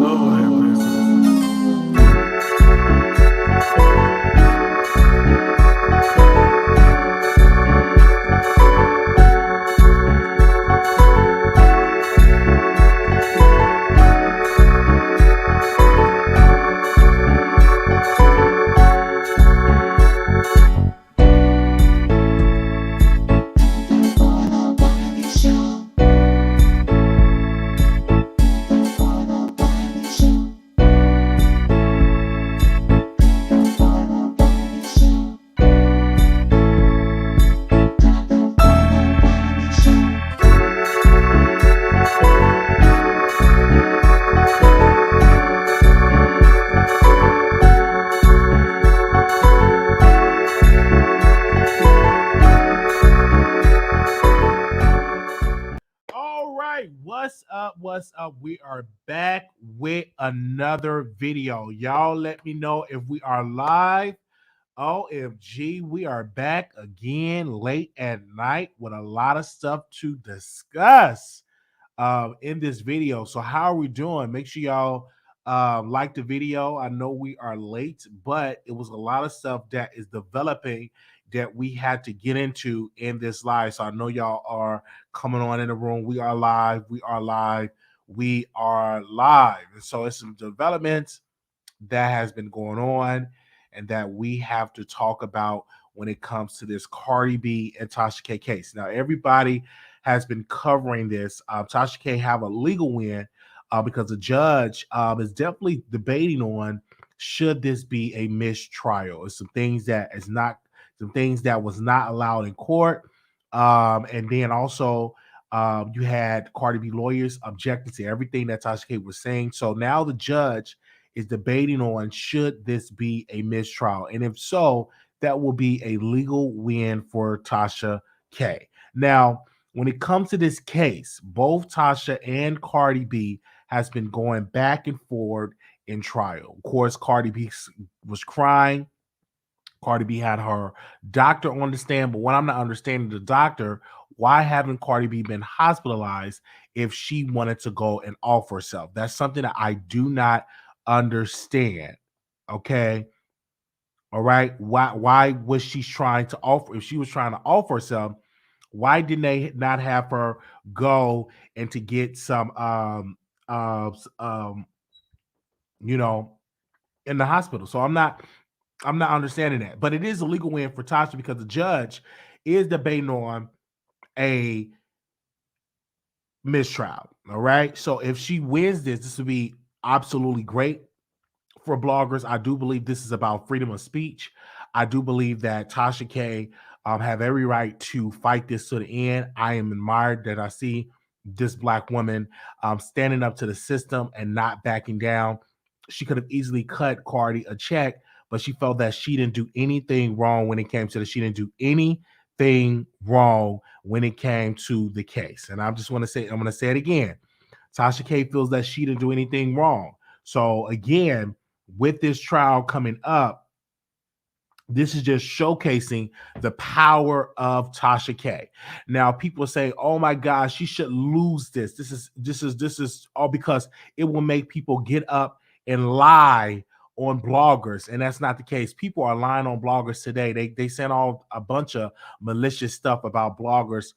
Lord have mercy. All right, what's up? What's up? We are back with another video. Y'all let me know if we are live. OMG, we are back again late at night with a lot of stuff to discuss in this video. So how are we doing? Make sure y'all like the video. I know we are late, but it was a lot of stuff that is developing that we had to get into in this live. So I know y'all are coming on in the room. We are live. We are live. We are live. And so it's some developments that has been going on and that we have to talk about when it comes to this Cardi B and Tasha K case. Now, everybody has been covering this. Tasha K have a legal win because the judge is definitely debating on should this be a mistrial. It's some things that was not allowed in court, and then also you had Cardi B lawyers objecting to everything that Tasha K was saying. So now the judge is debating on should this be a mistrial, and if so, that will be a legal win for Tasha K. Now, when it comes to this case, both Tasha and Cardi B has been going back and forth in trial. Of course, Cardi B was crying. Cardi B had her doctor on the stand, but what I'm not understanding, the doctor, why haven't Cardi B been hospitalized if she wanted to go and off herself? That's something that I do not understand. Okay. All right. Why was she trying to offer? If she was trying to offer herself, why didn't they not have her go and to get some you know, in the hospital? So I'm not understanding that. But it is a legal win for Tasha because the judge is debating on a mistrial. All right. So if she wins this would be absolutely great for bloggers. I do believe this is about freedom of speech. I do believe that Tasha K have every right to fight this to the end. I am admired that I see this black woman standing up to the system and not backing down. She could have easily cut Cardi a check, but she felt that she didn't do anything wrong when it came to She didn't do anything wrong when it came to the case. And I'm going to say it again. Tasha K feels that she didn't do anything wrong. So again, with this trial coming up, this is just showcasing the power of Tasha K. Now, people say, "Oh my gosh, she should lose this. This is all because it will make people get up and lie on bloggers," and that's not the case. People are lying on bloggers today. They sent all a bunch of malicious stuff about bloggers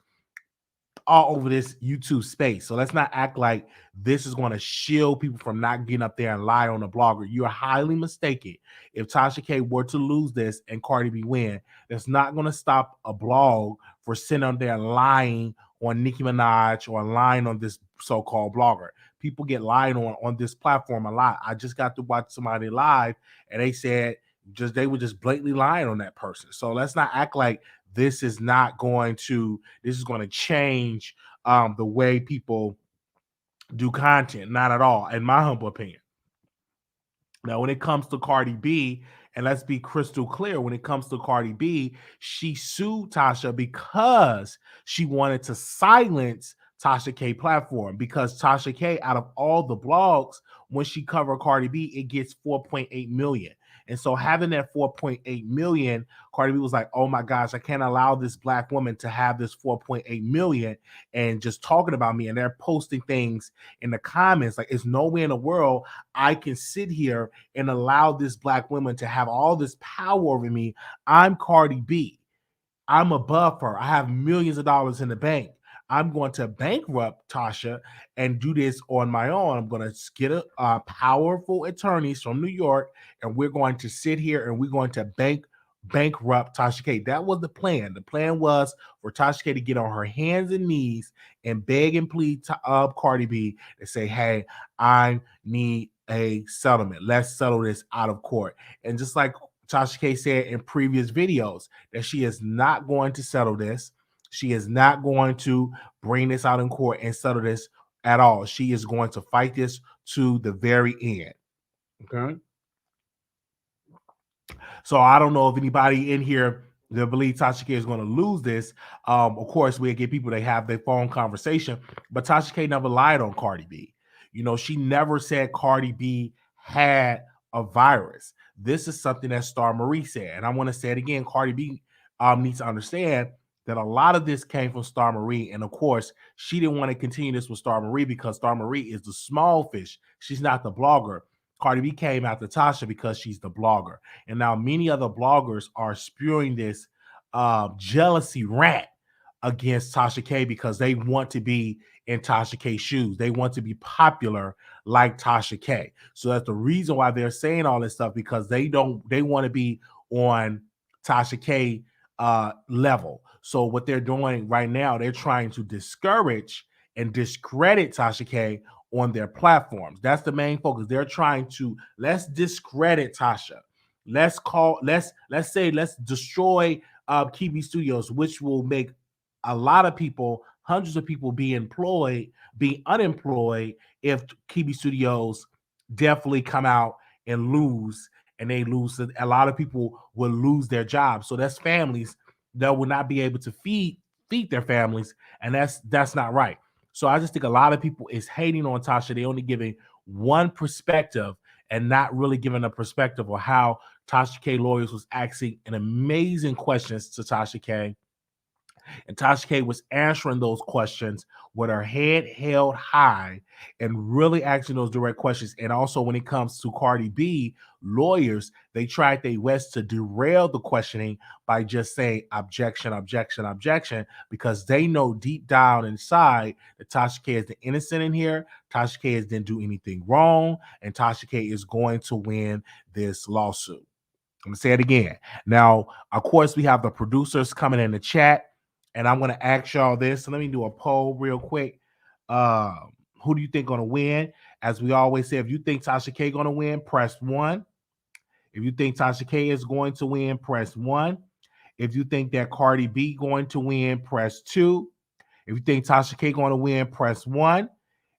all over this YouTube space. So let's not act like this is going to shield people from not getting up there and lie on a blogger. You're highly mistaken. If Tasha K were to lose this and Cardi B win, that's not going to stop a blog for sitting on there lying on Nicki Minaj or lying on this so-called blogger. People get lied on this platform a lot. I just got to watch somebody live and they said they were just blatantly lying on that person. So let's not act like this is going to change the way people do content. Not at all, in my humble opinion. Now, when it comes to Cardi B, and let's be crystal clear, when it comes to Cardi B, she sued Tasha because she wanted to silence Tasha K platform, because Tasha K, out of all the blogs, when she covered Cardi B, it gets 4.8 million. And so having that 4.8 million, Cardi B was like, oh my gosh, I can't allow this black woman to have this 4.8 million and just talking about me. And they're posting things in the comments. Like, it's no way in the world I can sit here and allow this black woman to have all this power over me. I'm Cardi B. I'm above her. I have millions of dollars in the bank. I'm going to bankrupt Tasha and do this on my own. I'm going to get powerful attorneys from New York, and we're going to sit here and we're going to bankrupt Tasha K. That was the plan. The plan was for Tasha K to get on her hands and knees and beg and plead to Cardi B and say, hey, I need a settlement. Let's settle this out of court. And just like Tasha K said in previous videos, that she is not going to settle this. She is not going to bring this out in court and settle this at all. She is going to fight this to the very end. Okay. So I don't know if anybody in here that believe Tasha K is going to lose this. Of course, we'll get people that have their phone conversation, but Tasha K never lied on Cardi B. You know, she never said Cardi B had a virus. This is something that Storm Monroe said. And I want to say it again, Cardi B needs to understand that a lot of this came from Storm Monroe. And of course, she didn't want to continue this with Storm Monroe because Storm Monroe is the small fish. She's not the blogger. Cardi B came after Tasha because she's the blogger. And now many other bloggers are spewing this jealousy rant against Tasha K because they want to be in Tasha K's shoes. They want to be popular like Tasha K. So that's the reason why they're saying all this stuff, because they want to be on Tasha K level. So what they're doing right now, they're trying to discourage and discredit Tasha K on their platforms. That's the main focus. They're trying to, let's discredit Tasha. Let's destroy Kibi Studios, which will make a lot of people, hundreds of people be unemployed if Kibi Studios definitely come out and lose, and they lose. A lot of people will lose their jobs. So that's families that will not be able to feed their families, and that's not right. So I just think a lot of people is hating on Tasha. They only giving one perspective and not really giving a perspective of how Tasha K lawyers was asking an amazing questions to Tasha K. And Tasha K was answering those questions with her head held high and really asking those direct questions. And also when it comes to Cardi B, lawyers, they tried their best to derail the questioning by just saying objection, objection, objection, because they know deep down inside that Tasha K is the innocent in here. Tasha K didn't do anything wrong, and Tasha K is going to win this lawsuit. I'm gonna say it again. Now, of course, we have the producers coming in the chat, and I'm gonna ask y'all this. So let me do a poll real quick. Who do you think gonna win? As we always say, if you think Tasha K gonna win, press 1. If you think Tasha K is going to win, press 1. If you think that Cardi B going to win, press 2. If you think Tasha K going to win, press 1.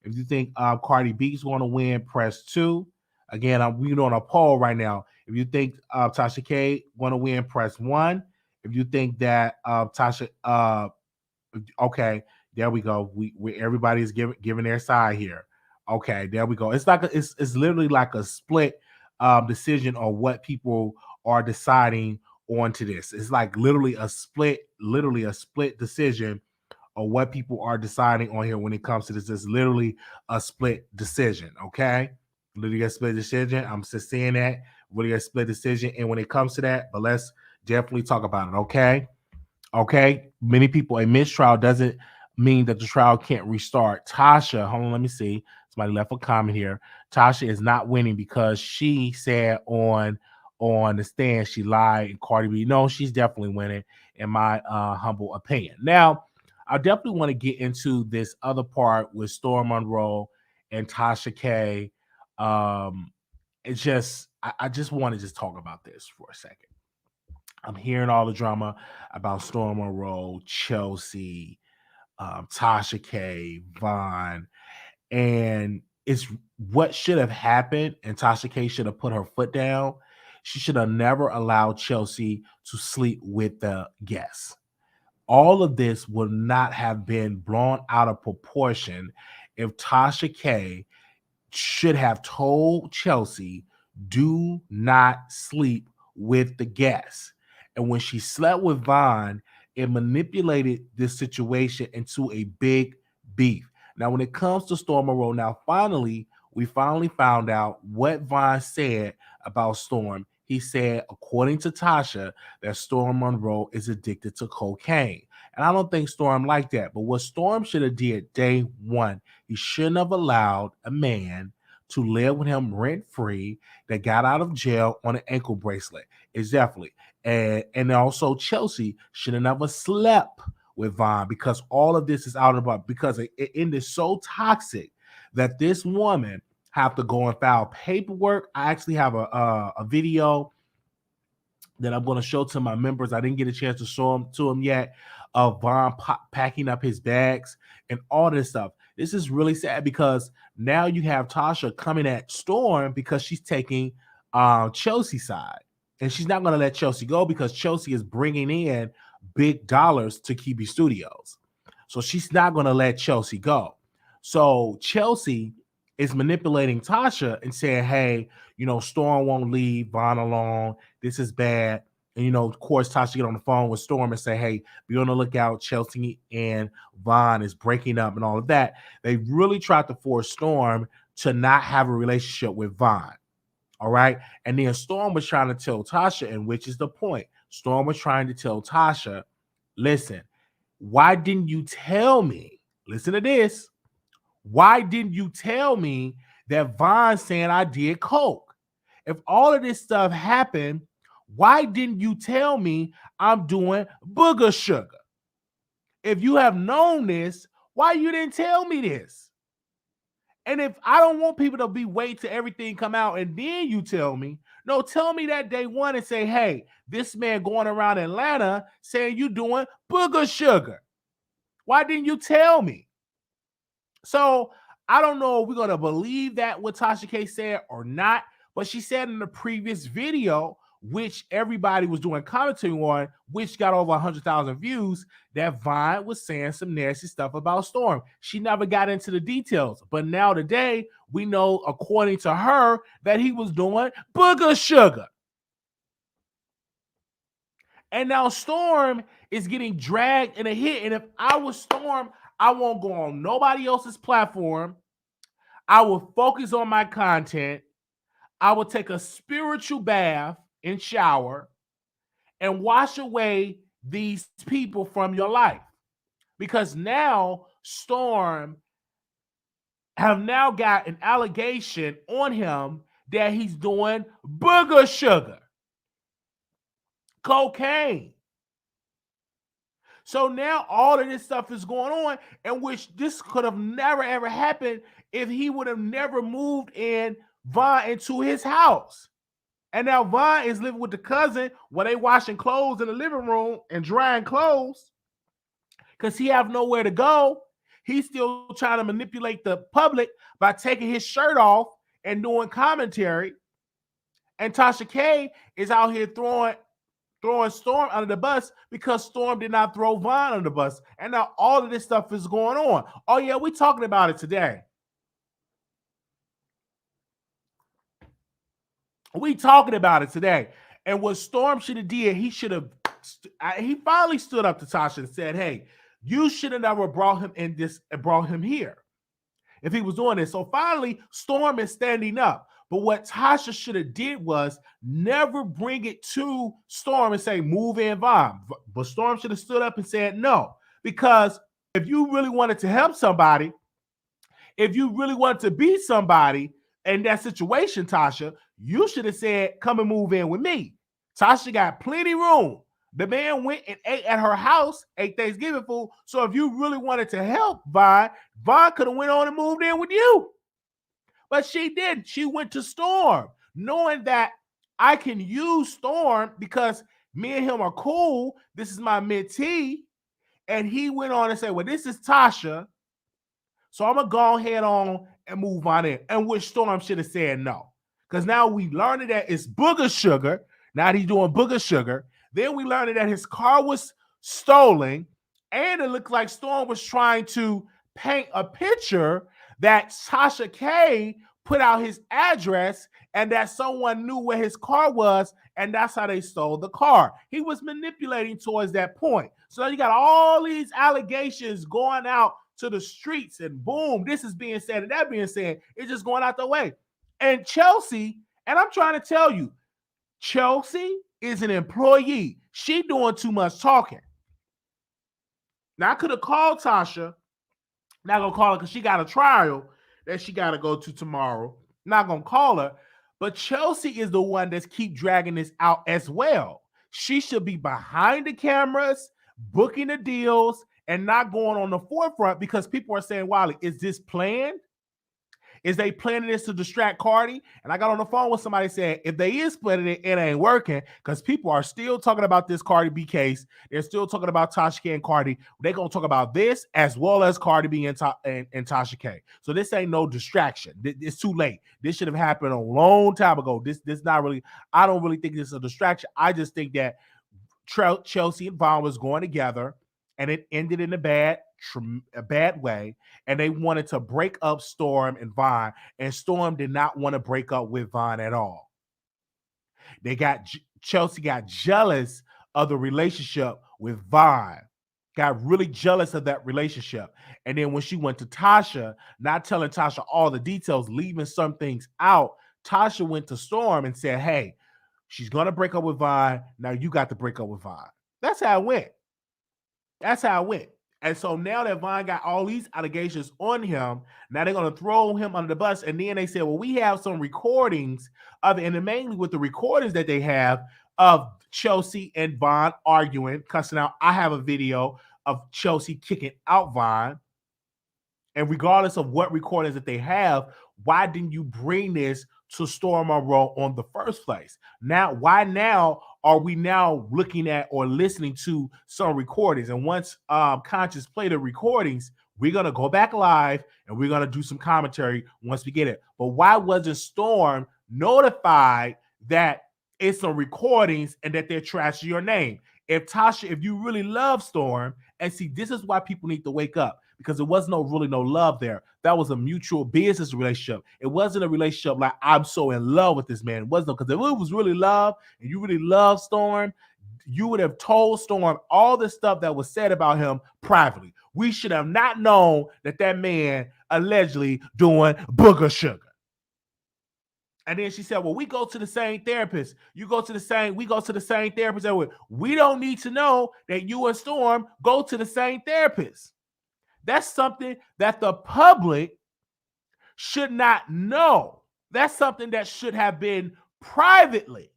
If you think Cardi B is going to win, press 2. Again, we're doing a poll right now. If you think Tasha K going to win, press 1. If you think that Tasha, okay, there we go. We everybody's giving their side here. Okay, there we go. It's like it's literally like a split decision on what people are deciding onto this. It's like literally a split decision or what people are deciding on here when it comes to this. It's literally a split decision, okay? Literally a split decision. I'm just saying that. Really a split decision. And when it comes to that, but let's definitely talk about it, okay? Okay? Many people, a mistrial doesn't mean that the trial can't restart. Tasha, hold on, let me see. Somebody left a comment here. Tasha is not winning because she said on the stand she lied and Cardi B. No, she's definitely winning, in my humble opinion. Now, I definitely want to get into this other part with Storm Monroe and Tasha K. It's just I just want to just talk about this for a second. I'm hearing all the drama about Storm Monroe, Chelsea, Tasha K, Vaughn, and it's what should have happened. And Tasha K should have put her foot down. She should have never allowed Chelsea to sleep with the guests. All of this would not have been blown out of proportion if Tasha K should have told Chelsea, do not sleep with the guests. And when she slept with Vaughn, it manipulated this situation into a big beef. Now, when it comes to Storm Monroe, we finally found out what Vaughn said about Storm. He said, according to Tasha, that Storm Monroe is addicted to cocaine. And I don't think Storm liked that. But what Storm should have did day one, he shouldn't have allowed a man to live with him rent free that got out of jail on an ankle bracelet. It's definitely. And also Chelsea should have never slept with Vaughn because all of this is out about because it ended so toxic that this woman have to go and file paperwork. I actually have a video that I'm going to show to my members. I didn't get a chance to show them to them yet of Vaughn packing up his bags and all this stuff. This is really sad because now you have Tasha coming at Storm because she's taking Chelsea's side. And she's not going to let Chelsea go because Chelsea is bringing in big dollars to Kibi Studios. So she's not going to let Chelsea go. So Chelsea is manipulating Tasha and saying, hey, Storm won't leave Vaughn alone. This is bad. And, of course, Tasha get on the phone with Storm and say, hey, be on the lookout. Chelsea and Vaughn is breaking up and all of that. They really tried to force Storm to not have a relationship with Vaughn. All right. And then Storm was trying to tell Tasha, and which is the point. Storm was trying to tell Tasha, listen, why didn't you tell me? Listen to this. Why didn't you tell me that Vaughn saying I did coke? If all of this stuff happened, why didn't you tell me I'm doing booger sugar? If you have known this, why you didn't tell me this? And if I don't want people to be wait till everything come out and then you tell me, no, tell me that day one and say, hey, this man going around Atlanta saying you doing booger sugar. Why didn't you tell me? So I don't know if we're going to believe that what Tasha K said or not, but she said in the previous video, which everybody was doing commentary on, which got over 100,000 views, that Vaughn was saying some nasty stuff about Storm. She never got into the details, but now today we know, according to her, that he was doing booger sugar. And now Storm is getting dragged in a hit. And if I was Storm, I won't go on nobody else's platform. I will focus on my content. I will take a spiritual bath and shower and wash away these people from your life. Because now Storm have now got an allegation on him that he's doing booger sugar, cocaine. So now all of this stuff is going on, in which this could have never, ever happened if he would have never moved in Vaughn into his house. And now Vaughn is living with the cousin where they washing clothes in the living room and drying clothes because he have nowhere to go. He's still trying to manipulate the public by taking his shirt off and doing commentary. And Tasha K is out here throwing Storm under the bus because Storm did not throw Vaughn under the bus. And now all of this stuff is going on. Oh, yeah, we're talking about it today. We talking about it today. And what Storm should have did, he finally stood up to Tasha and said, hey, you should have never brought him in this and brought him here if he was doing this. So finally, Storm is standing up. But what Tasha should have did was never bring it to Storm and say, move in Vaughn. But Storm should have stood up and said no. Because if you really wanted to help somebody, if you really wanted to be somebody in that situation, Tasha, you should have said, come and move in with me. Tasha got plenty room. The man went and ate at her house, ate Thanksgiving food. So if you really wanted to help Vaughn could have went on and moved in with you. But she did. She went to Storm, knowing that I can use Storm because me and him are cool. This is my mentee. And he went on and said, well, this is Tasha. So I'm going to go ahead on and move on in. And which Storm should have said no. Because now we learned that it's booger sugar. Now he's doing booger sugar. Then we learned that his car was stolen. And it looked like Storm was trying to paint a picture that Tasha K put out his address and that someone knew where his car was, and that's how they stole the car. He was manipulating towards that point. So you got all these allegations going out to the streets, and boom, this is being said and that being said. It's just going out the way. And Chelsea, and I'm trying to tell you, Chelsea is an employee. She doing too much talking. Now, I could have called Tasha. Not gonna call her because she got a trial that she got to go to tomorrow. Not gonna call her, but Chelsea is the one that's keep dragging this out as well. She should be behind the cameras, booking the deals, and not going on the forefront because people are saying, Wiley, is this planned? Is they planning this to distract Cardi? And I got on the phone with somebody saying, if they is planning it, it ain't working because people are still talking about this Cardi B case. They're still talking about Tasha K and Cardi. They're going to talk about this as well as Cardi B and Tasha K. So this ain't no distraction. It's too late. This should have happened a long time ago. This not really, I don't really think this is a distraction. I just think that Chelsea and Vaughn was going together and it ended in a bad way, and they wanted to break up Storm and Vaughn, and Storm did not want to break up with Vaughn at all. Chelsea got jealous of the relationship with Vaughn, got really jealous of that relationship, and then when she went to Tasha, not telling Tasha all the details, leaving some things out, Tasha went to Storm and said, hey, she's going to break up with Vaughn, now you got to break up with Vaughn. That's how it went. And so now that Vaughn got all these allegations on him, now they're going to throw him under the bus. And then they said, well, we have some recordings of it. And mainly with the recordings that they have of Chelsea and Vaughn arguing, cussing out. I have a video of Chelsea kicking out Vaughn. And regardless of what recordings that they have, why didn't you bring this to Storm Monroe on the first place? Why now are we now looking at or listening to some recordings? And once Conscious play the recordings, we're going to go back live and we're going to do some commentary once we get it. But why wasn't Storm notified that it's some recordings and that they're trashing your name? If you really love Storm, and see, this is why people need to wake up, because there was really no love there. That was a mutual business relationship. It wasn't a relationship like I'm so in love with this man. It wasn't, because if it was really love and you really love Storm, you would have told Storm all the stuff that was said about him privately. We should have not known that man allegedly doing booger sugar. And then she said, well, we go to the same therapist. We go to the same therapist. We don't need to know that you and Storm go to the same therapist. That's something that the public should not know. That's something that should have been privately.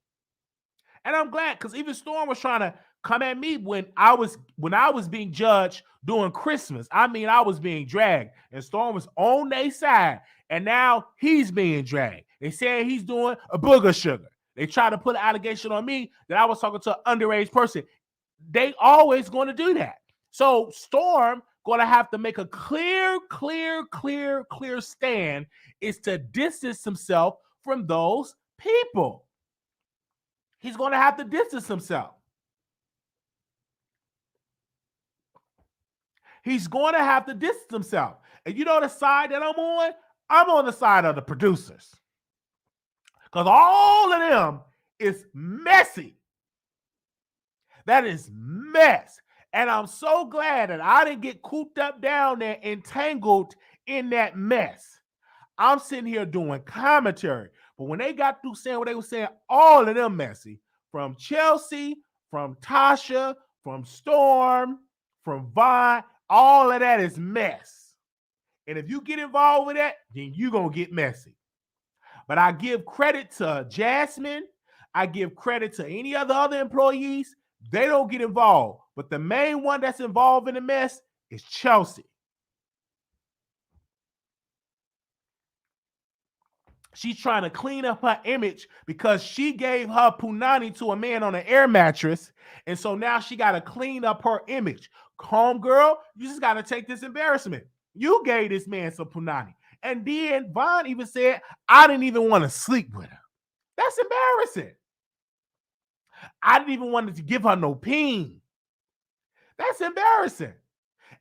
And I'm glad, because even Storm was trying to come at me when I was being judged during Christmas. I mean, I was being dragged, and Storm was on their side, and now he's being dragged. They say he's doing a booger sugar. They try to put an allegation on me that I was talking to an underage person. They always going to do that. So Storm going to have to make a clear stand is to distance himself from those people. He's going to have to distance himself. He's going to have to distance himself. And you know the side that I'm on? I'm on the side of the producers. Because all of them is messy. That is mess. And I'm so glad that I didn't get cooped up down there, entangled in that mess. I'm sitting here doing commentary. But when they got through saying what they were saying, all of them messy. From Chelsea, from Tasha, from Storm, from Vaughn, all of that is mess. And if you get involved with that, then you're going to get messy. But I give credit to Jasmine. I give credit to any other employees. They don't get involved. But the main one that's involved in the mess is Chelsea. She's trying to clean up her image because she gave her punani to a man on an air mattress. And so now she got to clean up her image. Calm, girl. You just got to take this embarrassment. You gave this man some punani. And then Vaughn even said, I didn't even want to sleep with her. That's embarrassing. I didn't even want to give her no peen. That's embarrassing.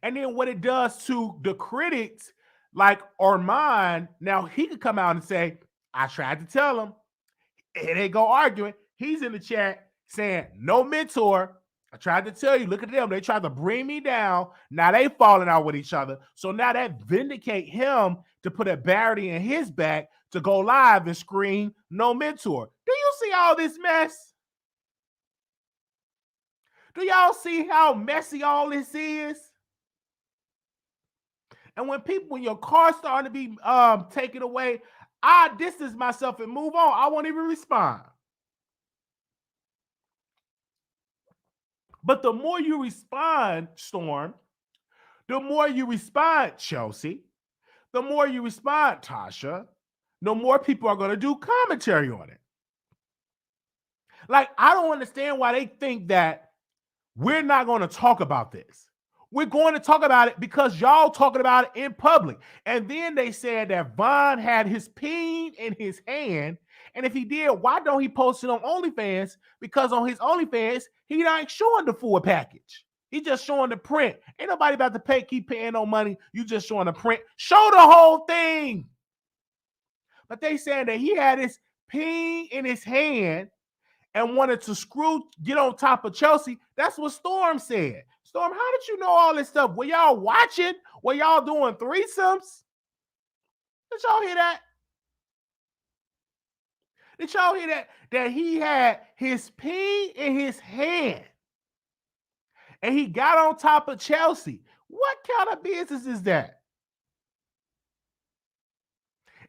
And then what it does to the critics, Like Armand, now he could come out and say, I tried to tell him. And they go arguing. He's in the chat saying, no mentor. I tried to tell you, look at them. They tried to bring me down. Now they falling out with each other. So now that vindicate him to put a barrier in his back to go live and scream, no mentor. Do you see all this mess? Do y'all see how messy all this is? And when your car's starting to be taken away, I distance myself and move on. I won't even respond. But the more you respond, Storm, the more you respond, Chelsea, the more you respond, Tasha, the more people are going to do commentary on it. Like, I don't understand why they think that we're not going to talk about this. We're going to talk about it because y'all talking about it in public. And then they said that Von had his peen in his hand. And if he did, why don't he post it on OnlyFans? Because on his OnlyFans, he not showing the full package. He just showing the print. Ain't nobody about to keep paying no money. You just showing the print. Show the whole thing. But they saying that he had his peen in his hand and wanted to get on top of Chelsea. That's what Storm said. Storm, how did you know all this stuff? Were y'all watching? Were y'all doing threesomes? Did y'all hear that? Did y'all hear that? That he had his pee in his hand and he got on top of Chelsea. What kind of business is that?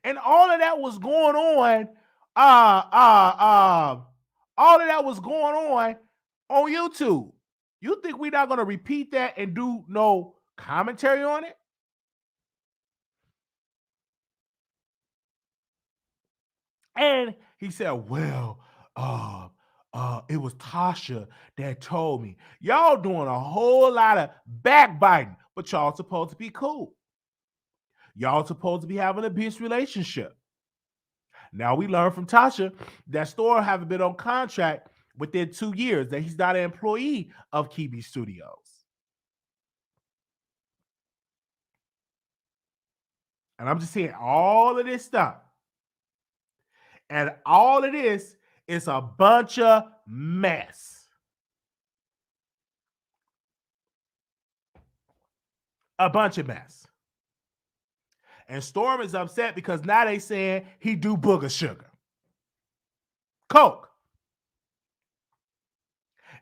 And all of that was going on. All of that was going on YouTube. You think we're not going to repeat that and do no commentary on it? And he said, well, it was Tasha that told me. Y'all doing a whole lot of backbiting, but y'all supposed to be cool. Y'all supposed to be having a peace relationship. Now we learned from Tasha that Storm haven't been on contract within 2 years, that he's not an employee of Kibi Studios. And I'm just saying all of this stuff. And all of this is a bunch of mess. A bunch of mess. And Storm is upset because now they saying he do booger sugar. Coke.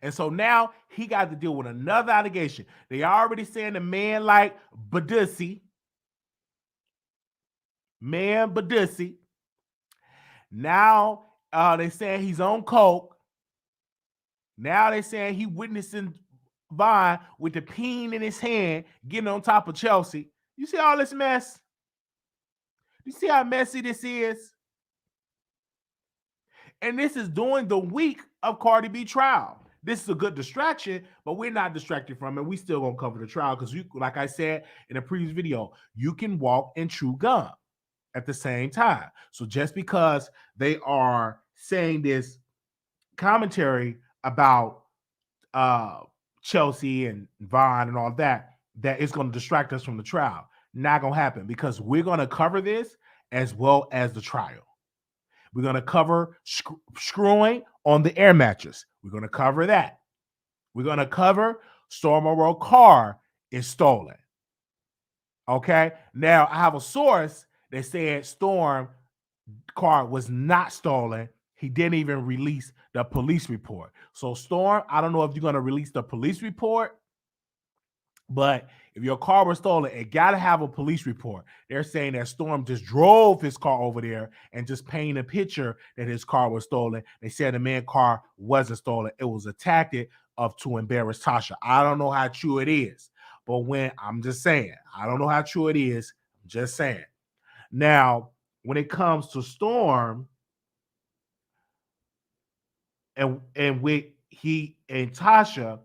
And so now he got to deal with another allegation. They already saying the man like Badussi. Man Badussi. Now they saying he's on coke. Now they saying he witnessing Vine with the peen in his hand getting on top of Chelsea. You see all this mess? You see how messy this is? And this is during the week of Cardi B trial. This is a good distraction, but we're not distracted from it. We still gonna cover the trial because, like I said in a previous video, you can walk and chew gum at the same time. So just because they are saying this commentary about Chelsea and Vaughn and all that is going to distract us from the trial. Not going to happen because we're going to cover this as well as the trial. We're going to cover screwing on the air mattress. We're going to cover that. We're going to cover Storm Monroe car is stolen. Okay. Now I have a source that said Storm car was not stolen. He didn't even release the police report. So Storm, I don't know if you're going to release the police report, but if your car was stolen, it got to have a police report. They're saying that Storm just drove his car over there and just painted a picture that his car was stolen. They said the man's car wasn't stolen. It was a tactic to embarrass Tasha. I don't know how true it is, but I'm just saying, I don't know how true it is. I'm just saying. Now, when it comes to Storm and with he and Tasha,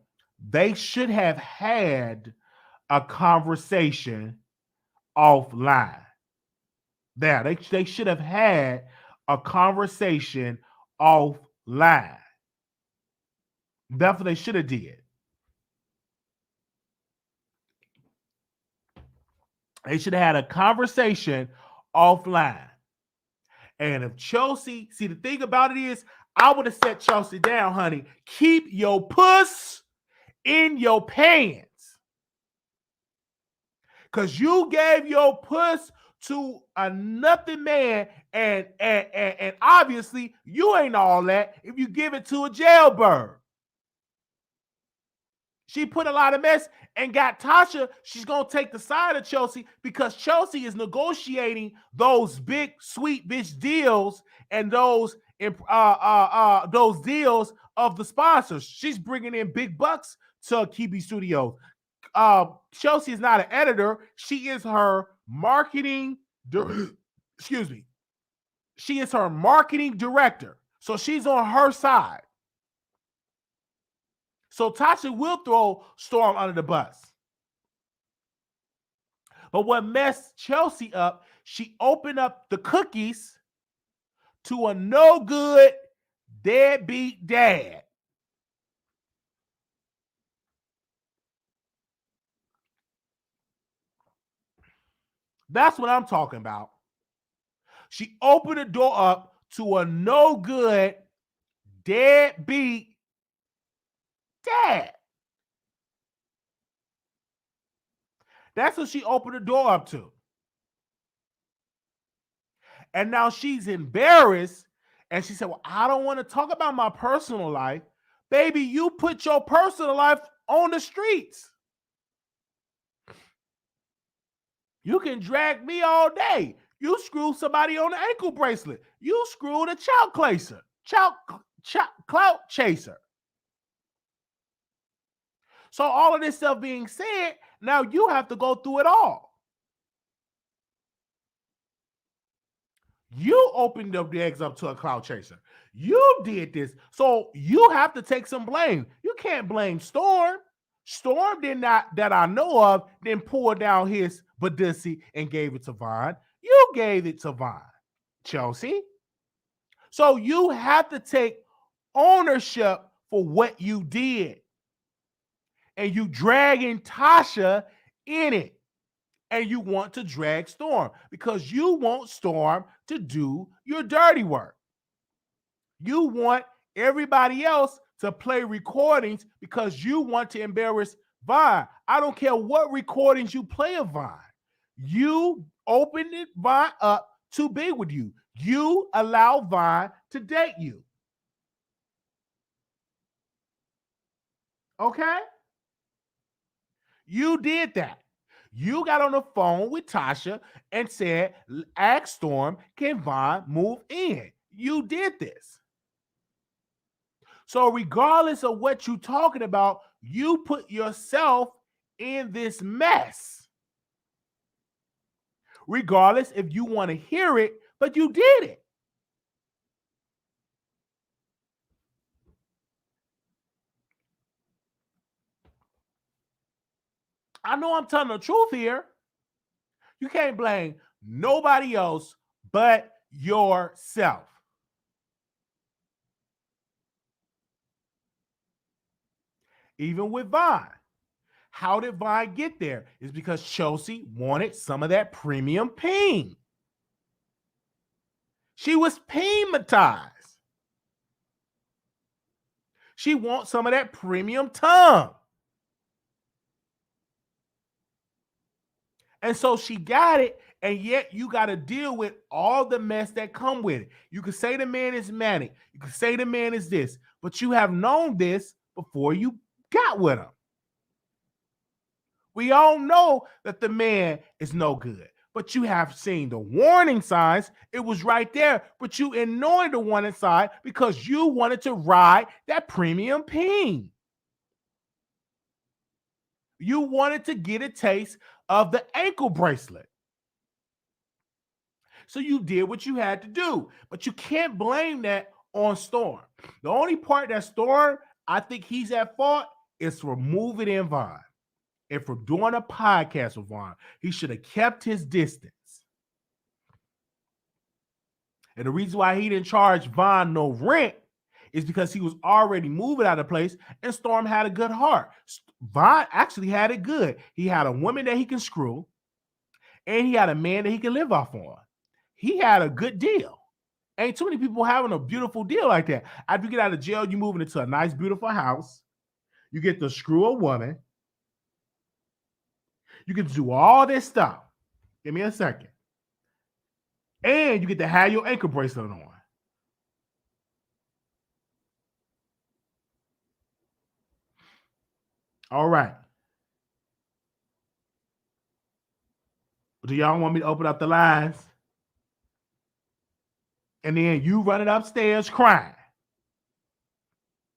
they should have had a conversation offline. They should have had a conversation offline. That's what they should have did. They should have had a conversation offline. And if Chelsea, see, the thing about it is, I would have set Chelsea down, honey. Keep your puss in your pants. Because you gave your puss to a nothing man, and obviously you ain't all that if you give it to a jailbird. She put a lot of mess and got Tasha. She's going to take the side of Chelsea because Chelsea is negotiating those big sweet bitch deals and those deals of the sponsors. She's bringing in big bucks to Kibi Studios. Chelsea is not an editor. She is her marketing excuse me. She is her marketing director. So she's on her side. So Tasha will throw Storm under the bus. But what messed Chelsea up, she opened up the cookies to a no good deadbeat dad. That's what I'm talking about. She opened the door up to a no good deadbeat dad. That's what she opened the door up to. And now she's embarrassed. And she said, well, I don't want to talk about my personal life. Baby, you put your personal life on the streets. You can drag me all day. You screw somebody on the ankle bracelet. You screwed a clout chaser. So all of this stuff being said, now you have to go through it all. You opened up the eggs up to a clout chaser. You did this. So you have to take some blame. You can't blame Storm. Storm did not, that I know of, then pour down his Badussi and gave it to Vaughn. You gave it to Vaughn, Chelsea. So you have to take ownership for what you did. And you dragging Tasha in it. And you want to drag Storm because you want Storm to do your dirty work. You want everybody else to play recordings because you want to embarrass Vaughn. I don't care what recordings you play of Vaughn. You opened Vaughn up to be with you. You allow Vaughn to date you. Okay? You did that. You got on the phone with Tasha and said, ask Storm, can Vaughn move in? You did this. So regardless of what you're talking about, you put yourself in this mess. Regardless if you want to hear it, but you did it. I know I'm telling the truth here. You can't blame nobody else but yourself. Even with Vaughn. How did Vaughn get there? It's because Chelsea wanted some of that premium peen. She was peenmatized. She wants some of that premium tongue. And so she got it, and yet you got to deal with all the mess that come with it. You could say the man is manic. You could say the man is this, but you have known this before you got with him. We all know that the man is no good, but you have seen the warning signs. It was right there, but you ignored the warning sign because you wanted to ride that premium peen. You wanted to get a taste of the ankle bracelet. So you did what you had to do, but you can't blame that on Storm. The only part that Storm, I think he's at fault, is for moving in Vaughn and for doing a podcast with Vaughn. He should have kept his distance. And the reason why he didn't charge Vaughn no rent is because he was already moving out of place, and Storm had a good heart. Vaughn actually had it good. He had a woman that he can screw, and he had a man that he can live off on. He had a good deal. Ain't too many people having a beautiful deal like that. After you get out of jail, you moving into a nice, beautiful house. You get to screw a woman. You can do all this stuff. Give me a second. And you get to have your ankle bracelet on. All right. Do y'all want me to open up the lines? And then you running upstairs crying.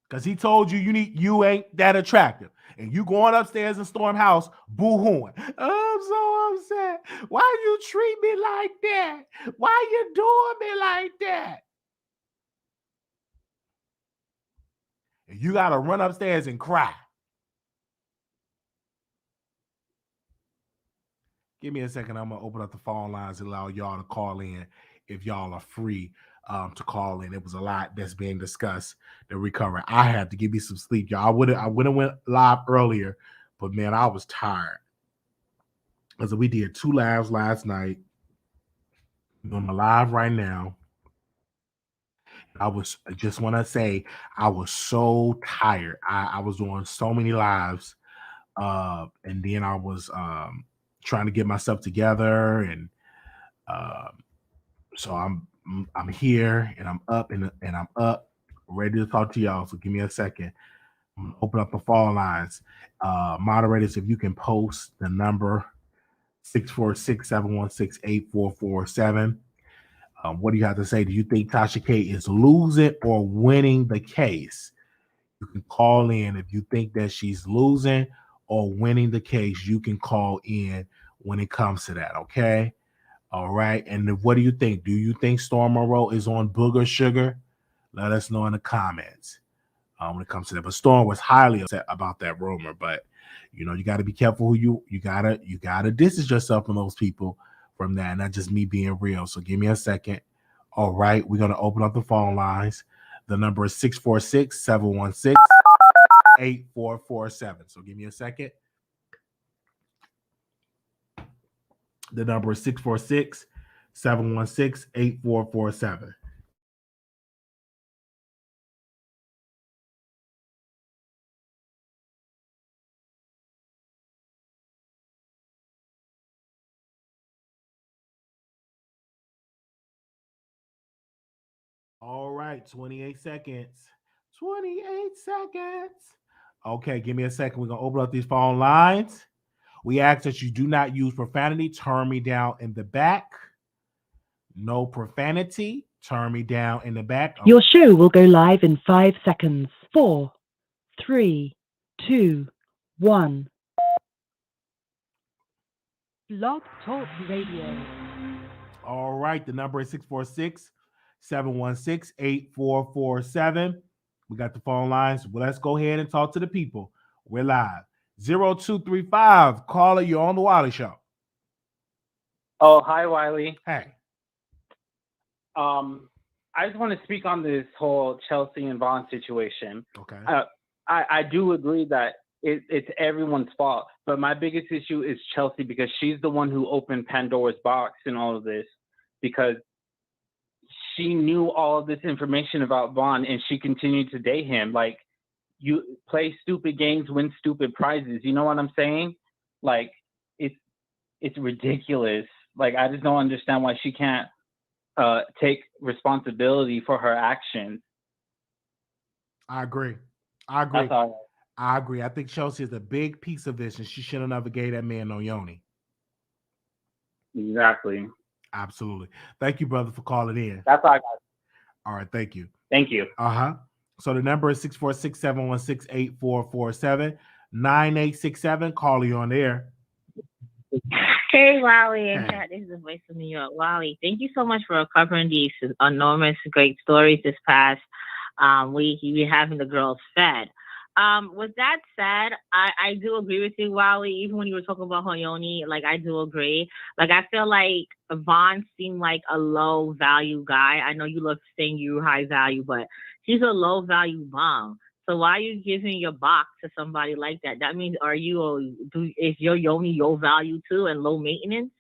Because he told you you ain't that attractive. And you going upstairs in Storm house boo-hooing. Oh, I'm so upset. Why you treat me like that? Why you doing me like that? And you got to run upstairs and cry. Give me a second. I'm going to open up the phone lines and allow y'all to call in if y'all are free to call in. It was a lot that's being discussed to recover. I had to give me some sleep, y'all. I would have went live earlier, but man, I was tired. Because we did 2 lives last night. We're on the live right now. I just want to say I was so tired. I was doing so many lives. And then I was trying to get myself together, and so I'm here and I'm up and I'm up, ready to talk to y'all. So give me a second. I'm gonna open up the phone lines. Moderators, if you can post the number 646-716-8447. What do you have to say? Do you think Tasha K is losing or winning the case? You can call in if you think that she's losing or winning the case. You can call in when it comes to that, okay? All right. And what do you think? Do you think Storm Monroe is on booger sugar? Let us know in the comments when it comes to that. But Storm was highly upset about that rumor. But you got to be careful who you gotta distance yourself from those people from that. Not just me being real. So give me a second. All right, we're gonna open up the phone lines. The number is 646-716-8447. So give me a second. The number is 646-716-8447. All right, 28 seconds. 28 seconds. Okay, give me a second. We're going to open up these phone lines. We ask that you do not use profanity. Turn me down in the back. No profanity. Turn me down in the back. Your show will go live in 5 seconds. 4, 3, 2, 1. Blog Talk Radio. All right, the number is 646-716-8447. We got the phone lines. Well, let's go ahead and talk to the people. We're live. 0235. Caller, you're on the Wiley Show. Oh, hi, Wiley. Hey. I just want to speak on this whole Chelsea and Vaughn situation. Okay. I do agree that it's everyone's fault, but my biggest issue is Chelsea because she's the one who opened Pandora's box in all of this, because she knew all of this information about Vaughn and she continued to date him. Like, you play stupid games, win stupid prizes. You know what I'm saying? Like, it's ridiculous. Like, I just don't understand why she can't take responsibility for her actions. I agree. That's all. I agree. I think Chelsea is a big piece of this, and she should have never gave that man no yoni. Exactly. Absolutely. Thank you, brother, for calling in. That's all I got. All right. Thank you. Thank you. So the number is 646-716-8447. 9867. Call you on there. Hey, Wiley and Kat, this is the voice of New York. Wiley, thank you so much for covering these enormous, great stories this past week. You having the girls fed. With that said, I do agree with you, Wiley. Even when you were talking about Hoyoni, like, I do agree. Like, I feel like Vaughn seemed like a low value guy. I know you love saying you high value, but he's a low value bum. So why are you giving your box to somebody like that? That means, is your yoni your value too and low maintenance?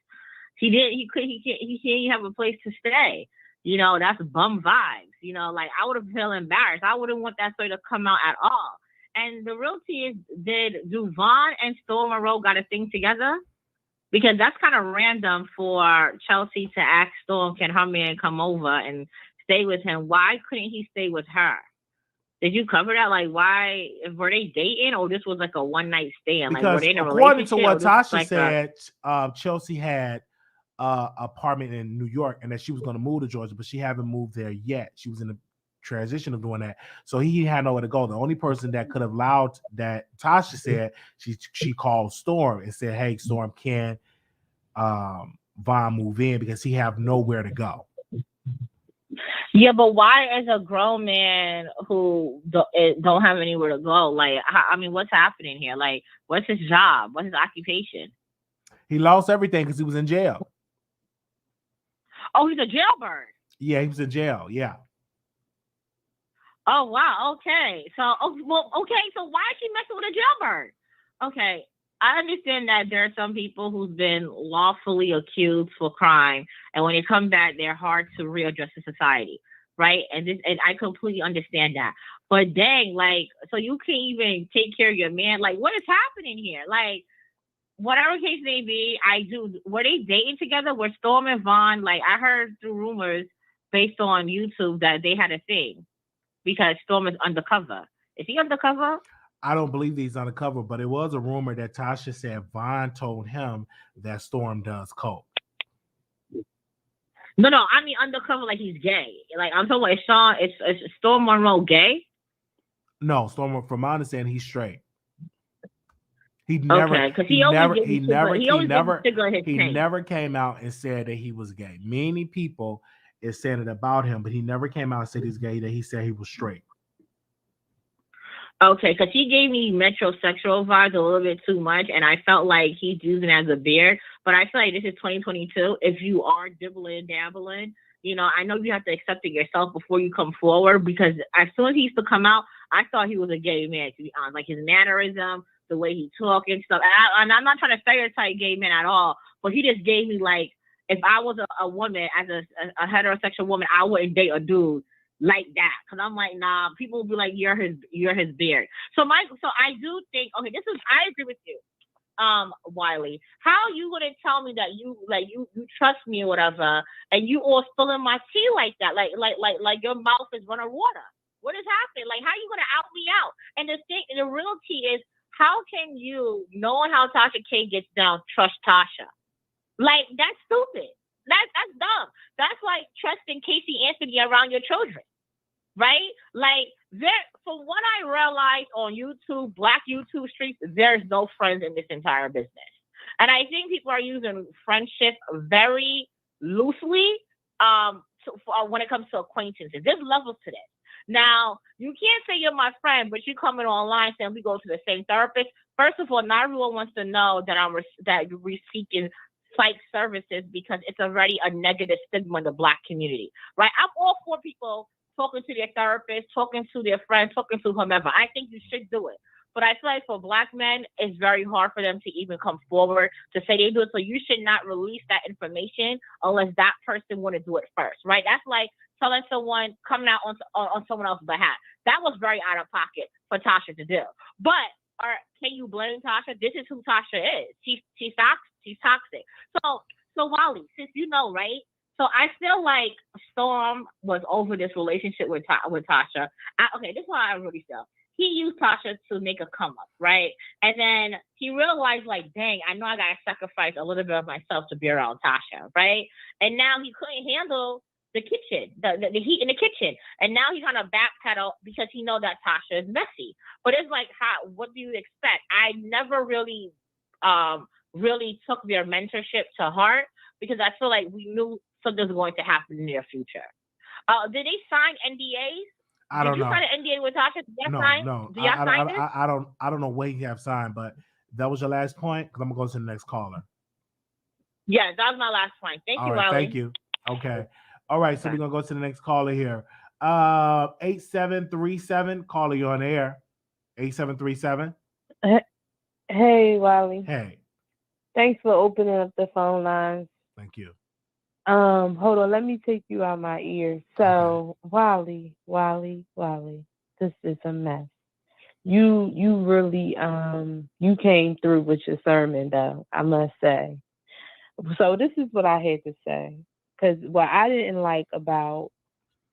He did. He could. He can't even have a place to stay. You know, that's bum vibes. You know, like I would have felt embarrassed. I wouldn't want that story to come out at all. And the real tea is, do Vaughn and Storm Monroe got a thing together? Because that's kind of random for Chelsea to ask Storm, can her man come over and stay with him? Why couldn't he stay with her? Did you cover that? Like, why were they dating, or this was like a one night stand? Like, were Because they in a according to what relationship, or this was Tasha like said, Chelsea had apartment in New York and that she was going to move to Georgia, but she haven't moved there yet. She was in the transition of doing that, so he had nowhere to go. The only person that could have allowed that, Tasha said, she called Storm and said, "Hey, Storm, can Vaughn move in because he have nowhere to go?" Yeah, but why is a grown man who don't have anywhere to go? Like, I mean, what's happening here? Like, what's his job? What's his occupation? He lost everything because he was in jail. Oh, he's a jailbird. Yeah, he was in jail. Yeah. Oh, wow. Okay. So, okay. So why is she messing with a jailbird? Okay. I understand that there are some people who've been lawfully accused for crime, and when they come back, they're hard to readjust to society, right? And I completely understand that. But dang, like, so you can't even take care of your man. Like, what is happening here? Like, whatever case may be, were they dating together? Were Storm and Vaughn, like, I heard through rumors based on YouTube that they had a thing because Storm is undercover. Is he undercover? I don't believe he's undercover, but it was a rumor that Tasha said Vaughn told him that Storm does coke. No, I mean undercover like he's gay. Like I'm talking about is Storm Monroe gay? No, Storm, from my understanding, he's straight. He never came out and said that he was gay. Many people is saying it about him, but he never came out and said he's gay, that he said he was straight. Okay, because he gave me metrosexual vibes a little bit too much, and I felt like he's using it as a beard. But I feel like this is 2022. If you are dibbling, dabbling, you know, I know you have to accept it yourself before you come forward, because as soon as he used to come out, I thought he was a gay man, to be honest. Like his mannerism, the way he talked and stuff. And I'm not trying to stereotype gay men at all, but he just gave me like, if I was a woman, as a heterosexual woman, I wouldn't date a dude like that, because I'm like, nah, people will be like, you're his beard. So I do think, okay, I agree with you, Wiley. How you gonna tell me that you trust me or whatever, and you all spilling my tea like that, like your mouth is running water? What is happening? Like, how you gonna out me out? And the real tea is, how can you, knowing how Tasha K gets down, trust Tasha? Like, that's stupid. That's dumb. That's like trusting Casey Anthony around your children, right? Like, from what I realized on YouTube, Black YouTube streets, there's no friends in this entire business. And I think people are using friendship very loosely when it comes to acquaintances. There's levels to this. Now, you can't say you're my friend, but you come in online saying we go to the same therapist. First of all, not everyone wants to know that you're seeking psych services, because it's already a negative stigma in the Black community, right? I'm all for people talking to their therapist, talking to their friends, talking to whomever. I think you should do it. But I feel like for Black men, it's very hard for them to even come forward to say they do it. So you should not release that information unless that person want to do it first, right? That's like telling someone, coming out on someone else's behalf. That was very out of pocket for Tasha to do. But can you blame Tasha? This is who Tasha is. She's toxic. So Wally, since you know, right? So I feel like Storm was over this relationship with Tasha. This is how I really feel. He used Tasha to make a come up, right? And then he realized, like, dang, I know I gotta sacrifice a little bit of myself to be around Tasha, right? And now he couldn't handle the kitchen, the heat in the kitchen. And now he's trying to backpedal because he knows that Tasha is messy. But it's like, what do you expect? I never really took their mentorship to heart, because I feel like we knew something was going to happen in the near future. Did they sign NDAs? I don't know. Did you sign an NDA with Tasha? No. Did y'all sign it? I don't know what you have signed, but that was your last point, because I'm gonna go to the next caller. Yeah, that was my last point. Thank you, Wiley. Thank you. Okay. All right, so we're gonna go to the next caller here. 8737, caller, you on air. 8737. Hey, Wiley. Hey. Thanks for opening up the phone lines. Thank you. Hold on, let me take you out my ear. So, Wiley, this is a mess. You really you came through with your sermon though, I must say. So this is what I had to say. Because what I didn't like about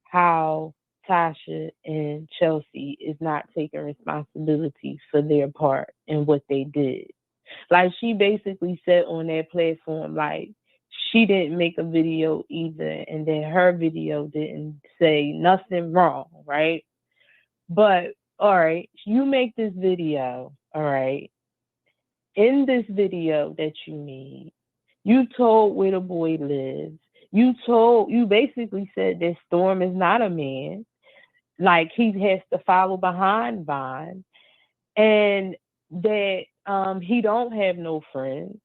how Tasha and Chelsea is not taking responsibility for their part in what they did. Like she basically said on that platform, like she didn't make a video either, and then her video didn't say nothing wrong, right? But all right, you make this video, all right. In this video that you made, you told where the boy lives. You basically said that Storm is not a man. Like he has to follow behind Vine, and that he don't have no friends,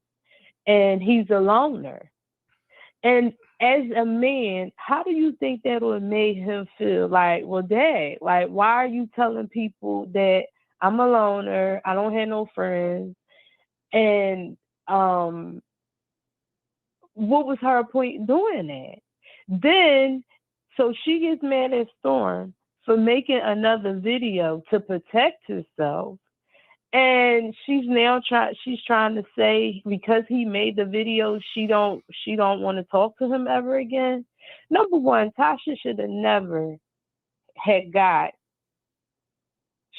and he's a loner. And as a man, how do you think that would make him feel? Like, well, dad, like, why are you telling people that I'm a loner, I don't have no friends, and what was her point in doing that? Then, so she gets mad at Storm for making another video to protect herself. And she's trying to say because he made the video, she don't want to talk to him ever again. Number one, Tasha should have never had got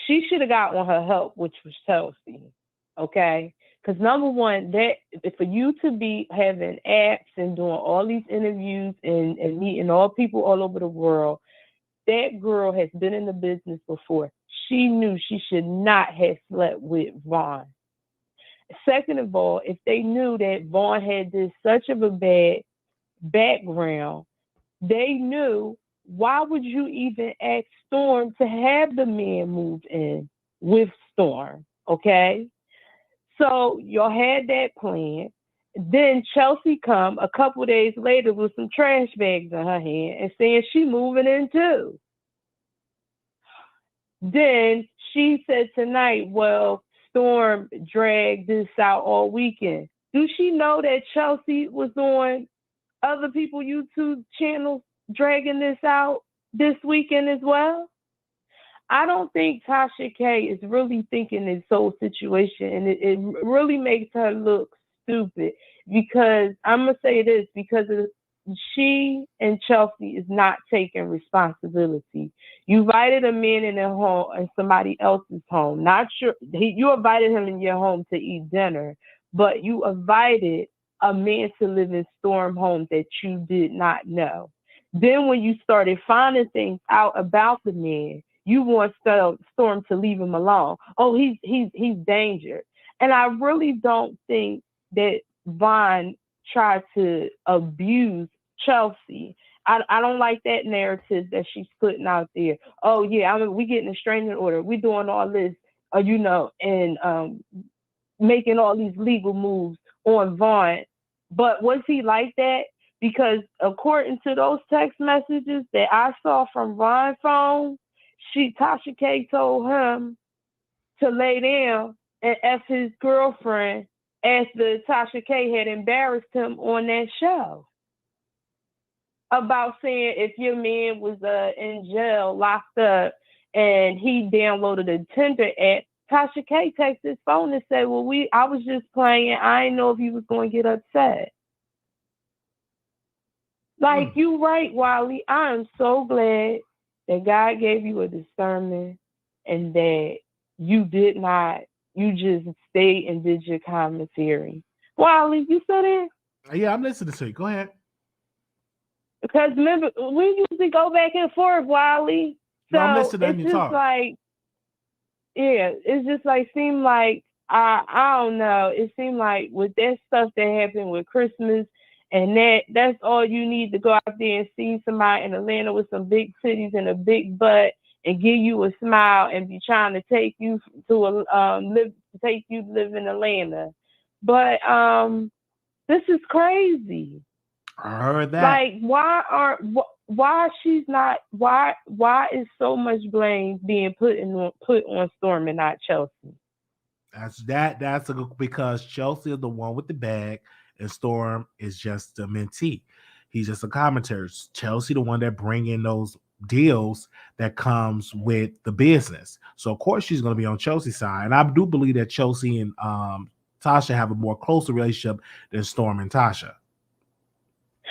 she should have got on her help, which was Chelsea. Okay? Because number one, that for you to be having apps and doing all these interviews and meeting all people all over the world, that girl has been in the business before. She knew she should not have slept with Vaughn. Second of all, if they knew that Vaughn had this such of a bad background, they knew, why would you even ask Storm to have the man move in with Storm? Okay? So y'all had that plan. Then Chelsea come a couple days later with some trash bags in her hand and saying she moving in too. Then she said tonight, well, Storm dragged this out all weekend. Do she know that Chelsea was on other people's YouTube channels dragging this out this weekend as well? I don't think Tasha K is really thinking this whole situation, and it really makes her look stupid, because I'm going to say this, because she and Chelsea is not taking responsibility. You invited a man in a home, in somebody else's home. Not sure you invited him in your home to eat dinner, but you invited a man to live in Storm home that you did not know. Then when you started finding things out about the man, you want Storm to leave him alone. Oh, he's dangerous. And I really don't think that Vaughn tried to abuse Chelsea. I don't like that narrative that she's putting out there. Oh yeah, we getting a restraining order. We doing all this, and making all these legal moves on Vaughn. But was he like that? Because according to those text messages that I saw from Vaughn's phone, Tasha K told him to lay down and F his girlfriend after Tasha K had embarrassed him on that show about saying if your man was in jail, locked up, and he downloaded a Tinder app, Tasha K texted his phone and said, well, I was just playing. I didn't know if you was going to get upset. Like, you right, Wiley. I am so glad that God gave you a discernment and that you just stayed and did your commentary. Wiley, you still there? Yeah, I'm listening to you. Go ahead. Because remember, we usually go back and forth, Wiley. So no, I'm listening to you talk. It's just like, seemed like, I don't know. It seemed like with that stuff that happened with Christmas, and that's all you need to go out there and see somebody in Atlanta with some big titties and a big butt and give you a smile and be trying to take you to live in Atlanta. But this is crazy. I heard that. Like, why is so much blame being put on Storm and not Chelsea? That's because Chelsea is the one with the bag, and Storm is just a mentee. He's just a commentator. Chelsea, the one that bring in those deals that comes with the business. So of course she's going to be on Chelsea's side, and I do believe that Chelsea and Tasha have a more closer relationship than Storm and Tasha.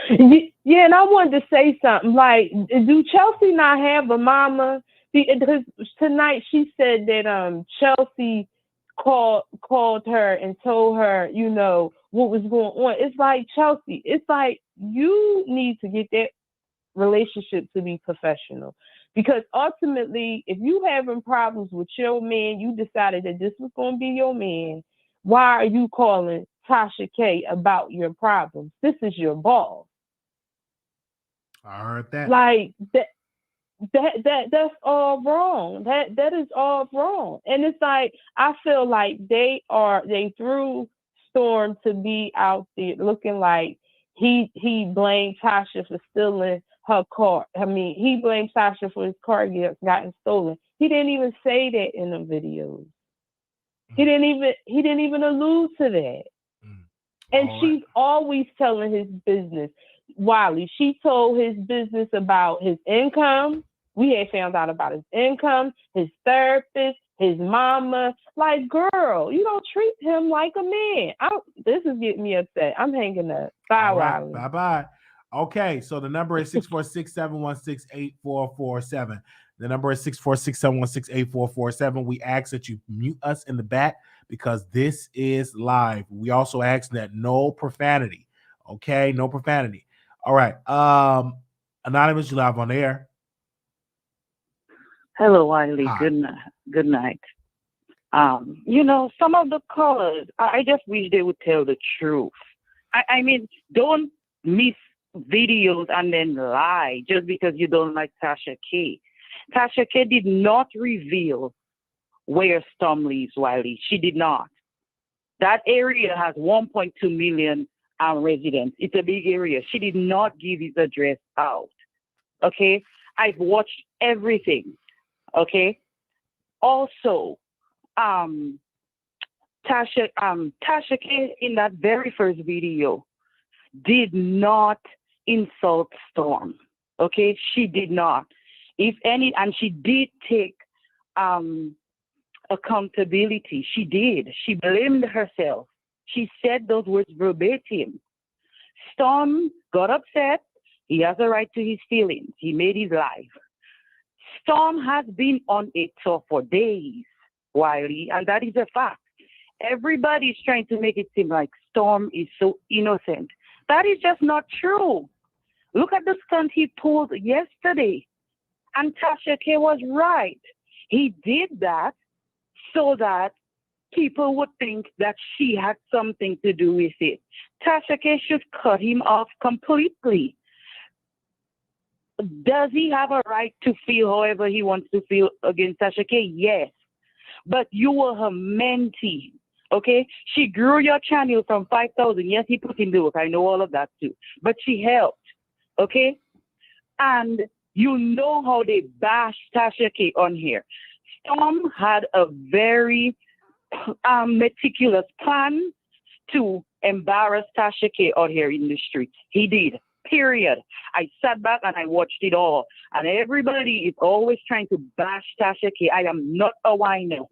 Yeah, and I wanted to say something. Like, do Chelsea not have a mama? Because tonight she said that Chelsea called her and told her, you know, what was going on. It's like, Chelsea, it's like you need to get that relationship to be professional. Because ultimately, if you having problems with your man, you decided that this was going to be your man, why are you calling Tasha K about your problems? This is your boss. I heard that. Like that's all wrong. That is all wrong. And it's like, I feel like they threw Storm to be out there looking like he blamed Tasha for stealing her car. I mean, he blamed Tasha for his car getting stolen. He didn't even say that in the videos. He didn't even allude to that. And she's always telling his business. Wiley, she told his business about his income. We had found out about his income, his therapist, his mama. Like, girl, you don't treat him like a man. This is getting me upset. I'm hanging up. Bye, Wiley. Bye-bye. Okay, so the number is 646-716-8447. The number is 646-716-8447. We ask that you mute us in the back because this is live. We also ask that no profanity. Okay, no profanity. All right. Anonymous, you live on the air. Hello, Wiley. Hi. Good night. You know, some of the callers, I just wish they would tell the truth. I mean, don't miss videos and then lie just because you don't like Tasha K. Tasha K did not reveal where Storm lives, Wiley. She did not. That area has 1.2 million residents. It's a big area. She did not give his address out. Okay? I've watched everything. Okay? Also, Tasha K in that very first video did not insult Storm. Okay? She did not. If any, and she did take accountability. She did. She blamed herself. She said those words verbatim. Storm got upset. He has a right to his feelings. He made his life. Storm has been on a tour for days, Wiley, and that is a fact. Everybody's trying to make it seem like Storm is so innocent. That is just not true. Look at the stunt he pulled yesterday. And Tasha K was right. He did that so that people would think that she had something to do with it. Tasha K should cut him off completely. Does he have a right to feel however he wants to feel against Tasha K? Yes. But you were her mentee, okay? She grew your channel from 5,000. Yes, he put in the work. I know all of that too. But she helped, okay? And you know how they bash Tasha K on here. Storm had a very meticulous plan to embarrass Tasha K out here in the street. He did, period. I sat back and I watched it all. And everybody is always trying to bash Tasha K. I am not a wino.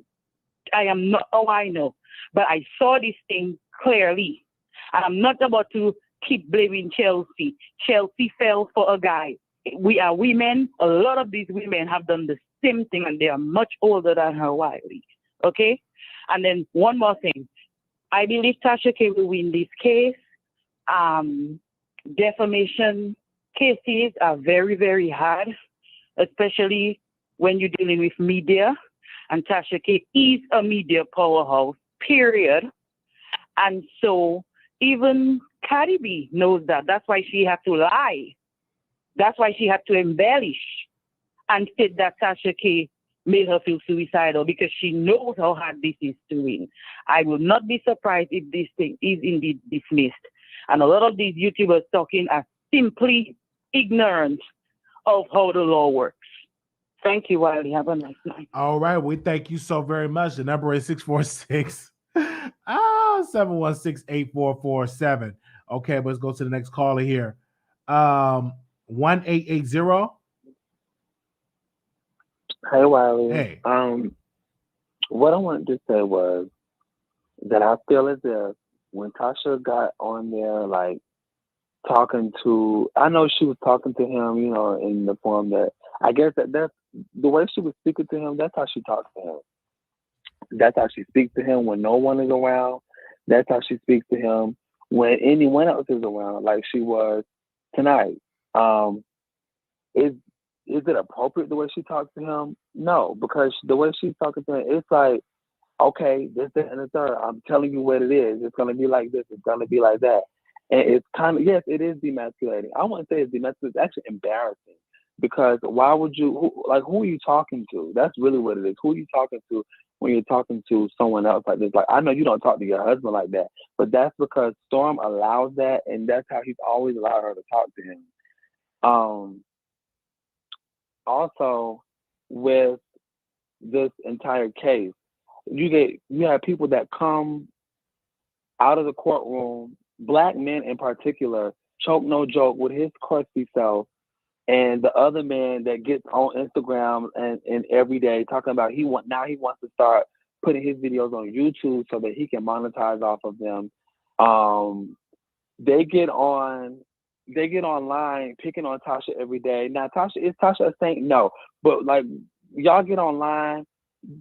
But I saw this thing clearly. And I'm not about to keep blaming Chelsea. Chelsea fell for a guy. We are women. A lot of these women have done the same thing, and they are much older than her, Wiley. Okay? And then one more thing. I believe Tasha K will win this case. Defamation cases are very, very hard, especially when you're dealing with media. And Tasha K is a media powerhouse, period. And so even Cardi B knows that. That's why she had to lie. That's why she had to embellish and said that Tasha K made her feel suicidal because she knows how hard this is to win. I will not be surprised if this thing is indeed dismissed. And a lot of these YouTubers talking are simply ignorant of how the law works. Thank you, Wiley. Have a nice night. All right. We thank you so very much. The number is 646 716-8447. Okay, let's go to the next caller here. 1880. Hey, Wiley. Hey. What I wanted to say was that I feel as if when Tasha got on there, like talking to, I know she was talking to him, you know, in the form that I guess that's the way she was speaking to him. That's how she talks to him. That's how she speaks to him when no one is around. That's how she speaks to him when anyone else is around, like she was tonight. Is it appropriate the way she talks to him? No, because the way she's talking to him, it's like, okay, this, that, and the third. I'm telling you what it is. It's gonna be like this. It's gonna be like that. And it's kind of, yes, it is demasculating. I wouldn't say it's demasculating. It's actually embarrassing because why would you, who are you talking to? That's really what it is. Who are you talking to when you're talking to someone else like this? Like, I know you don't talk to your husband like that, but that's because Storm allows that, and that's how he's always allowed her to talk to him. Also, with this entire case, you have people that come out of the courtroom, black men in particular, choke no joke with his crusty self, and the other man that gets on Instagram and every day talking about he wants to start putting his videos on YouTube so that he can monetize off of them. They get online picking on Tasha every day. Now, is Tasha a saint? No, but like y'all get online.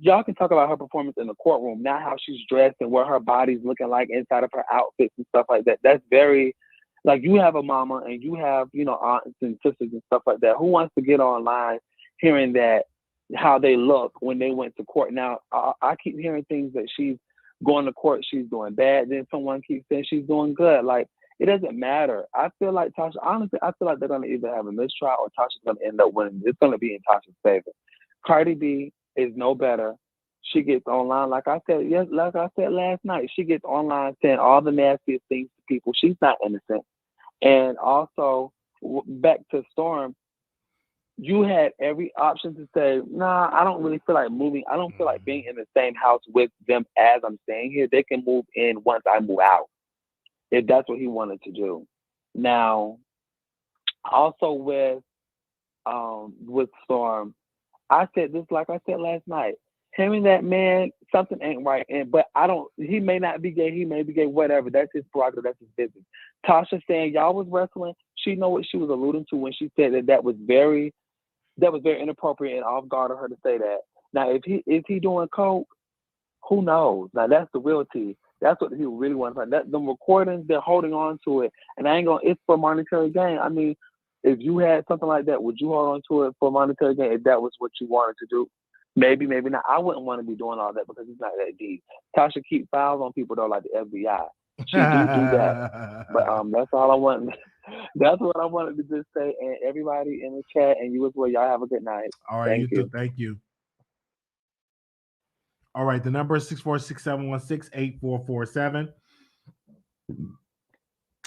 Y'all can talk about her performance in the courtroom, not how she's dressed and what her body's looking like inside of her outfits and stuff like that. That's very, like, you have a mama and you have, you know, aunts and sisters and stuff like that. Who wants to get online hearing that, how they look when they went to court? Now, I keep hearing things that she's going to court, she's doing bad. Then someone keeps saying she's doing good. Like, it doesn't matter. I feel like Tasha, honestly, I feel like they're going to either have a mistrial or Tasha's going to end up winning. It's going to be in Tasha's favor. Cardi B is no better. She gets online, like I said last night, she gets online saying all the nastiest things to people. She's not innocent. And also, back to Storm, you had every option to say, nah, I don't really feel like moving. I don't feel like being in the same house with them as I'm staying here. They can move in once I move out, if that's what he wanted to do. Now, also with Storm, I said this, like I said last night, him and that man, something ain't right. But he may not be gay, he may be gay, whatever. That's his prerogative, that's his business. Tasha saying y'all was wrestling, she know what she was alluding to when she said that was very inappropriate and off guard of her to say that. Now, is he doing coke? Who knows? Now, that's the real tea. That's what he really wants. The recordings, they're holding on to it. And it's for monetary gain. I mean, if you had something like that, would you hold on to it for monetary gain if that was what you wanted to do? Maybe, maybe not. I wouldn't want to be doing all that because it's not that deep. Tasha keep files on people though, like the FBI. She do that. But that's all I want. That's what I wanted to just say. And everybody in the chat and you as well, y'all have a good night. All right, you too. Thank you. All right, the number is 646-716-8447.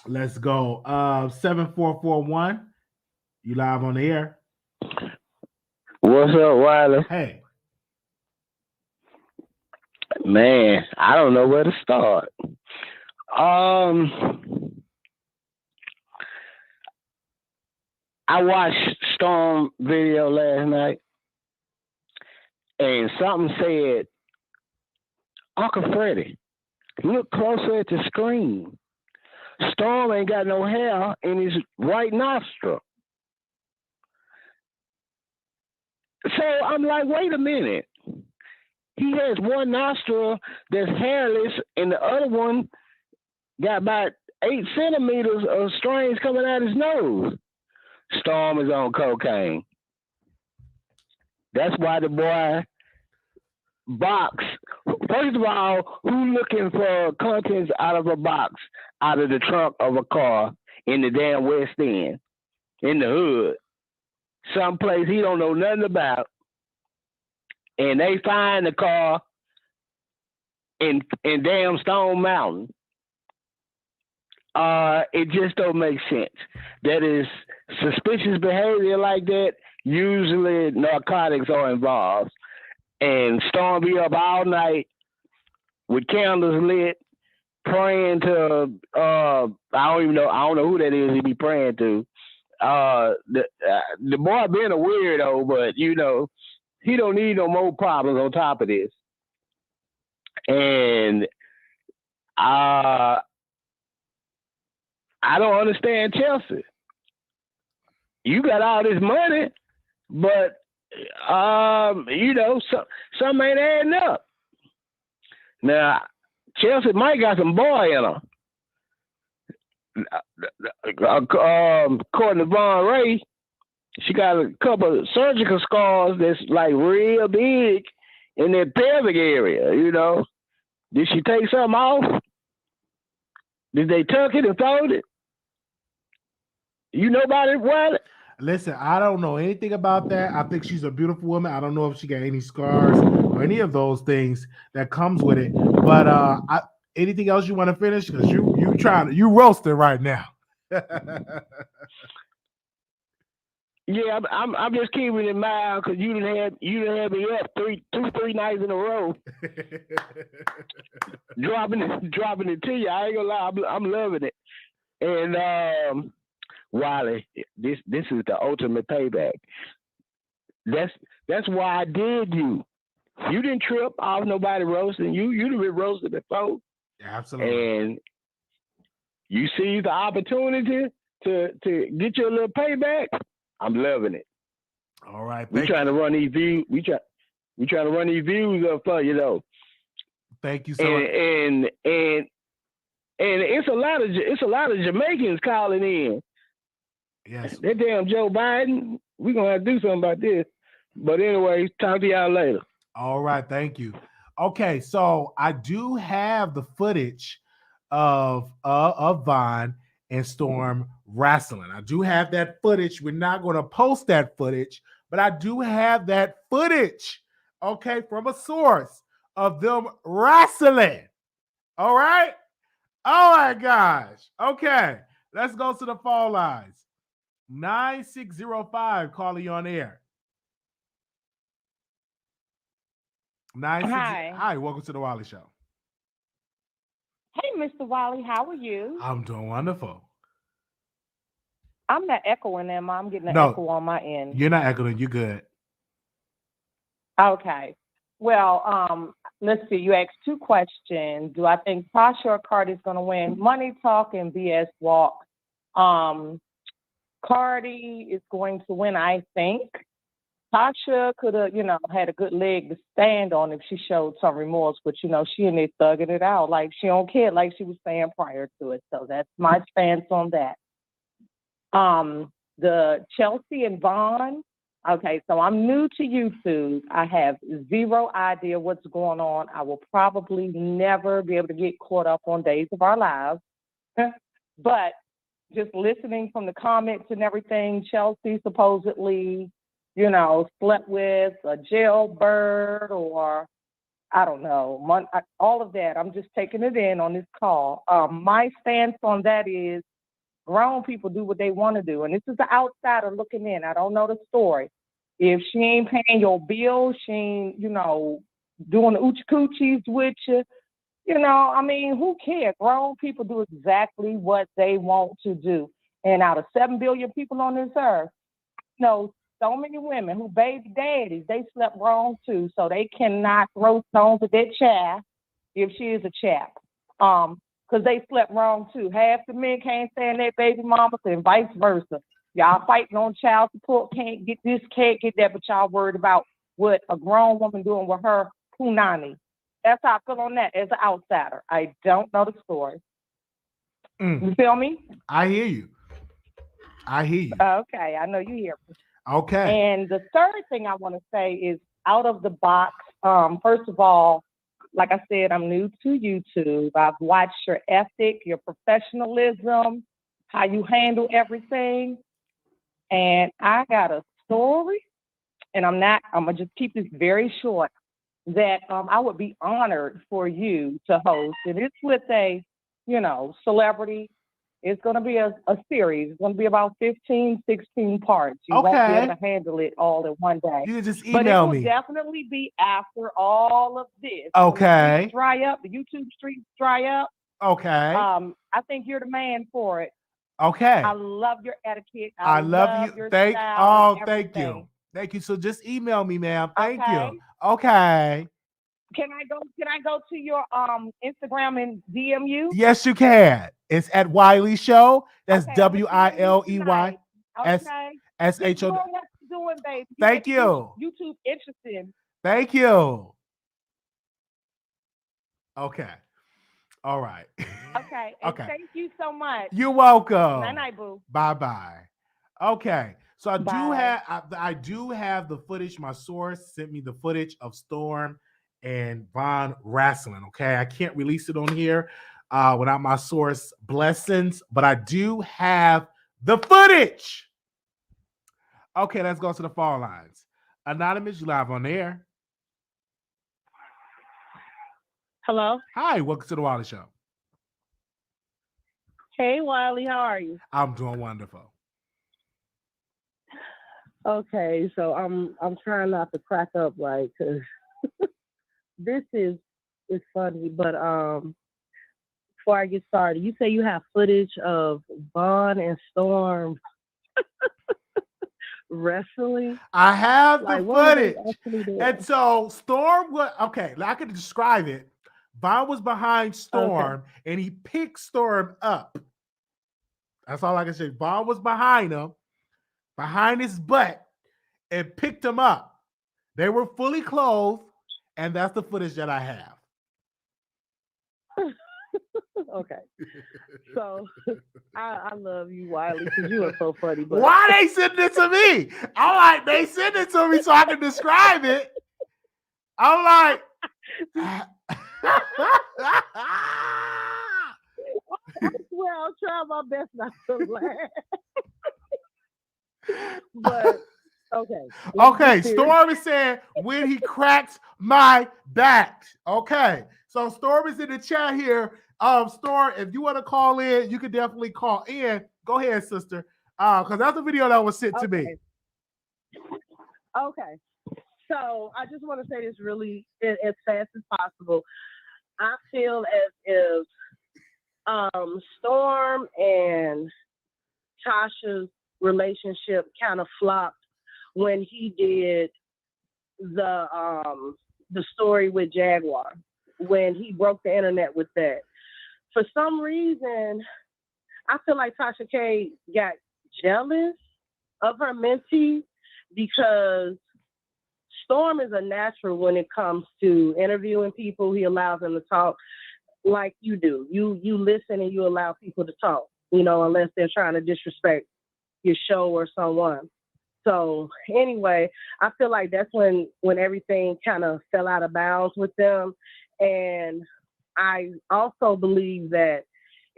Let's go. 7441. You live on the air. What's up, Wiley? Hey. Man, I don't know where to start. I watched Storm video last night, and something said, Uncle Freddie, look closer at the screen. Storm ain't got no hair in his right nostril. So I'm like, wait a minute. He has one nostril that's hairless, and the other one got about 8 centimeters of strings coming out his nose. Storm is on cocaine. That's why the boy box. First of all, who looking for contents out of a box, out of the trunk of a car in the damn West End, in the hood, someplace he don't know nothing about, and they find the car in damn Stone Mountain? It just don't make sense. That is suspicious behavior like that. Usually narcotics are involved. And Storm be up all night with candles lit, praying to I don't know who that is he be praying to. The boy being a weirdo, but he don't need no more problems on top of this. And I don't understand Chelsea. You got all this money, but something ain't adding up. Now, Chelsea might got some boy in her. According to Von Ray, she got a couple of surgical scars that's like real big in that pelvic area, Did she take something off? Did they tuck it and fold it? You know about it, what? Listen, I don't know anything about that. I think she's a beautiful woman. I don't know if she got any scars or any of those things that comes with it. But anything else you want to finish? Because you roasting right now. Yeah, I'm just keeping it in mind because you didn't have me up three nights in a row, dropping it to you. I ain't gonna lie, I'm loving it. And Wiley, this is the ultimate payback. That's why I did you. You didn't trip off nobody roasting you. You'd have been roasted before. Absolutely. And you see the opportunity to get your little payback. I'm loving it. All right. We trying to run these views. We trying to run these views up for you though. Thank you so much. And it's a lot of Jamaicans calling in. Yes. That damn Joe Biden. We're gonna have to do something about this. But anyway, talk to y'all later. All right, thank you. Okay, so I do have the footage of Von and Storm wrestling. I do have that footage. We're not going to post that footage, but I do have that footage, okay, from a source of them wrestling. All right? Oh my gosh. Okay, let's go to the phone lines. 9605, calling you on air. Hi, welcome to the Wiley Show. Hey, Mr. Wiley, how are you? I'm doing wonderful. I'm not echoing them. I'm getting an echo on my end. You're not echoing. You're good. Okay. Well, let's see. You asked two questions. Do I think Tasha or Cardi is going to win? Money talk and BS walk. Cardi is going to win, I think. Tasha could have, had a good leg to stand on if she showed some remorse, but, she in there thugging it out. Like, she don't care, like she was saying prior to it. So that's my stance on that. The Chelsea and Von, okay, so I'm new to YouTube. I have zero idea what's going on. I will probably never be able to get caught up on Days of Our Lives. But just listening from the comments and everything, Chelsea supposedly, slept with a jailbird or I don't know, all of that. I'm just taking it in on this call. My stance on that is grown people do what they want to do. And this is the outsider looking in. I don't know the story. If she ain't paying your bills, she ain't, doing the oochie coochies with you, who cares? Grown people do exactly what they want to do. And out of 7 billion people on this earth, so many women who baby daddies, they slept wrong too. So they cannot throw stones at that child if she is a chap. Because they slept wrong too. Half the men can't stand their baby mamas and vice versa. Y'all fighting on child support, can't get this, can't get that, but y'all worried about what a grown woman doing with her punani. That's how I feel on that as an outsider. I don't know the story. You feel me? I hear you. Okay, I know you hear me. Okay. And the third thing I want to say is out of the box. First of all, like I said, I'm new to YouTube. I've watched your ethic, your professionalism, how you handle everything. And I got a story, and I'm going to just keep this very short, that I would be honored for you to host. And it's with a, celebrity. It's going to be a series. It's going to be about 15, 16 parts. You won't be able to handle it all in one day. You can just email me. But it will definitely be after all of this. Okay. When the YouTube streets dry up, Okay. I think you're the man for it. Okay. I love your etiquette. I love you. Your Thank style and thank you. everything. Thank you. So just email me, ma'am. Thank Okay. you. Okay. Can I go to your Instagram and DM you? Yes, you can. It's at Wiley Show. That's Okay, I'm gonna see you Wiley tonight. Okay. Keep SHO. doing what you're doing, baby. Thank you. YouTube interesting. Thank you. Okay. All right. Okay. And Okay. thank you so much. You're welcome. Night night, boo. Bye-bye. Okay. So Bye. I do have the footage. My source sent me the footage of Storm and Von wrestling. Okay. I can't release it on here without my source blessings, but I do have the footage. Okay, let's go to the phone lines. Anonymous, you live on the air. Hello. Hi, welcome to the Wiley Show. Hey, Wiley, how are you? I'm doing wonderful. Okay, so I'm trying not to crack up, right? Because this is funny. But before I get started, you say you have footage of Vaughn and Storm wrestling. I have Like, the what were they footage. actually doing? And so Storm was okay, I could describe it. Vaughn was behind Storm and he picked Storm up. That's all I can say. Vaughn was behind him, behind his butt, and picked him up. They were fully clothed, and that's the footage that I have. Okay. So I love you, Wiley, because you are so funny. But Why they send it to me? I'm like, they send it to me so I can describe it. I'm like, I swear I'll try my best not to laugh. But okay. okay, Storm is saying when he cracks my back. Okay, so Storm is in the chat here. Storm, if you want to call in, you can definitely call in. Go ahead, sister. Because that's the video that was sent to me. Okay. So I just want to say this really as fast as possible. I feel as if Storm and Tasha's relationship kind of flopped when he did the story with Jaguar, when he broke the internet with that. For some reason, I feel like Tasha K got jealous of her mentee because Storm is a natural when it comes to interviewing people. He allows them to talk like you do. You listen and you allow people to talk, unless they're trying to disrespect your show or someone. So anyway, I feel like that's when everything kind of fell out of bounds with them. And I also believe that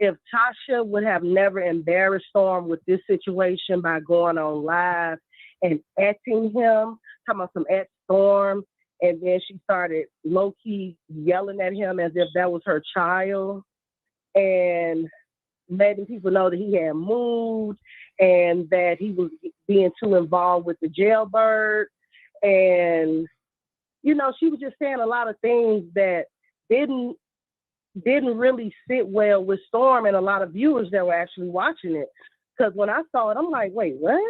if Tasha would have never embarrassed Storm with this situation by going on live and acting him, talking about some at Storm, and then she started low-key yelling at him as if that was her child and letting people know that he had moved and that he was being too involved with the jailbird. And, she was just saying a lot of things that didn't really sit well with Storm and a lot of viewers that were actually watching it. Because when I saw it, I'm like, wait, what?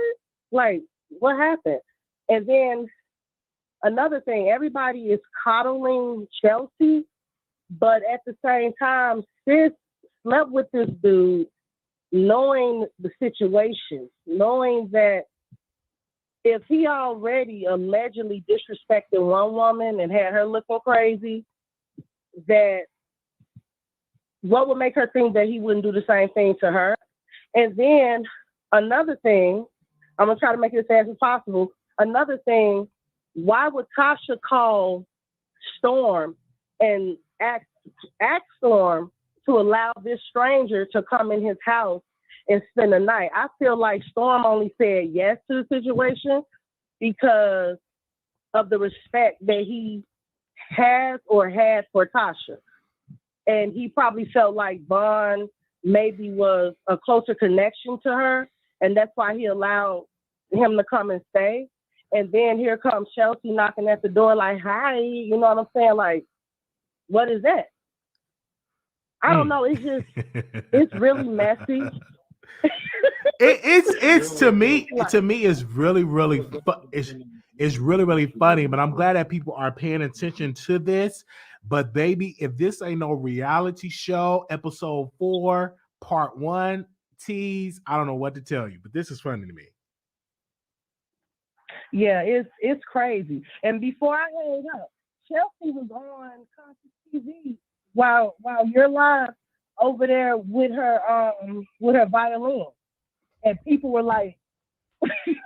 Like, what happened? And then another thing, everybody is coddling Chelsea, but at the same time, sis slept with this dude knowing the situation, knowing that if he already allegedly disrespected one woman and had her looking crazy, that what would make her think that he wouldn't do the same thing to her? And then another thing, I'm going to try to make it as fast as possible. Another thing, why would Tasha call Storm and ask Storm to allow this stranger to come in his house and spend the night? I feel like Storm only said yes to the situation because of the respect that he has or had for Tasha. And he probably felt like Vaughn maybe was a closer connection to her, and that's why he allowed him to come and stay. And then here comes Chelsea knocking at the door like, hi, you know what I'm saying? Like, what is that? I don't know. It's just it's really messy. It's to me it's it's really really funny. But I'm glad that people are paying attention to this. But baby, if this ain't no reality show, episode 4, part 1, tease, I don't know what to tell you. But this is funny to me. Yeah, it's crazy. And before I hang up, Chelsea was on Confronting TV while you're live over there with her violin, and people were like in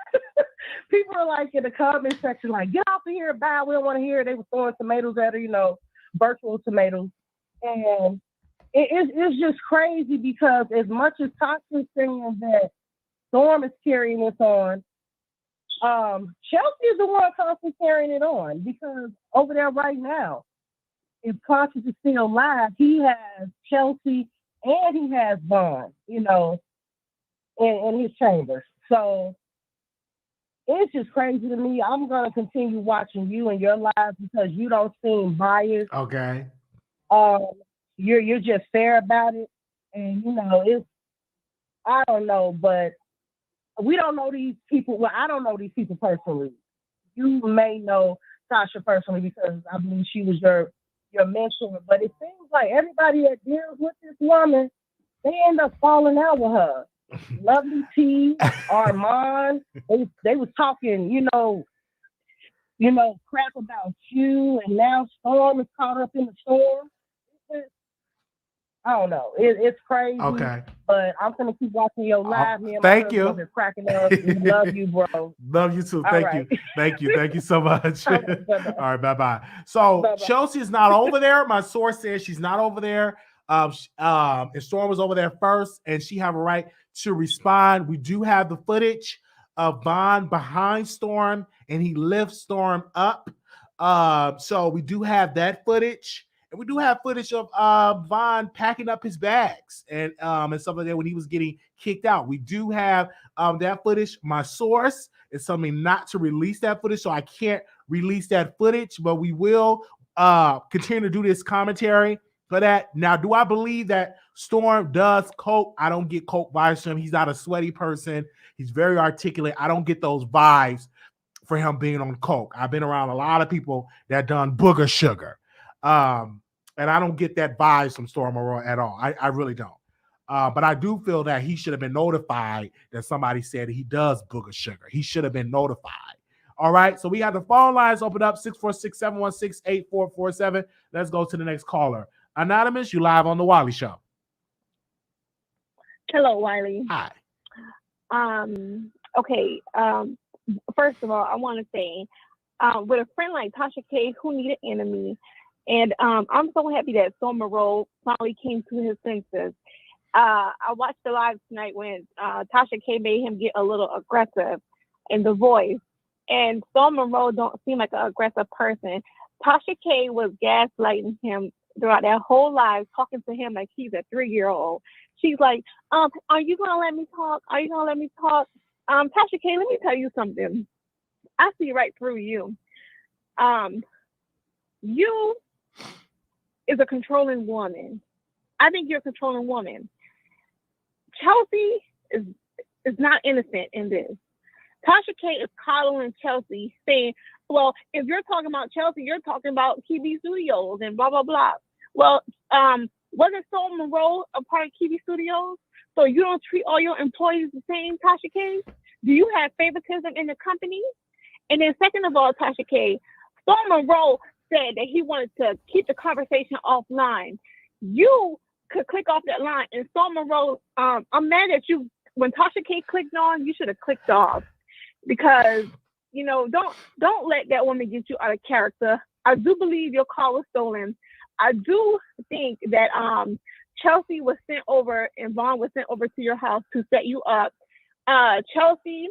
the comment section like, get off of here, bye, we don't want to hear it. They were throwing tomatoes at her, virtual tomatoes, and it's just crazy because as much as Tasha's saying that Storm is carrying this on, Chelsea is the one constantly carrying it on, because over there right now, if Conscious is still alive, he has Chelsea and he has Vaughn, in his chambers. So it's just crazy to me. I'm gonna continue watching you and your lives because you don't seem biased. Okay. You're just fair about it, and it's, I don't know, but we don't know these people. Well, I don't know these people personally. You may know Tasha personally because I believe she was your mentor, but it seems like everybody that deals with this woman, they end up falling out with her. Lovely T, Armand, they was talking, crap about you, and now Storm is caught up in the storm. I don't know. It's crazy. Okay. But I'm gonna keep watching your live. Me and my thank you. Are cracking up. We love you, bro. Love you too. All Thank right. you. Thank you. Thank you so much. All right, bye-bye. All right, bye-bye. So Bye-bye. Chelsea is not over there. My source says she's not over there. And Storm was over there first, and she have a right to respond. We do have the footage of Vaughn behind Storm, and he lifts Storm up. So we do have that footage. And we do have footage of Vaughn packing up his bags and stuff like that when he was getting kicked out. We do have that footage. My source is telling me not to release that footage, so I can't release that footage, but we will continue to do this commentary for that. Now, do I believe that Storm does coke? I don't get coke vibes from him. He's not a sweaty person. He's very articulate. I don't get those vibes for him being on coke. I've been around a lot of people that done booger sugar. And I don't get that vibes from Storm Monroe at all. I really don't. But I do feel that he should have been notified that somebody said he does booger sugar. He should have been notified. All right. So we have the phone lines open up 646-716-8447. Let's go to the next caller. Anonymous, you live on the Wiley Show. Hello, Wiley. Hi. Okay. First of all, I want to say, with a friend like Tasha K, who need an enemy? And I'm so happy that Storm Monroe finally came to his senses. I watched the live tonight when Tasha K made him get a little aggressive in the voice. And Storm Monroe don't seem like an aggressive person. Tasha K was gaslighting him throughout that whole live, talking to him like he's a 3-year-old. She's like, are you going to let me talk? Are you going to let me talk? Tasha K, let me tell you something. I see right through you. You is a controlling woman. I think you're a controlling woman. Chelsea is not innocent in this. Tasha K is coddling Chelsea, saying, well, if you're talking about Chelsea, you're talking about TV Studios and blah, blah, blah. Well, wasn't Storm Monroe a part of TV Studios? So you don't treat all your employees the same, Tasha K? Do you have favoritism in the company? And then second of all, Tasha K, Storm Monroe said that he wanted to keep the conversation offline. You could click off that line, and Storm Monroe, I'm mad at you. When Tasha K clicked on, you should have clicked off, because don't let that woman get you out of character. I do believe your car was stolen. I do think that Chelsea was sent over and Vaughn was sent over to your house to set you up. Chelsea,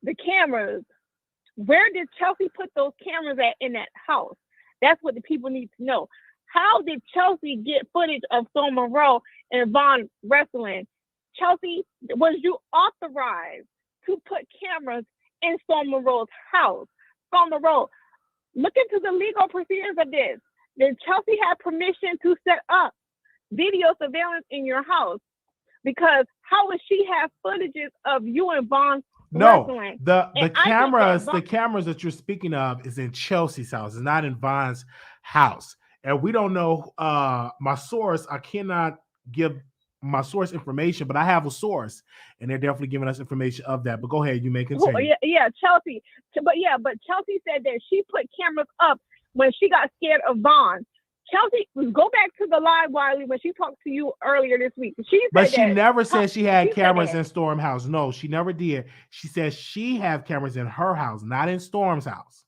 the cameras. Where did Chelsea put those cameras at in that house? That's what the people need to know. How did Chelsea get footage of Storm Monroe and Vaughn wrestling? Chelsea, was you authorized to put cameras in Storm Monroe's house? Storm Monroe, look into the legal procedures of this. Did Chelsea have permission to set up video surveillance in your house? Because how would she have footages of you and Vaughn No, wrestling? the And I think that the cameras that you're speaking of is in Chelsea's house. It's not in Vaughn's house. And we don't know my source. I cannot give my source information, but I have a source, and they're definitely giving us information of that. But go ahead, you may continue. yeah, Chelsea. But Chelsea said that she put cameras up when she got scared of Vaughn. Chelsea, go back to the live, Wiley, when she talked to you earlier this week. But she never said she had cameras in Storm house. No, she never did. She said she have cameras in her house, not in Storm's house.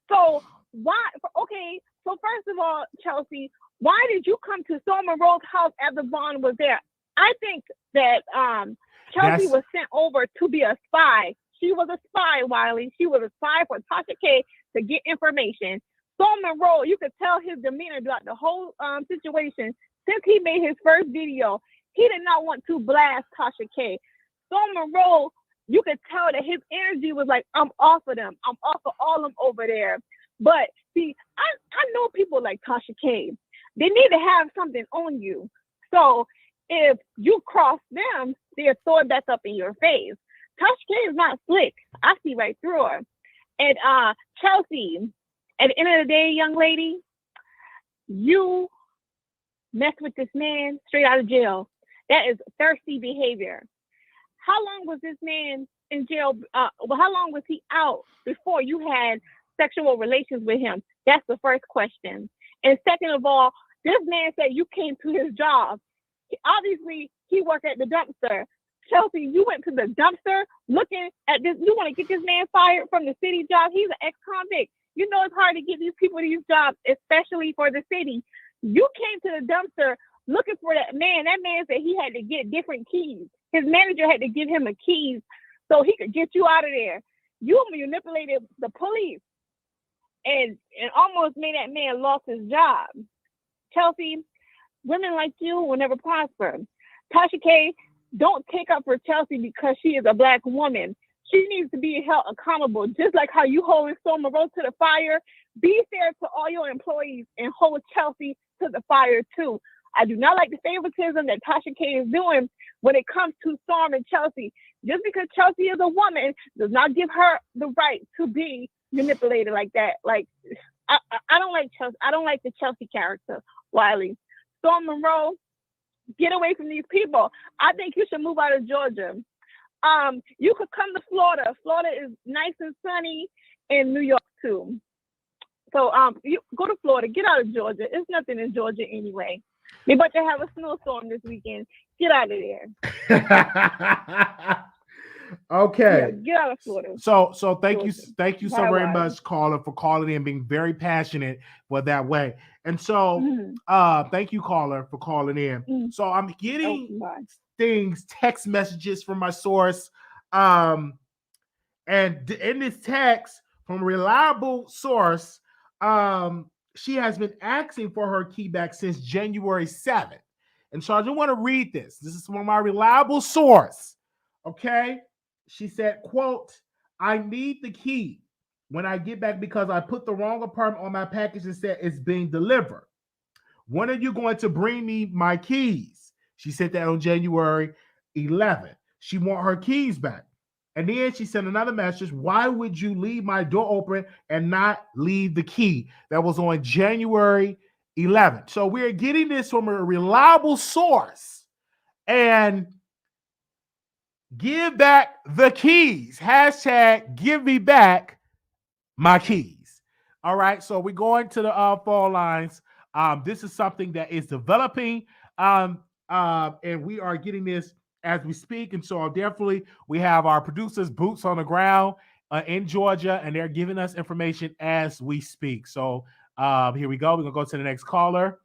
So why? Okay, so first of all, Chelsea, why did you come to Storm Monroe's house after Vaughn was there? I think that Chelsea was sent over to be a spy. She was a spy, Wiley. She was a spy for Tasha K to get information. Storm Monroe, you could tell his demeanor throughout the whole situation. Since he made his first video, he did not want to blast Tasha K. Storm Monroe, you could tell that his energy was like, I'm off of them. I'm off of all of them over there. But see, I know people like Tasha K. They need to have something on you. So if you cross them, they'll throw it back up in your face. Tasha K is not slick. I see right through her. And Chelsea, at the end of the day, young lady, you mess with this man straight out of jail. That is thirsty behavior. How long was this man in jail? How long was he out before you had sexual relations with him? That's the first question. And second of all, this man said you came to his job. Obviously, he worked at the dumpster. Chelsea, you went to the dumpster looking at this. You want to get this man fired from the city job? He's an ex-convict. You know it's hard to get these people these jobs, especially for the city. You came to the dumpster looking for that man. That man said he had to get different keys. His manager had to give him the keys so he could get you out of there. You manipulated the police and almost made that man lost his job. Chelsea, women like you will never prosper. Tasha K, don't take up for Chelsea because she is a black woman. She needs to be held accountable, just like how you holding Storm Monroe to the fire. Be fair to all your employees and hold Chelsea to the fire too. I do not like the favoritism that Tasha K is doing when it comes to Storm and Chelsea. Just because Chelsea is a woman does not give her the right to be manipulated like that. Like I don't like Chelsea. I don't like the Chelsea character, Wiley. Storm Monroe, get away from these people. I think you should move out of Georgia. You could come to Florida. Florida is nice and sunny, and New York too. So you go to Florida. Get out of Georgia. It's nothing in Georgia anyway. They're about to have a snowstorm this weekend. Get out of there. Okay. Yeah, get out of Florida. So thank you so very much, caller, for calling in, being very passionate for that way. And so thank you, caller, for calling in. So I'm getting text messages from my source. And in this text from a reliable source, she has been asking for her key back since January 7th. And so I just want to read this. This is from my reliable source. Okay. She said, quote, I need the key when I get back because I put the wrong apartment on my package and said it's being delivered. When are you going to bring me my keys? She said that on January 11th. She want her keys back. And then she sent another message. Why would you leave my door open and not leave the key? That was on January 11th. So we're getting this from a reliable source. And give back the keys. Hashtag give me back my keys. All right. So we're going to the phone lines. This is something that is developing. And we are getting this as we speak. And so definitely we have our producers boots on the ground in Georgia, and they're giving us information as we speak. So here we go. We're going to go to the next caller.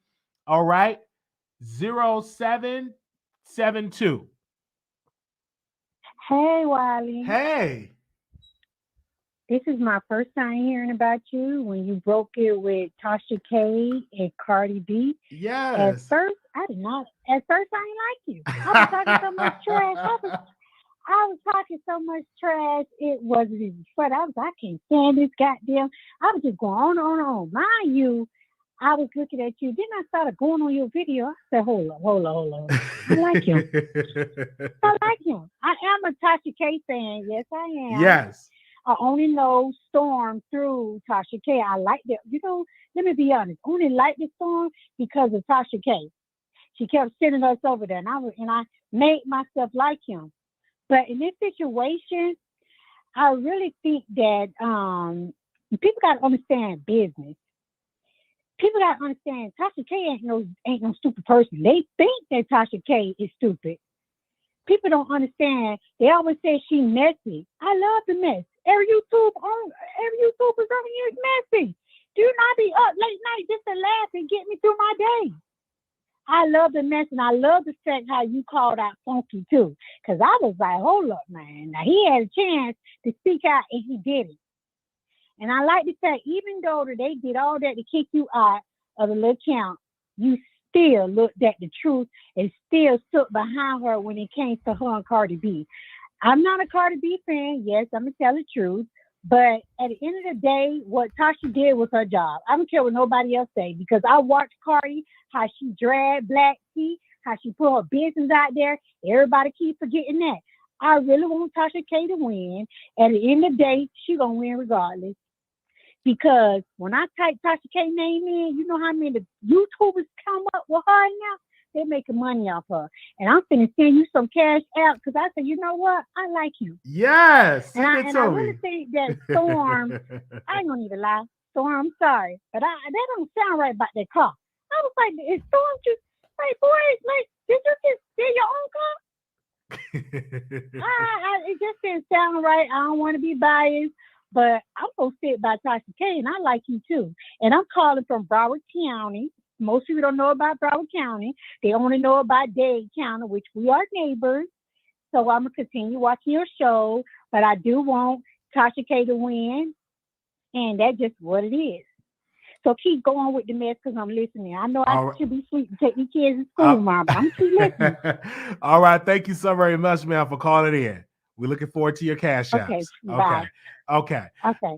All right. 0772. Hey, Wiley. Hey. This is my first time hearing about you when you broke it with Tasha K and Cardi B. Yes. At first, I didn't like you. I was talking so much trash. I was talking so much trash. It wasn't even fun. I can't stand this goddamn. I was just going on. Mind you, I was looking at you. Then I started going on your video. I said, hold on. I like him. I like him. I am a Tasha K fan. Yes, I am. Yes. I only know Storm through Tasha K. I like that. You know, let me be honest. I only like the Storm because of Tasha K. She kept sending us over there, and I made myself like him. But in this situation, I really think that people got to understand business. People got to understand Tasha K ain't no stupid person. They think that Tasha K is stupid. People don't understand. They always say she messy. I love the mess. Every YouTuber's on here is messy. Do not be up late night just to laugh and get me through my day. I love the mess, and I love the fact how you called out Funky too. Because I was like, hold up, man. Now he had a chance to speak out, and he did it. And I like the fact, even though they did all that to kick you out of the little count, you still looked at the truth and still stood behind her when it came to her and Cardi B. I'm not a Cardi B fan. Yes, I'm going to tell the truth. But at the end of the day, what Tasha did was her job. I don't care what nobody else say, because I watched Cardi, how she dragged Black Tea, how she put her business out there. Everybody keeps forgetting that. I really want Tasha K to win. At the end of the day, she's going to win regardless. Because when I type Tasha K name in, you know how many YouTubers come up with her now? They're making money off her. And I'm finna send you some cash out because I said, you know what? I like you. Yes. And I really think that Storm, I ain't gonna even lie. Storm, I'm sorry. But that don't sound right about that car. I was like, is Storm just, like, boy, like, did you just steal your own car? It just didn't sound right. I don't want to be biased. But I'm going to sit by Tasha K, and I like you too. And I'm calling from Broward County. Most people don't know about Broward County. They only know about Dade County, which we are neighbors. So I'm going to continue watching your show. But I do want Tasha K to win. And that's just what it is. So keep going with the mess because I'm listening. I know I should be sweet to take these kids to school tomorrow, but I'm keep listening. All right. Thank you so very much, ma'am, for calling in. We're looking forward to your cash outs. Okay. Bye. Okay.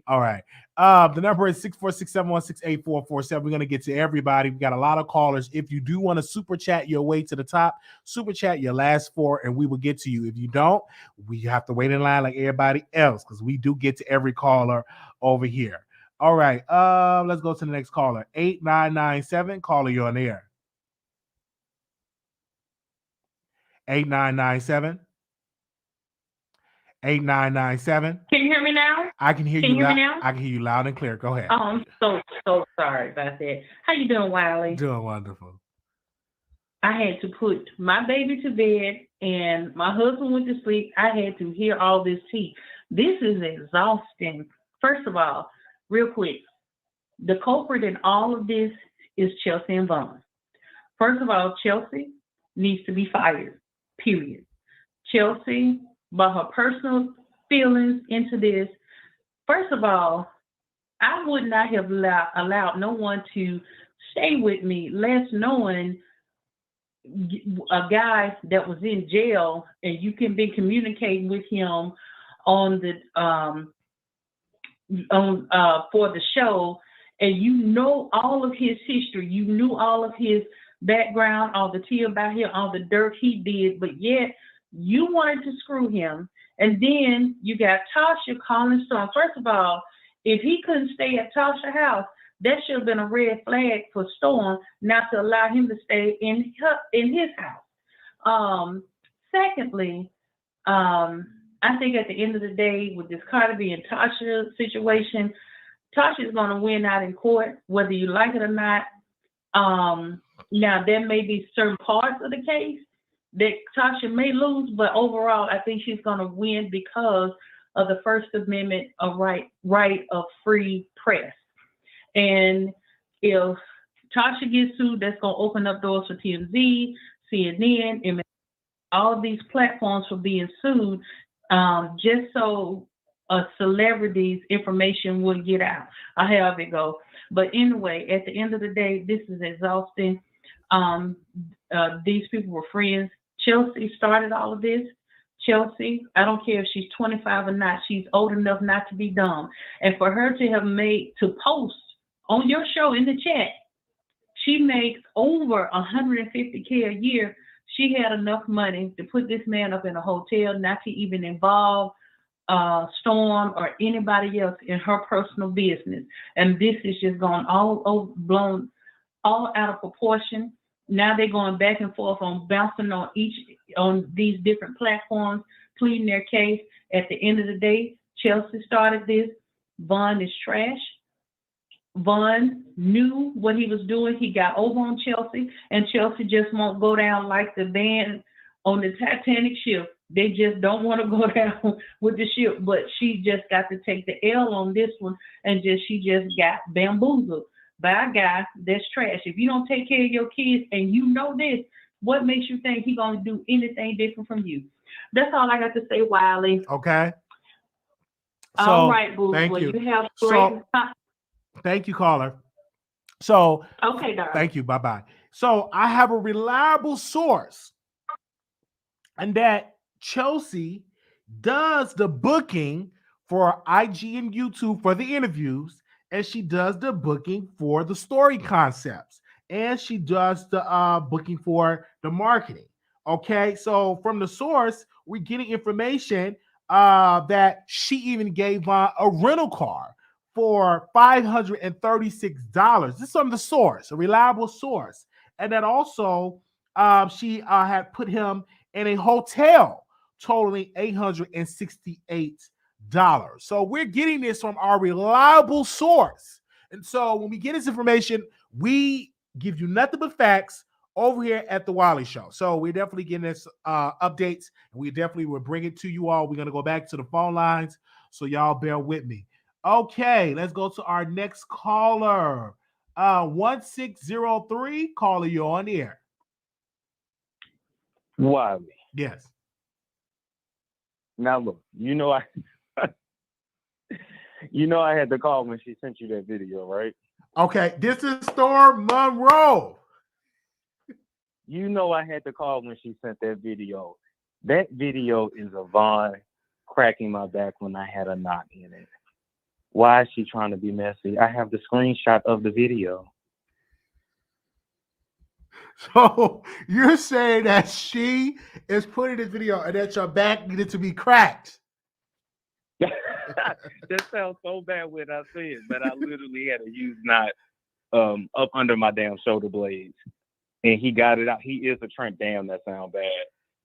All right. The number is 646-716-8447. We're going to get to everybody. We got a lot of callers. If you do want to super chat your way to the top, super chat your last four, and we will get to you. If you don't, we have to wait in line like everybody else because we do get to every caller over here. All right. Let's go to the next caller. 8997. Caller, you're on the air. 8997. 8997. Can you hear me now? I can hear you. Can you hear me now? I can hear you loud and clear. Go ahead. Oh, I'm so sorry about that. How you doing, Wiley? Doing wonderful. I had to put my baby to bed and my husband went to sleep. I had to hear all this tea. This is exhausting. First of all, real quick, the culprit in all of this is Chelsea and Vaughn. First of all, Chelsea needs to be fired, period. Chelsea, by her personal feelings into this, first of all, I would not have allowed no one to stay with me, less knowing a guy that was in jail and you can be communicating with him on the for the show, and you know all of his history, you knew all of his background, all the tea about him, all the dirt he did, but yet you wanted to screw him. And then you got Tasha calling Storm. First of all, if he couldn't stay at Tasha's house, that should have been a red flag for Storm not to allow him to stay in his house. Secondly, I think at the end of the day, with this Cardi B and Tasha situation, Tasha is going to win out in court, whether you like it or not. Now, there may be certain parts of the case that Tasha may lose, but overall, I think she's going to win because of the First Amendment of right of free press. And if Tasha gets sued, that's going to open up doors for TMZ, CNN, and all of these platforms for being sued, just so a celebrity's information will get out, or however it goes. But anyway, at the end of the day, this is exhausting. These people were friends. Chelsea started all of this. Chelsea, I don't care if she's 25 or not, she's old enough not to be dumb. And for her to have to post on your show in the chat She makes over $150K a year. She had enough money to put this man up in a hotel, not to even involve Storm or anybody else in her personal business. And this is just gone all over, blown all out of proportion. Now they're going back and forth on bouncing on these different platforms, pleading their case. At the end of the day, Chelsea started this. Von is trash. Von knew what he was doing. He got over on Chelsea, and Chelsea just won't go down like the band on the Titanic ship. They just don't want to go down with the ship, but she just got to take the L on this one, and she just got bamboozled by a guy that's trash. If you don't take care of your kids and you know this, what makes you think he's going to do anything different from you? That's all I got to say, Wiley. Okay. So, all right, boo. Thank well, you. Have great Thank you, caller. So, okay, darling. Thank you. Bye-bye. So, I have a reliable source, and that Chelsea does the booking for IG and YouTube for the interviews, and she does the booking for the story concepts, and she does the booking for the marketing. Okay, so from the source, we're getting information that she even gave a rental car for $536. This is from the source, a reliable source. And then also, she had put him in a hotel totaling $868. So we're getting this from our reliable source. And so when we get this information, we give you nothing but facts over here at the Wiley Show. So we're definitely getting this updates, and we definitely will bring it to you all. We're going to go back to the phone lines, so y'all bear with me. Okay, let's go to our next caller. 1603, caller, you're on the air. Wiley. Yes. Now look, I had to call when she sent you that video, right? Okay, this is Storm Monroe. I had to call when she sent that video. That video is a Vaughn cracking my back when I had a knot in it. Why is she trying to be messy? I have the screenshot of the video. So you're saying that she is putting this video and that your back needed to be cracked? That sounds so bad when I say it, but I literally had a huge knot up under my damn shoulder blades. And he got it out. He is a Trent. Damn, that sounds bad.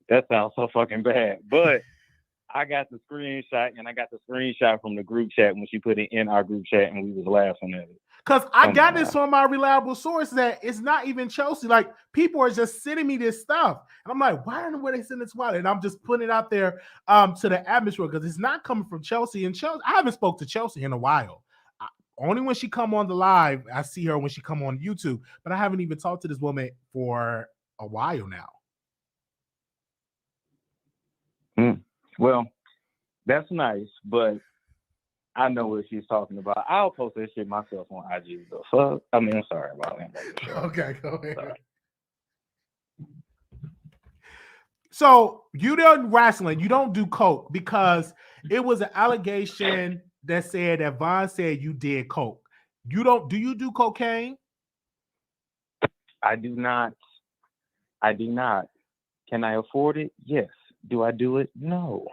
That sounds so fucking bad. But I got the screenshot, and I got the screenshot from the group chat when she put it in our group chat, and we was laughing at it. Because I got this from my reliable source that it's not even Chelsea. Like, people are just sending me this stuff. And I'm like, why don't they send this to? And I'm just putting it out there to the atmosphere because it's not coming from Chelsea. And Chelsea, I haven't spoke to Chelsea in a while. Only when she come on the live, I see her when she come on YouTube. But I haven't even talked to this woman for a while now. Well, that's nice, but I know what she's talking about. I'll post that shit myself on IG. The fuck? I mean, I'm sorry about that. Okay, go ahead. Sorry. So you done wrestling. You don't do coke because it was an allegation that said that Vaughn said you did coke. You don't. Do you do cocaine? I do not. Can I afford it? Yes. Do I do it? No.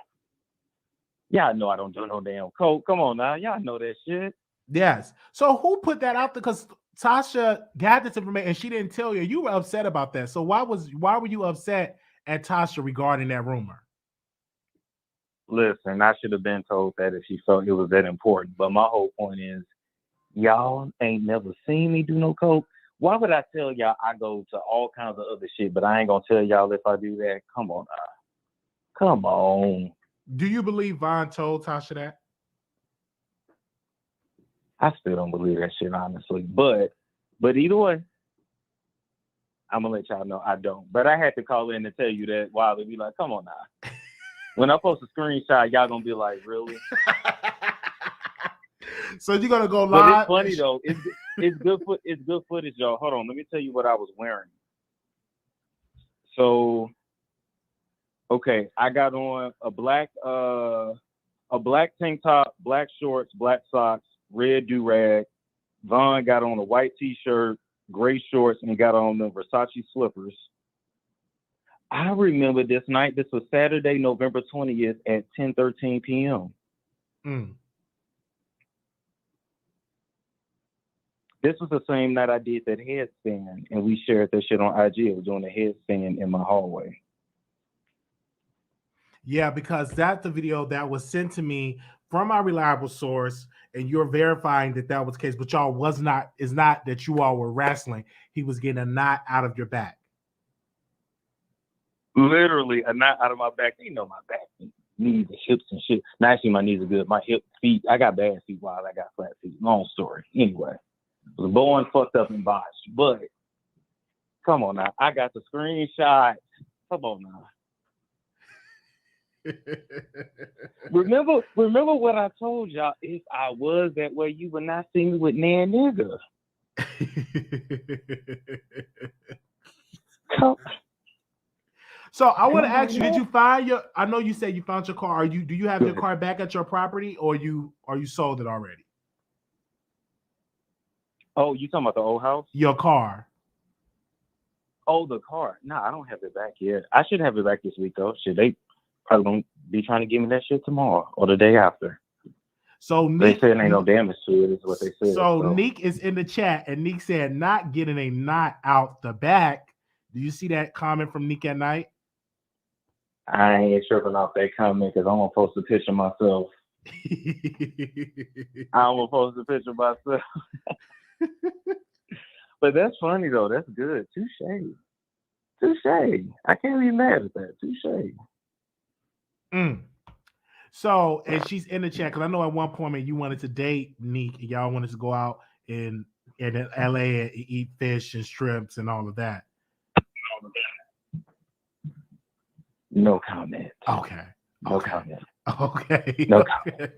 Y'all know I don't do no damn coke. Come on now. Y'all know that shit. Yes. So who put that out there? Because Tasha got this information and she didn't tell you. You were upset about that. So why were you upset at Tasha regarding that rumor? Listen, I should have been told that if she felt it was that important. But my whole point is, y'all ain't never seen me do no coke. Why would I tell y'all I go to all kinds of other shit, but I ain't gonna tell y'all if I do that? Come on now. Come on. Do you believe Vaughn told Tasha that? I still don't believe that shit, honestly. But either way, I'm gonna let y'all know I don't. But I had to call in to tell you that while they be like, come on now. When I post a screenshot, y'all gonna be like, really? So you're gonna go live? But it's funny though. It's good footage, y'all. Hold on, let me tell you what I was wearing. So, okay, I got on a black tank top, black shorts, black socks, red do-rag. Vaughn got on a white t-shirt, gray shorts, and got on the Versace slippers. I remember this night. This was Saturday, November 20th at 10:13 p.m. This was the same night I did that headstand, and we shared that shit on IG. I was doing a headstand in my hallway. Yeah, because that's the video that was sent to me from my reliable source, and you're verifying that that was the case. But y'all is not that you all were wrestling. He was getting a knot out of your back. Literally a knot out of my back. You know, my back, knees, and hips and shit. Now, actually, my knees are good. My hip, feet, I got bad feet while I got flat feet. Long story. Anyway, I was born fucked up and botched. But come on now. I got the screenshot. Come on now. Remember what I told y'all? If I was that way, you would not see me with nan nigga. So I want to ask you, did you find your? I know you said you found your car. Do you have your car back at your property, or you sold it already? Oh, you talking about the old house? Your car. Oh, the car. No, I don't have it back yet. I should have it back this week though. Shit, they probably gonna be trying to give me that shit tomorrow or the day after. So Nick, they said ain't no damage to it, is what they said. So Nick is in the chat, and Nick said not getting a knot out the back. Do you see that comment from Nick at night? I ain't tripping off that comment because I'm gonna post a picture myself. I'm gonna post a picture myself. But that's funny though. That's good. Touche. I can't be mad at that. Touche. So, and she's in the chat because I know at one point you wanted to date Neek, and y'all wanted to go out in LA and eat fish and shrimps and all of that. No comment. Okay. No comment. Okay. No comment.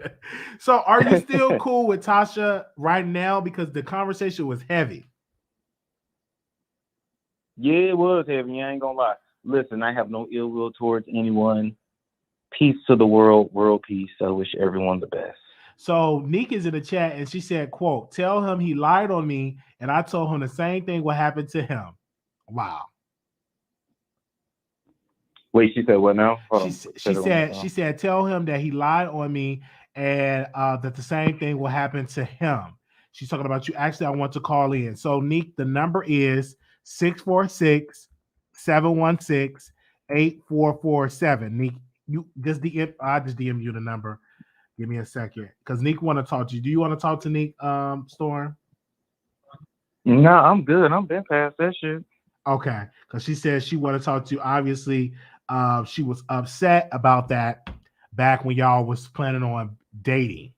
So, are you still cool with Tasha right now? Because the conversation was heavy. Yeah, it was heavy. I ain't gonna lie. Listen, I have no ill will towards anyone. Peace to the world, world peace. I wish everyone the best. So Neek is in the chat and she said, quote, tell him he lied on me and I told him the same thing what happened to him. Wow. Wait, she said what now? She said, tell him that he lied on me and that the same thing will happen to him. She's talking about you. Actually, I want to call in. So Neek, the number is 646-716-8447. Neek, you just DM. I just DM you the number. Give me a second, because Neek want to talk to you. Do you want to talk to Neek, Storm? No, I'm good. I'm been past that shit. Okay, because she said she want to talk to you. Obviously, she was upset about that back when y'all was planning on dating.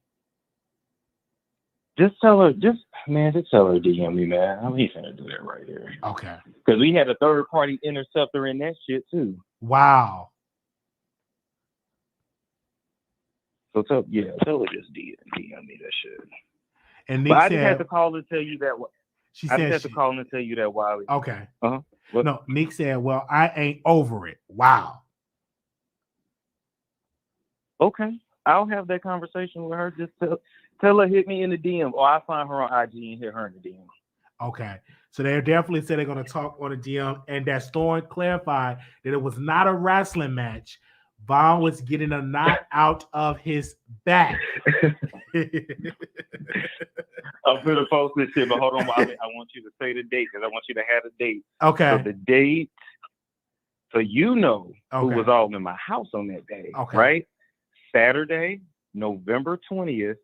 Just tell her to DM me, man. I'm finna do that right here. Okay. Because we had a third party interceptor in that shit too. Wow. So tell her just DM me that shit. And Nick I just had to call and tell you that. She said to call and tell you that, Wiley. Okay. Uh-huh. No, Nick said, well, I ain't over it. Wow. Okay. I'll have that conversation with her. Just tell her hit me in the DM, or I'll find her on IG and hit her in the DM. Okay. So they definitely said they're going to talk on the DM, and that Storm clarified that it was not a wrestling match. Vaughn was getting a knot out of his back. I'm gonna post this shit, but hold on, Wiley. I want you to say the date because I want you to have a date. Okay. So the date, so you know who was all in my house on that day, right? Saturday, November 20th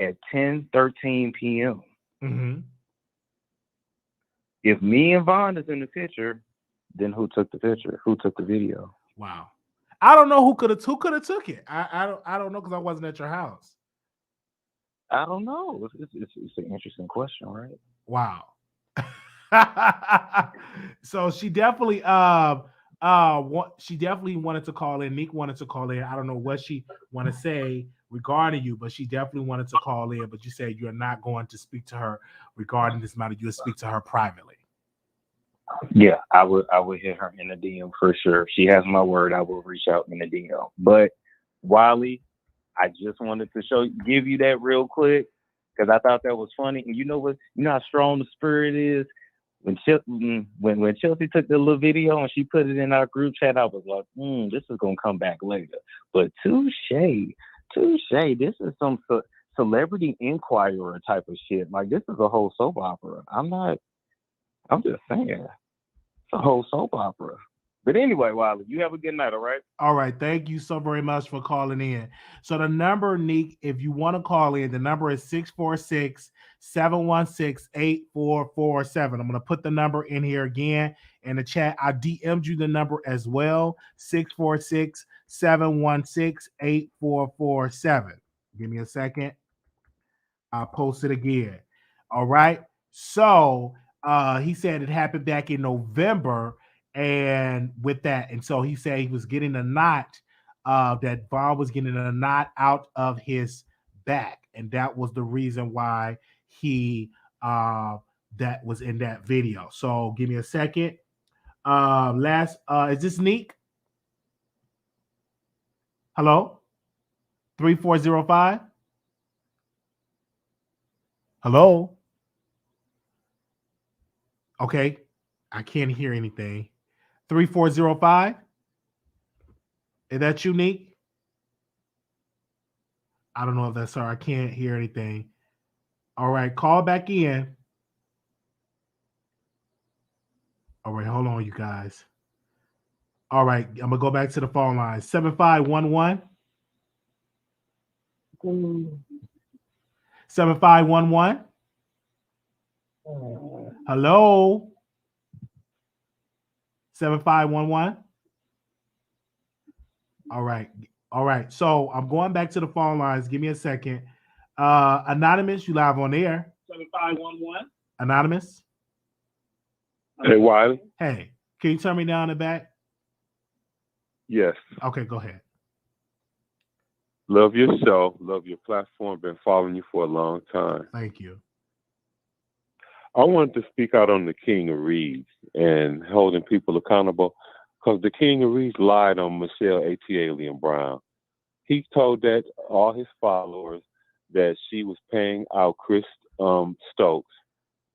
at 10:13 p.m. Mm-hmm. If me and Vaughn is in the picture, then who took the picture? Who took the video? Wow. I don't know who could have took it. I don't know because I wasn't at your house. I don't know. It's an interesting question, right? Wow. So she definitely wanted to call in. Nick wanted to call in. I don't know what she want to say regarding you, but she definitely wanted to call in. But you said you're not going to speak to her regarding this matter. You'll speak to her privately. Yeah, I would hit her in the DM for sure. If she has my word, I will reach out in the DM. But Wiley, I just wanted to give you that real quick because I thought that was funny. And you know what? You know how strong the spirit is. When Chelsea took the little video and she put it in our group chat, I was like, this is gonna come back later. But touche. This is some celebrity inquirer type of shit. Like, this is a whole soap opera. I'm just saying, it's a whole soap opera. But anyway, Wiley, you have a good night, all right? All right. Thank you so very much for calling in. So the number, Neek, if you want to call in, the number is 646-716-8447. I'm going to put the number in here again in the chat. I DM'd you the number as well, 646-716-8447. Give me a second. I'll post it again. All right. So he said it happened back in November. And with that, and so he said he was getting a knot, that Vaughn was getting a knot out of his back. And that was the reason why he that was in that video. So give me a second. Is this Neek? Hello? 3405? Hello? Okay. I can't hear anything. 3405? Is that you, Neek? I don't know if that's her. I can't hear anything. All right, call back in. All right, hold on, you guys. All right, I'm going to go back to the phone line. 7511. 7511. Hello? 7511. All right. So I'm going back to the phone lines. Give me a second. Anonymous, you live on the air. 7511. Anonymous. Hey, Wiley. Hey, can you turn me down the back? Yes. Okay, go ahead. Love your show. Love your platform. Been following you for a long time. Thank you. I wanted to speak out on the King of Reeds and holding people accountable, because the King of Reeds lied on Michelle A.T. Alien Brown. He told that all his followers that she was paying out Chris Stokes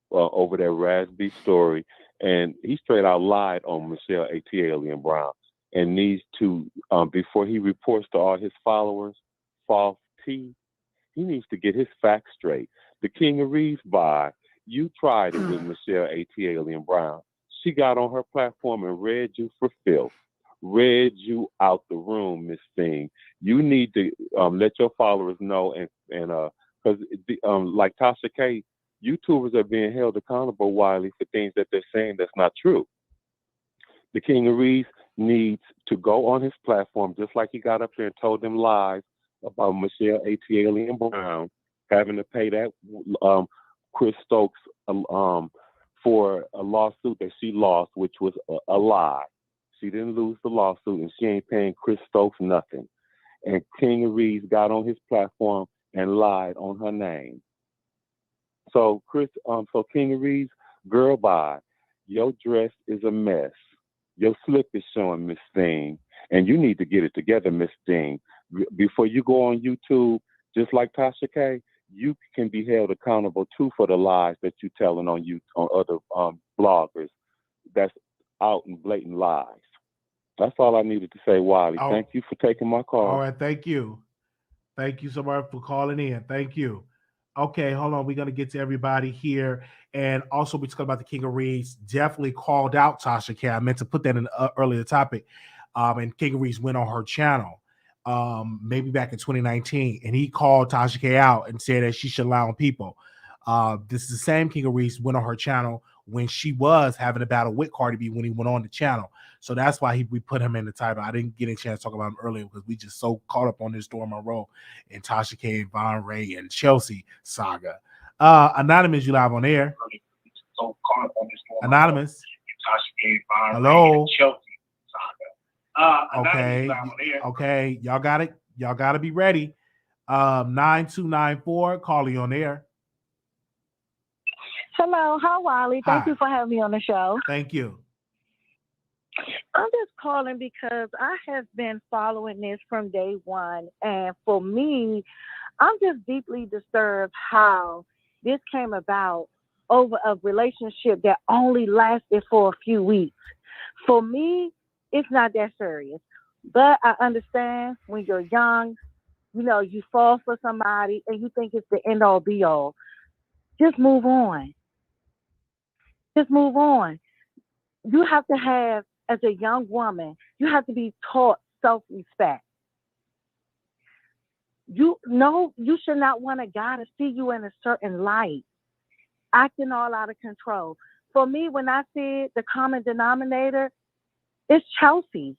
over that Raspy story, and he straight out lied on Michelle A.T. Alien Brown, and needs to, before he reports to all his followers false tea, he needs to get his facts straight. The King of Reeds you tried it with Michelle A.T. Alien Brown. She got on her platform and read you for filth, read you out the room, Miss Thing. You need to let your followers know, and because like Tasha K, YouTubers are being held accountable, Wiley, for things that they're saying that's not true. The King of Reeds needs to go on his platform, just like he got up there and told them lies about Michelle A.T. Alien Brown having to pay that Chris Stokes for a lawsuit that she lost, which was a lie. She didn't lose the lawsuit, and she ain't paying Chris Stokes nothing. And King of Reeds got on his platform and lied on her name. So King of Reeds, girl, bye. Your dress is a mess. Your slip is showing, Miss Thing, and you need to get it together, Miss Thing. Before you go on YouTube, just like Tasha K, you can be held accountable too for the lies that you're telling on other bloggers. That's out and blatant lies. That's all I needed to say, Wiley. Oh. Thank you for taking my call. All right, thank you. Thank you so much for calling in. Thank you. Okay, hold on. We're going to get to everybody here. And also, we talked about the King of Reeds. Definitely called out Tasha K. I meant to put that in the earlier topic. And King of Reeds went on her channel maybe back in 2019. And he called Tasha K out and said that she should lie on people. This is the same King of Reeds went on her channel when she was having a battle with Cardi B when he went on the channel. So that's why we put him in the title. I didn't get a chance to talk about him earlier because we just so caught up on this Storm Monroe and Tasha K and Von Ray and Chelsea saga. Anonymous, you live on air. So caught up on this Storm Anonymous. Tasha K, Von Hello. Ray, and Chelsea saga. Okay. Okay. Y'all got it. Y'all got to be ready. 9294, calling on air. Hello. Hi, Wiley. Thank Hi. you for having me on the show. Thank you. I'm just calling because I have been following this from day one. And for me, I'm just deeply disturbed how this came about over a relationship that only lasted for a few weeks. For me, it's not that serious. But I understand when you're young, you fall for somebody and you think it's the end all be all. Just move on. Just move on. You have to have, as a young woman, you have to be taught self respect. You should not want a guy to see you in a certain light, acting all out of control. For me, when I see the common denominator, it's Chelsea.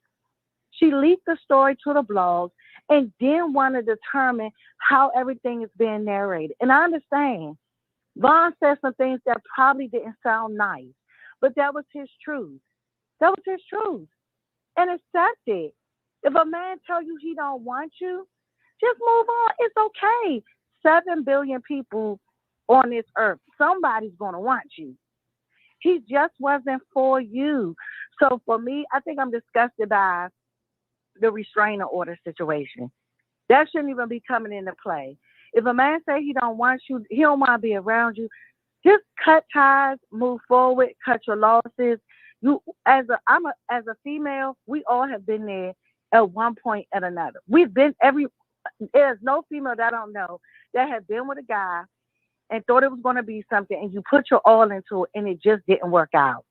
She leaked the story to the blogs and then want to determine how everything is being narrated. And I understand. Vaughn said some things that probably didn't sound nice, but that was his truth. That was his truth. And accept it. If a man tell you he don't want you, just move on. It's okay. 7 billion people on this earth. Somebody's going to want you. He just wasn't for you. So for me, I think I'm disgusted by the restraining order situation. That shouldn't even be coming into play. If a man say he don't want you, he don't want to be around you, just cut ties, move forward, cut your losses. As a female, we all have been there at one point and another. There's no female that I don't know that have been with a guy and thought it was going to be something and you put your all into it and it just didn't work out.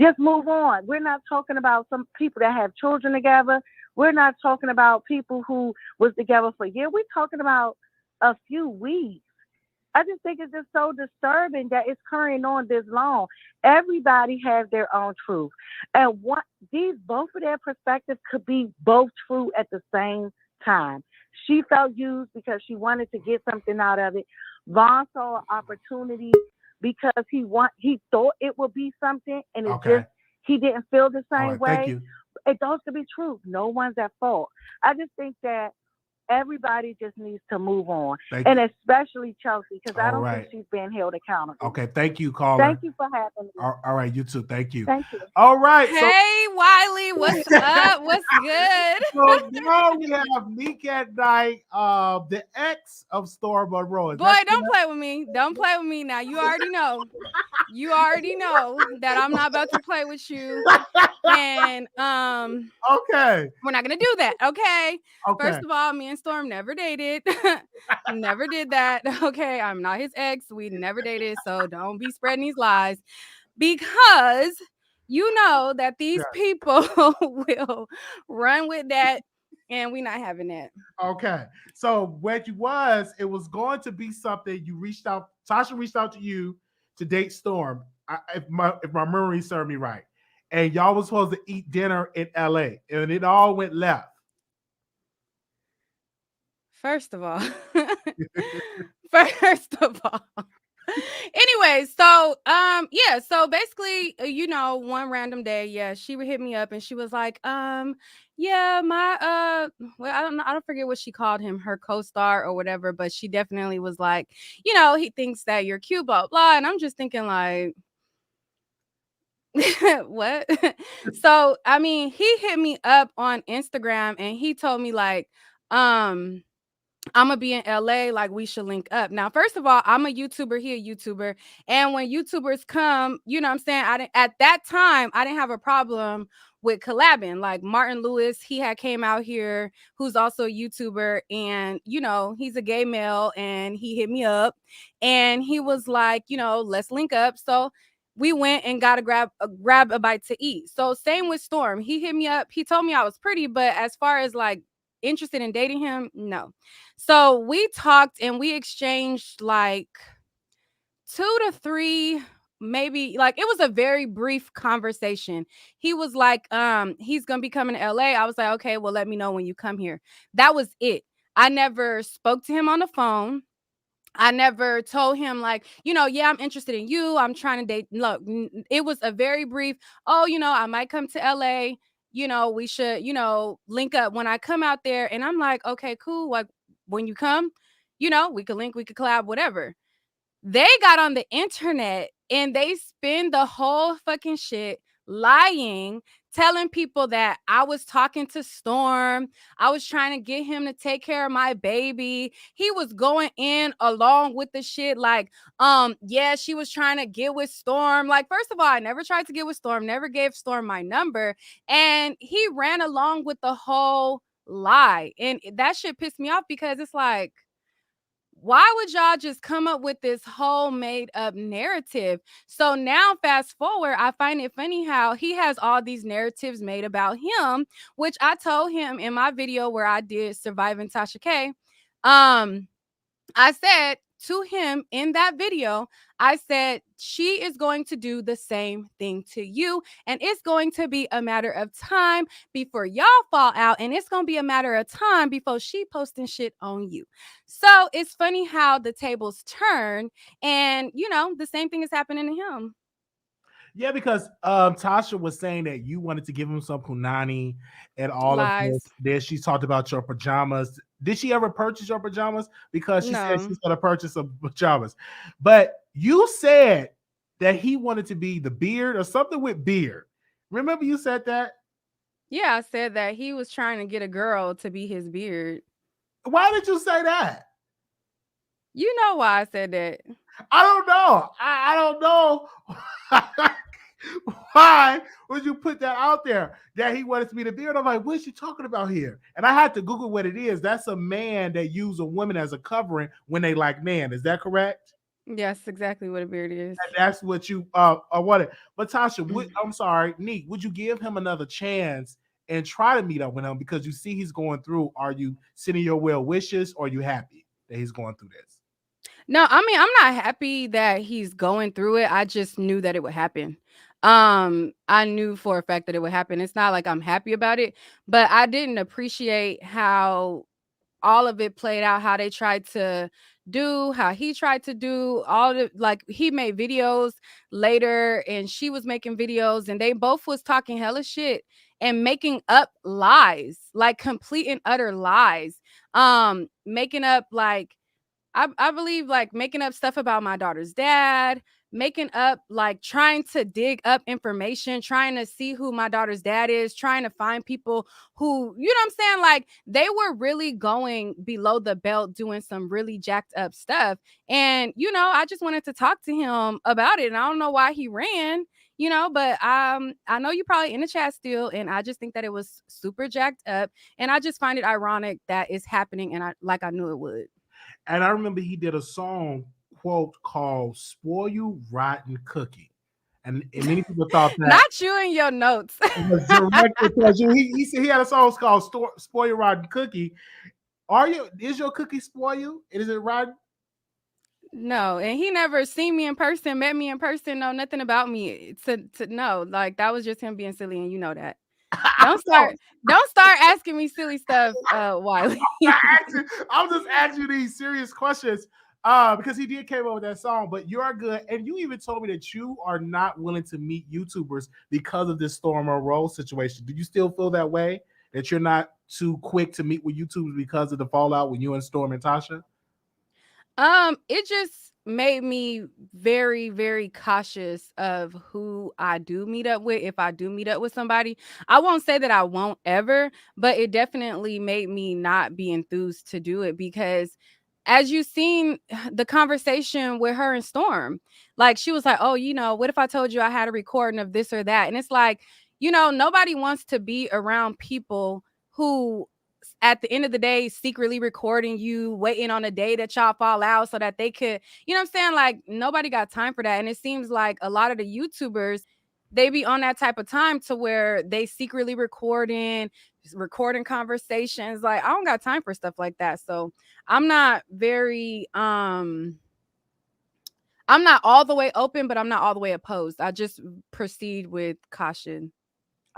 Just move on. We're not talking about some people that have children together. We're not talking about people who was together for a year. We're talking about a few weeks. I just think it's just so disturbing that it's carrying on this long. Everybody has their own truth. And both of their perspectives could be both true at the same time. She felt used because she wanted to get something out of it. Vaughn saw an opportunity because he thought it would be something, and he didn't feel the same way. Thank you. Those could be true. No one's at fault. I just think that everybody just needs to move on, and especially Chelsea, because I don't think she's being held accountable. Okay, thank you, caller. Thank you for having me. All right, you too. Thank you. Thank you. All right. Hey, Wiley, what's up? What's good? So now we have Meek at Night, the ex of Storm Monroe. Boy, don't play with me. Don't play with me now. You already know. You already know that I'm not about to play with you. And okay, we're not gonna do that. Okay. First of all, me and Storm never dated. Never did that. Okay. I'm not his ex. We never dated. So don't be spreading these lies. Because you know that these people will run with that, and we're not having that. Okay. So it was going to be something you reached out. Tasha reached out to you to date Storm, if my memory served me right. And y'all was supposed to eat dinner in LA, and it all went left. First of all. Anyway, so so basically, one random day, she would hit me up and she was like, I don't forget what she called him, her co-star or whatever, but she definitely was like, he thinks that you're cute, blah blah. And I'm just thinking like, what? So I mean, he hit me up on Instagram and he told me like, I'm gonna be in LA, like we should link up. Now, first of all, I'm a YouTuber, he a YouTuber. And when YouTubers come, you know what I'm saying? At that time, I didn't have a problem with collabing. Like Martin Lewis, he had came out here, who's also a YouTuber, and he's a gay male, and he hit me up and he was like, let's link up. So we went and got grab a bite to eat. So same with Storm. He hit me up. He told me I was pretty, but as far as like interested in dating him, no. So we talked and we exchanged like 2 to 3, maybe, like it was a very brief conversation. He was like, he's gonna be coming to LA. I was like, okay, well, let me know when you come here. That was it. I never spoke to him on the phone. I never told him like, I'm interested in you. I'm trying to date. Look, it was a very brief, I might come to LA. We should, link up when I come out there. And I'm like, okay, cool. Like when you come, we could link, we could collab, whatever. They got on the internet and they spin the whole fucking shit lying, telling people that I was talking to Storm. I was trying to get him to take care of my baby. He was going in along with the shit like, yeah, she was trying to get with Storm. Like, first of all, I never tried to get with Storm, never gave Storm my number. And he ran along with the whole lie. And that shit pissed me off because it's like, why would y'all just come up with this whole made up narrative? So now, fast forward, I find it funny how he has all these narratives made about him, which I told him in my video where I did Surviving Tasha K. I said to him in that video, I said, she is going to do the same thing to you. And it's going to be a matter of time before y'all fall out. And it's going to be a matter of time before she posting shit on you. So it's funny how the tables turn. And, you know, the same thing is happening to him. Yeah, because Tasha was saying that you wanted to give him some punani and all Lies. of this. Then she talked about your pajamas. Did she ever purchase your pajamas? Because she said she's going to purchase some pajamas. But you said that he wanted to be the beard or something with beard. Remember you said that? Yeah, I said that he was trying to get a girl to be his beard. Why did you say that? You know why I said that. I don't know. I don't know. Why would you put that out there that he wanted to be the beard? I'm like, what is she talking about here? And I had to Google what it is. That's a man that use a woman as a covering when they like man. Is that correct? Yes, exactly what a beard is. And that's what you wanted. But Tasha, I'm sorry, Neek, would you give him another chance and try to meet up with him because you see he's going through? Are you sending your well wishes or are you happy that he's going through this? No, I mean, I'm not happy that he's going through it. I just knew that it would happen. I knew for a fact that it would happen. It's not like I'm happy about it, but I didn't appreciate how all of it played out, how they tried to do, how he tried to do all the, like, he made videos later and she was making videos and they both was talking hella shit and making up lies, like complete and utter lies. Making up like I believe like making up stuff about my daughter's dad, making up like trying to dig up information, trying to see who my daughter's dad is, trying to find people who, you know what I'm saying? Like they were really going below the belt doing some really jacked up stuff. And, you know, I just wanted to talk to him about it. And I don't know why he ran, you know, but I know you're probably in the chat still. And I just think that it was super jacked up. And I just find it ironic that it's happening. And I knew it would. And I remember he did a song quote called "Spoil You Rotten Cookie," and many people thought that not you and your notes. was directed towards you. He said he had a song called "Spoil You Rotten Cookie." Is your cookie spoil you? Is it rotten? No, and he never seen me in person, met me in person, know nothing about me to know. Like that was just him being silly, and you know that. Don't start asking me silly stuff, Wiley. I'm just asking you these serious questions because he did came up with that song, but you're good. And you even told me that you are not willing to meet YouTubers because of this Storm Monroe situation. Do you still feel that way? That you're not too quick to meet with YouTubers because of the fallout with you and Storm and Tasha? It just made me very, very cautious of who I do meet up with. If I do meet up with somebody, I won't say that I won't ever, but it definitely made me not be enthused to do it because as you've seen the conversation with her and Storm, like she was like, oh, you know, what if I told you I had a recording of this or that? And it's like, you know, nobody wants to be around people who at the end of the day, secretly recording you, waiting on a day that y'all fall out so that they could, you know what I'm saying? Like nobody got time for that. And it seems like a lot of the YouTubers, they be on that type of time to where they secretly recording conversations. Like I don't got time for stuff like that. So I'm not all the way open, but I'm not all the way opposed. I just proceed with caution.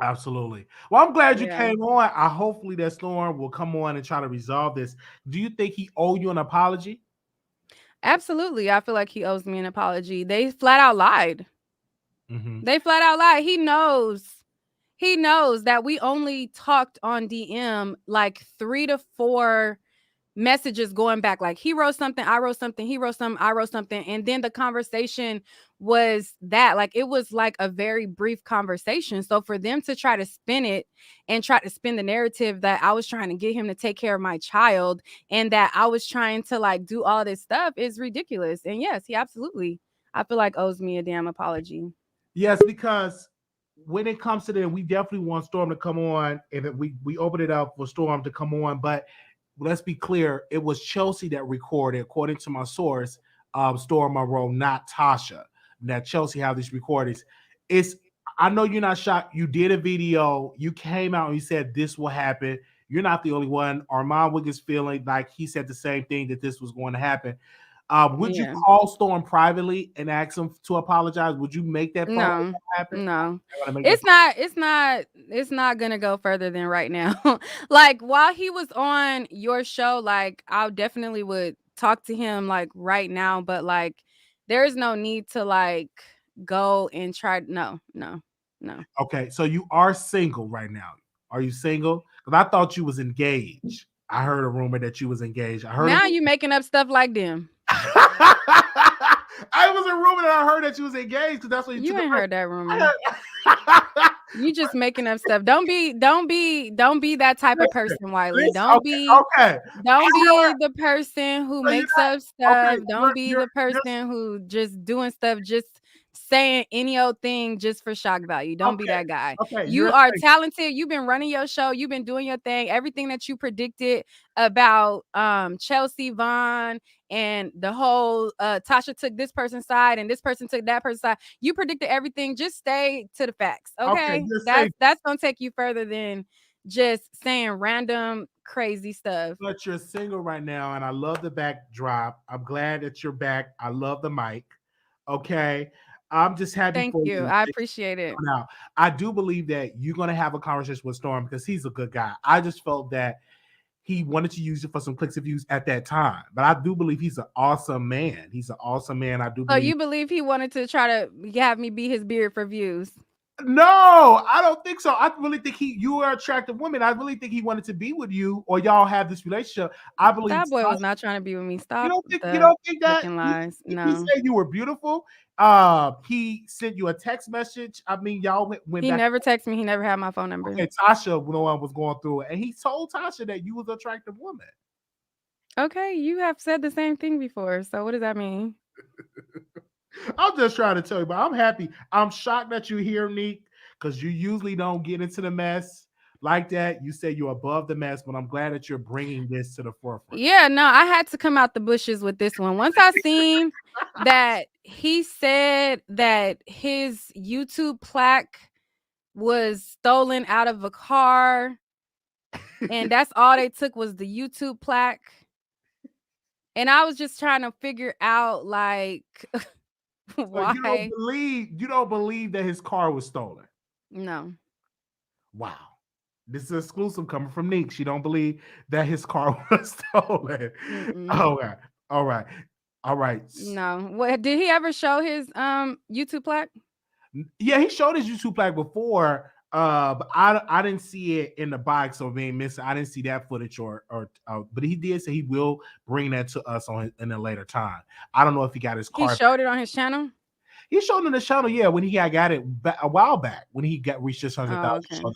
Absolutely. Well, I'm glad you came on. Hopefully that Storm will come on and try to resolve this. Do you think he owe you an apology? Absolutely. I feel like he owes me an apology. They flat out lied. Mm-hmm. They flat out lied. He knows that we only talked on DM like 3 to 4 messages going back. Like he wrote something, I wrote something, he wrote something, I wrote something. And then the conversation was that, like, it was like a very brief conversation. So for them to try to spin it and try to spin the narrative that I was trying to get him to take care of my child and that I was trying to like do all this stuff is ridiculous. And yes, he absolutely, I feel like, owes me a damn apology. Yes, because when it comes to them, we definitely want Storm to come on, and we open it up for Storm to come on. But let's be clear, it was Chelsea that recorded, according to my source, Storm Monroe, not Tasha. Now Chelsea have these recordings. I know you're not shocked. You did a video. You came out and you said this will happen. You're not the only one. Armand Wiggins feeling like he said the same thing, that this was going to happen. Would you call Storm privately and ask him to apologize? Would you make that happen? No. It's not gonna go further than right now. Like while he was on your show, like I definitely would talk to him like right now, but like there is no need to like go and try. No. Okay, so you are single right now. Are you single? Because I thought you was engaged. I heard a rumor that you was engaged. I heard now you making up stuff like them. I was a rumor that I heard that you was engaged, because that's what you ain't heard that rumor. You just making up stuff. Don't be that type of person, Wiley. Don't be the person who makes up stuff. Don't be the person who just doing stuff, just saying any old thing just for shock value. Don't be that guy. You are talented. You've been running your show. You've been doing your thing. Everything that you predicted about Chelsea Vaughn and the whole Tasha took this person's side and this person took that person's side. You predicted everything. Just stay to the facts. Okay. That's gonna take you further than just saying random crazy stuff. But you're single right now, and I love the backdrop. I'm glad that you're back. I love the mic. Okay. I'm just happy. Thank you. I appreciate it. Now, I do believe that you're going to have a conversation with Storm because he's a good guy. I just felt that he wanted to use it for some clicks and views at that time. But I do believe he's an awesome man. He's an awesome man. I do believe. So you believe he wanted to try to have me be his beard for views? No, I don't think so. I really think you are an attractive woman. I really think he wanted to be with you, or y'all have this relationship. I believe that boy was not trying to be with me. Stop. You don't think that? Lies. No. He said you were beautiful. He sent you a text message. I mean, y'all went. He never texted me. He never had my phone number. Okay, Tasha, no one was going through it, and he told Tasha that you was an attractive woman. Okay, you have said the same thing before. So what does that mean? I'm just trying to tell you, but I'm happy. I'm shocked that you're here, Neek, because you usually don't get into the mess like that. You say you're above the mess, but I'm glad that you're bringing this to the forefront. Yeah, no, I had to come out the bushes with this one. Once I seen that he said that his YouTube plaque was stolen out of a car, and that's all they took was the YouTube plaque. And I was just trying to figure out, like, why. You don't believe that his car was stolen? No. Wow. This is exclusive coming from Neek. She don't believe that his car was stolen. Okay. All right. No. What did he ever show his YouTube plaque? Yeah, he showed his YouTube plaque before. But I didn't see it in the box or being missing. I didn't see that footage but he did say he will bring that to us in a later time. I don't know if he got his car. He showed it on his channel. He showed it on the channel, yeah, when he got it a while back, when he reached his 100,000.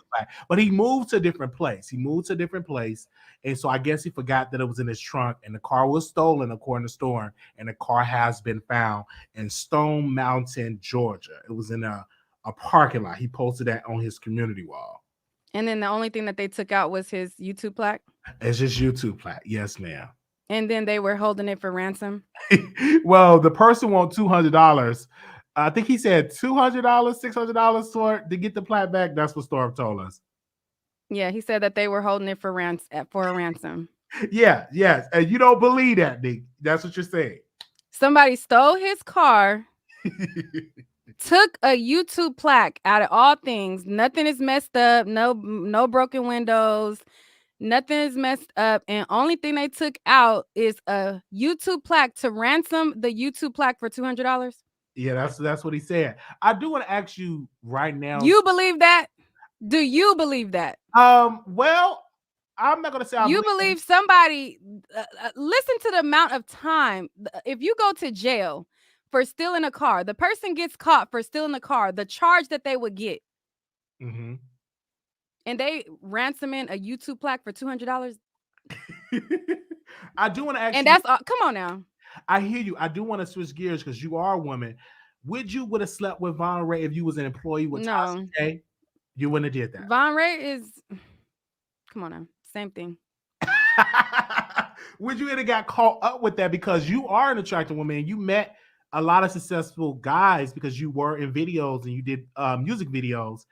But he moved to a different place. And so I guess he forgot that it was in his trunk, and the car was stolen, according to Storm, and the car has been found in Stone Mountain, Georgia. It was in a parking lot. He posted that on his community wall. And then the only thing that they took out was his YouTube plaque? It's just YouTube plaque. Yes, ma'am. And then they were holding it for ransom? Well, the person wants $200. I think he said $200, $600 to get the plaque back. That's what Storm told us. Yeah, he said that they were holding it for a ransom. Yeah, yes. And you don't believe that, Nick. That's what you're saying. Somebody stole his car, took a YouTube plaque out of all things. Nothing is messed up. No broken windows. Nothing is messed up. And only thing they took out is a YouTube plaque to ransom the YouTube plaque for $200. Yeah, that's what he said. I do want to ask you right now. You believe that? Do you believe that? Well, I'm not gonna say I You believe. believe somebody? Listen to the amount of time. If you go to jail for stealing a car, the person gets caught for stealing a car. The charge that they would get, Mm-hmm. and they ransoming a YouTube plaque for $200. I do want to ask And you. that's all. Come on now. I hear you. I do want to switch gears because you are a woman. Would have slept with Von Ray if you was an employee with Tasha No, K? You wouldn't have did that. Von Ray is. Come on now. Same thing. Would you have got caught up with that because you are an attractive woman and you met a lot of successful guys because you were in videos and you did music videos,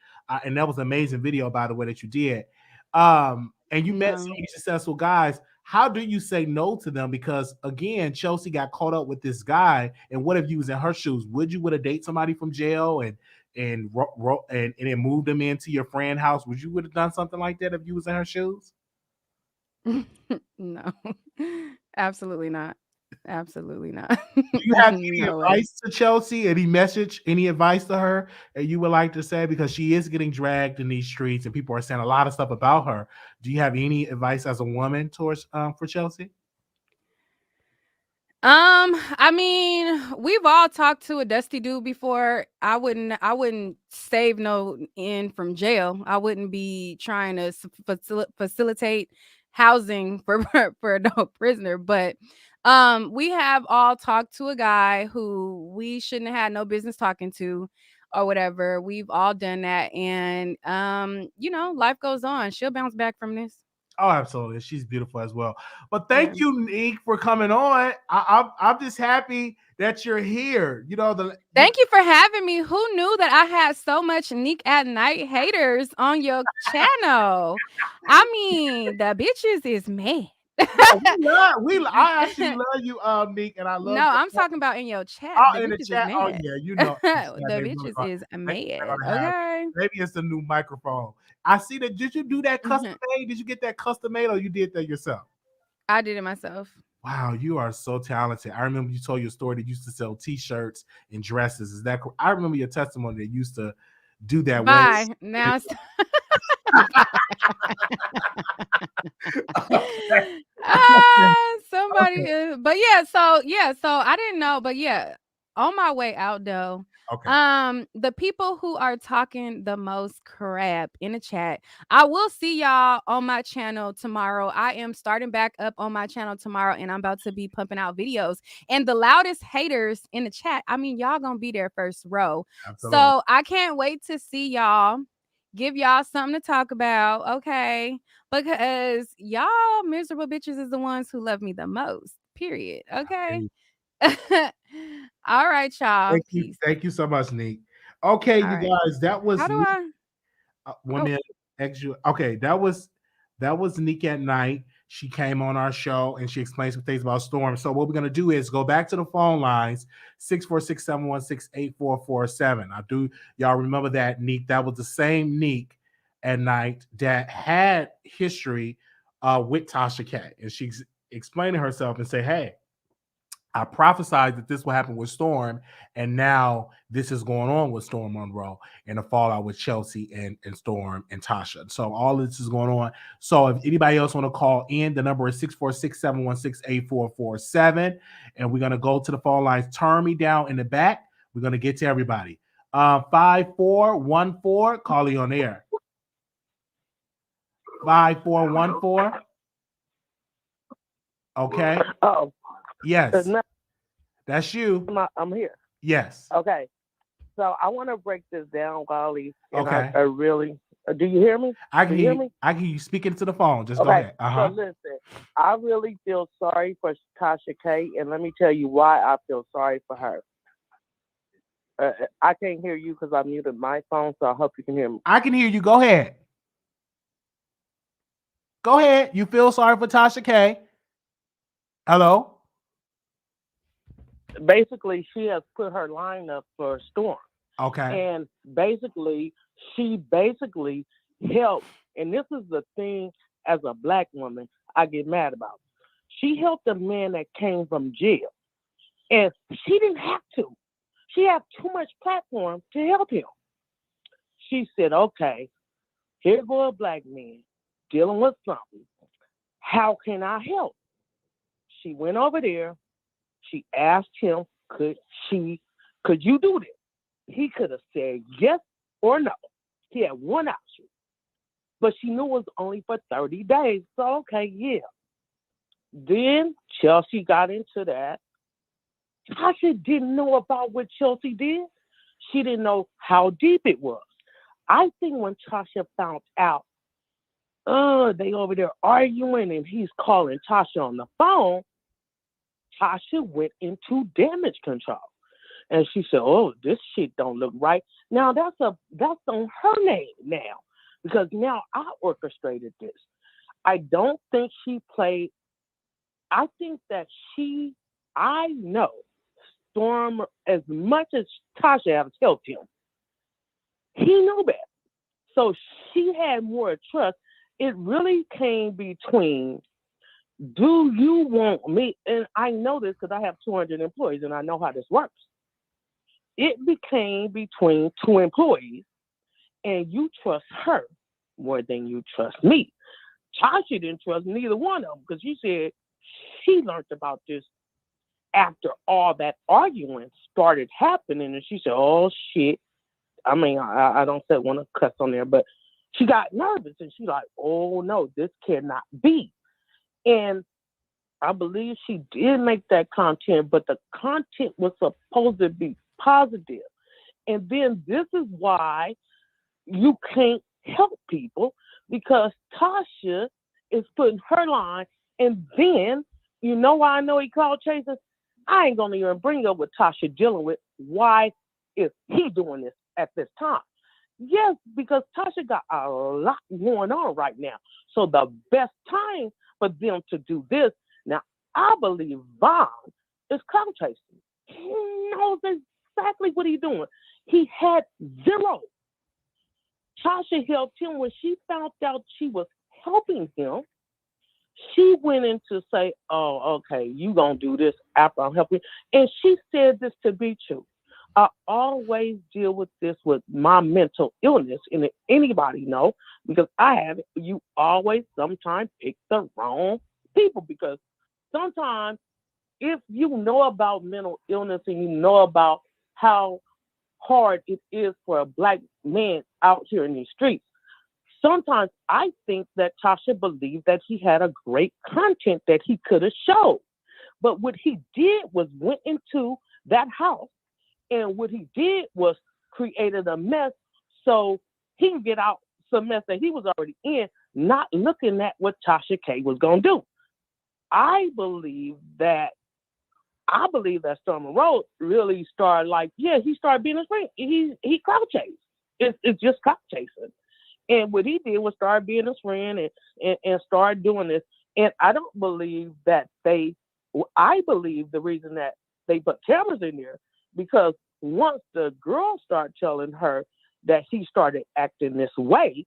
and that was an amazing video, by the way, that you did. And you met so many successful guys. How do you say no to them? Because again, Chelsea got caught up with this guy, and what if you was in her shoes? Would you date somebody from jail and then move them into your friend house? Would you have done something like that if you was in her shoes? No, absolutely not. Absolutely not. Do you have any No way. advice to Chelsea? Any message, any advice to her that you would like to say? Because she is getting dragged in these streets and people are saying a lot of stuff about her. Do you have any advice as a woman towards for Chelsea? I mean, we've all talked to a dusty dude before. I wouldn't save no in from jail. I wouldn't be trying to facilitate housing for for no prisoner. But we have all talked to a guy who we shouldn't have had no business talking to, or whatever. We've all done that, and life goes on. She'll bounce back from this. Oh, absolutely. She's beautiful as well. But thank you, Nick, for coming on. I'm just happy that you're here. Thank you for having me. Who knew that I had so much Nick at Night haters on your channel? I mean, the bitches is mad. I actually love you, Nick, and I love. No, I'm talking about in your chat. Oh, The in the bitches chat. is Oh mad. yeah, The bitches is mad. Okay. Maybe it's the new microphone. I see that. Did you do that custom made? Did you get that custom made, or you did that yourself? I did it myself. Wow, you are so talented. I remember you told your story that you used to sell T-shirts and dresses. Is that correct? I remember your testimony that you used to do that. Bye. Now somebody is, but so I didn't know, but on my way out though. Okay. The people who are talking the most crap in the chat, I will see y'all on my channel tomorrow. I am starting back up on my channel tomorrow, and I'm about to be pumping out videos. And the loudest haters in the chat, I mean, y'all gonna be there first row. Absolutely. So I can't wait to see y'all. Give y'all something to talk about, okay? Because y'all miserable bitches is the ones who love me the most. Period. Okay. All right, y'all. Peace. Thank you so much, Nick. Okay, All you right. guys, that was How do I? women extra. Okay, that was Nick at Night. She came on our show and she explained some things about Storm. So what we're gonna do is go back to the phone lines 646-716-8447. I do y'all remember that Nick? That was the same Nick at Night that had history with Tasha K, and she's explaining herself and say, "Hey, I prophesied that this will happen with Storm, and now this is going on with Storm Monroe and the fallout with Chelsea and Storm and Tasha. So all this is going on. So if anybody else want to call in, the number is 646-716-8447. And we're going to go to the phone lines. Turn me down in the back. We're going to get to everybody. 5414, call you on air. 5414. Okay. Oh. Yes. That's you. I'm here. Yes. Okay. So I want to break this down, Wiley. Okay. I really. Do you hear me? I can hear you. I can hear you speaking to the phone. Just go ahead. So listen, I really feel sorry for Tasha K, and let me tell you why I feel sorry for her. I can't hear you because I muted my phone, so I hope you can hear me. I can hear you. Go ahead. Go ahead. You feel sorry for Tasha K? Hello? Basically, she has put her line up for Storm. Okay. And she helped, and this is the thing as a black woman I get mad about. She helped a man that came from jail. And she didn't have to. She had too much platform to help him. She said, okay, here go a black man dealing with something. how can I help? She went over there. She asked him, could you do this? He could have said yes or no. He had one option. But she knew it was only for 30 days. So, okay, yeah. Then Chelsea got into that. Tasha didn't know about what Chelsea did. She didn't know how deep it was. I think when Tasha found out, they over there arguing and he's calling Tasha on the phone, Tasha went into damage control. And she said, oh, this shit don't look right. Now that's on her name now. Because now I orchestrated this. I don't think she played. I think that I know Storm, as much as Tasha has helped him, he knew that. So she had more trust. It really came between, do you want me? And I know this because I have 200 employees and I know how this works. It became between two employees and you trust her more than you trust me. Tasha didn't trust neither one of them because she said she learned about this after all that arguing started happening. And she said, oh, shit. I mean, I don't want to cuss on there, but she got nervous and she's like, oh, no, this cannot be. And I believe she did make that content, but the content was supposed to be positive. And then this is why you can't help people, because Tasha is putting her line. And then, you know why I know he called chasing? I ain't going to even bring up what Tasha dealing with. Why is he doing this at this time? Yes, because Tasha got a lot going on right now. So the best time for them to do this. Now, I believe Vaughn is clout chasing. He knows exactly what he's doing. He had zero. Tasha helped him when she found out she was helping him. She went in to say, oh, okay, you gonna do this after I'm helping. And she said this to be true. I always deal with this with my mental illness, and if anybody know, because I have it, you always sometimes pick the wrong people, because sometimes if you know about mental illness and you know about how hard it is for a black man out here in these streets, sometimes I think that Tasha believed that he had a great content that he could have showed. But what he did was went into that house, and what he did was created a mess so he can get out some mess that he was already in, not looking at what Tasha K was going to do. I believe that Storm Monroe really started he started being his friend. He clout chased. It's just clout chasing. And what he did was start being his friend and start doing this. And I don't believe that I believe the reason that they put cameras in there, because once the girl started telling her that he started acting this way,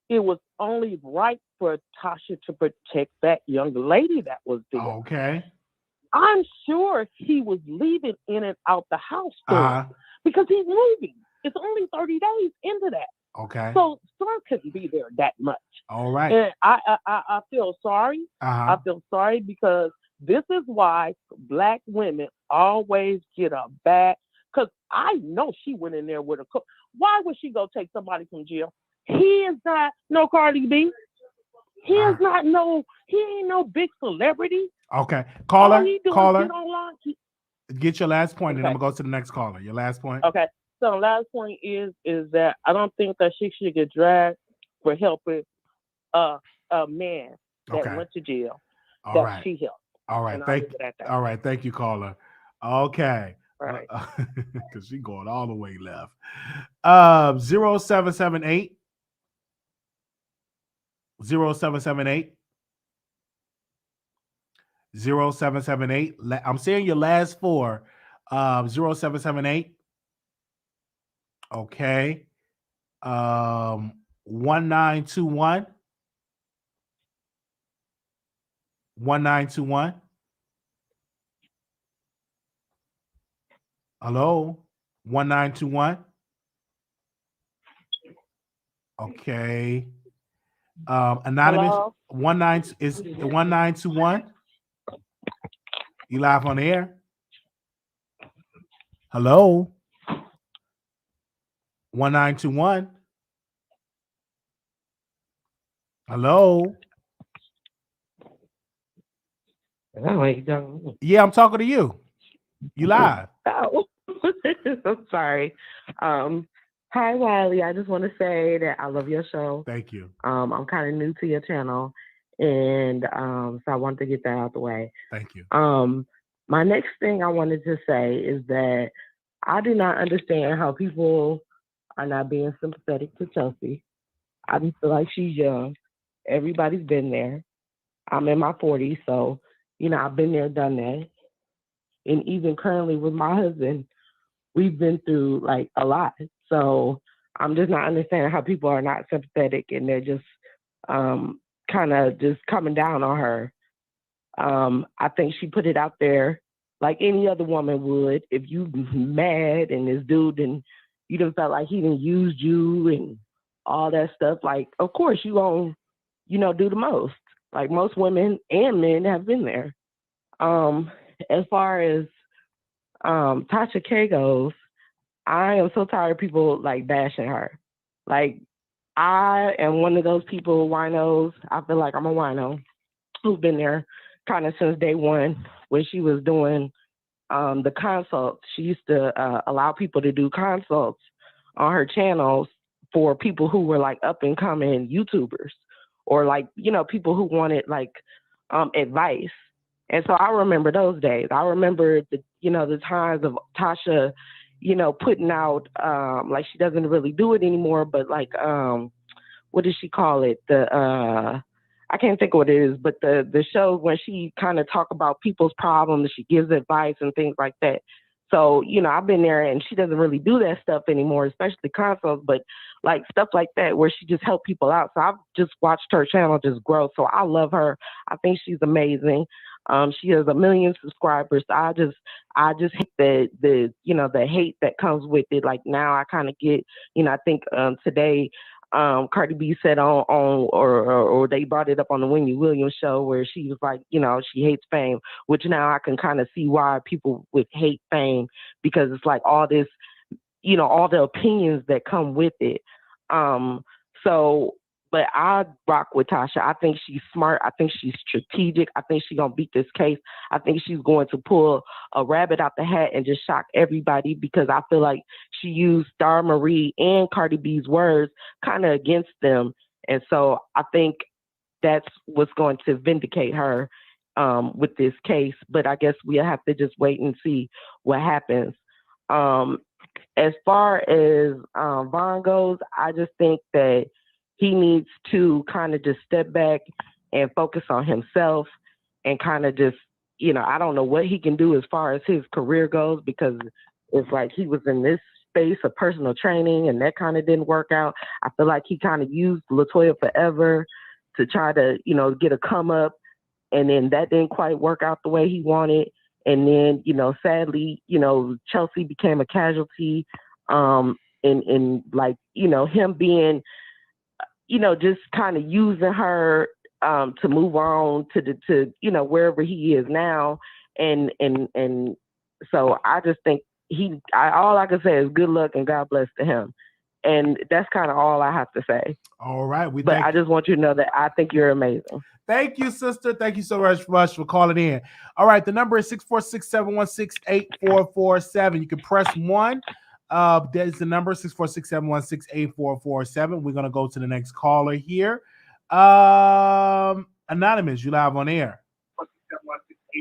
it was only right for Tasha to protect that young lady that was there. Okay. I'm sure he was leaving in and out the house because he's moving. It's only 30 days into that. Okay. So Storm couldn't be there that much. All right. And I feel sorry. I feel sorry because this is why black women always get a bad, because I know she went in there with a cook. Why would she go take somebody from jail? He is not no Cardi B. He ain't no big celebrity. Okay. Caller. All he do is get online. Get your last point, and I'm going to go to the next caller. Your last point. Okay. So last point is that I don't think that she should get dragged for helping a man that went to jail. All right. She helped. All right. All right. Thank you, caller. Okay. Right. Because she going all the way left. 0778 0778 0778. I'm saying your last four. 0778. Okay. 1921. 1921. Hello? 1921. Okay. Anonymous Hello? 19 is 1921. You live on the air. Hello. 1921. Hello. Yeah, I'm talking to you. You live. Oh, I'm sorry. Hi, Wiley. I just want to say that I love your show. Thank you. I'm kind of new to your channel, and so I wanted to get that out the way. Thank you. My next thing I wanted to say is that I do not understand how people are not being sympathetic to Chelsea. I just feel like she's young. Everybody's been there. I'm in my 40s, so I've been there, done that. And even currently with my husband, we've been through like a lot. So I'm just not understanding how people are not sympathetic and they're just kind of just coming down on her. I think she put it out there like any other woman would. If you mad and this dude and you done felt like he done used you and all that stuff, like of course you gonna, do the most. Like most women and men have been there. As far as Tasha K goes, I am so tired of people like bashing her. Like I am one of those people, winos. I feel like I'm a wino who's been there kind of since day one when she was doing the consults. She used to allow people to do consults on her channels for people who were like up and coming YouTubers or like, people who wanted like advice. And so I remember those days. I remember the times of Tasha, putting out like she doesn't really do it anymore, but like what does she call it? I can't think of what it is, but the show when she kind of talk about people's problems, she gives advice and things like that. So, I've been there and she doesn't really do that stuff anymore, especially consults, but like stuff like that where she just helped people out. So I've just watched her channel just grow. So I love her. I think she's amazing. She has 1 million subscribers. I just hate the hate that comes with it. Like now I kind of get, I think today Cardi B said on or they brought it up on the Wendy Williams show where she was like, she hates fame, which now I can kind of see why people would hate fame because it's like all this, all the opinions that come with it. But I rock with Tasha. I think she's smart. I think she's strategic. I think she's going to beat this case. I think she's going to pull a rabbit out the hat and just shock everybody because I feel like she used Storm Marie and Cardi B's words kind of against them. And so I think that's what's going to vindicate her with this case. But I guess we'll have to just wait and see what happens. As far as Vaughn goes, I just think that he needs to kind of just step back and focus on himself and kind of just, I don't know what he can do as far as his career goes because it's like he was in this space of personal training and that kind of didn't work out. I feel like he kind of used LaToya Forever to try to, get a come up and then that didn't quite work out the way he wanted. And then, sadly, Chelsea became a casualty and like, him being, just kind of using her to move on to wherever he is now. And so I just think all I can say is good luck and God bless to him. And that's kind of all I have to say. All right. But I just want you to know that I think you're amazing. Thank you, sister. Thank you so much for calling in. All right. The number is 646-716-8447. You can press 1. That is the number 646-716-8447. We're gonna go to the next caller here. Anonymous, you live on air.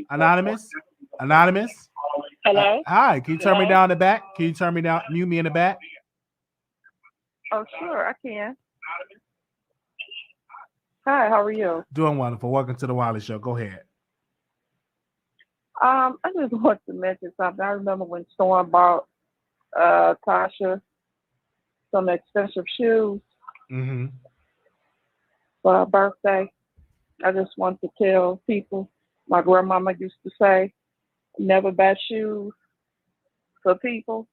Anonymous. Hello. Hi. Can you turn me down in the back? Can you turn me down? Mute me in the back. Oh, sure, I can. Hi, how are you? Doing wonderful. Welcome to the Wiley Show. Go ahead. I just want to mention something. I remember when Storm bought Tasha some expensive shoes for her birthday. I just want to tell people, my grandmama used to say, never buy shoes for people,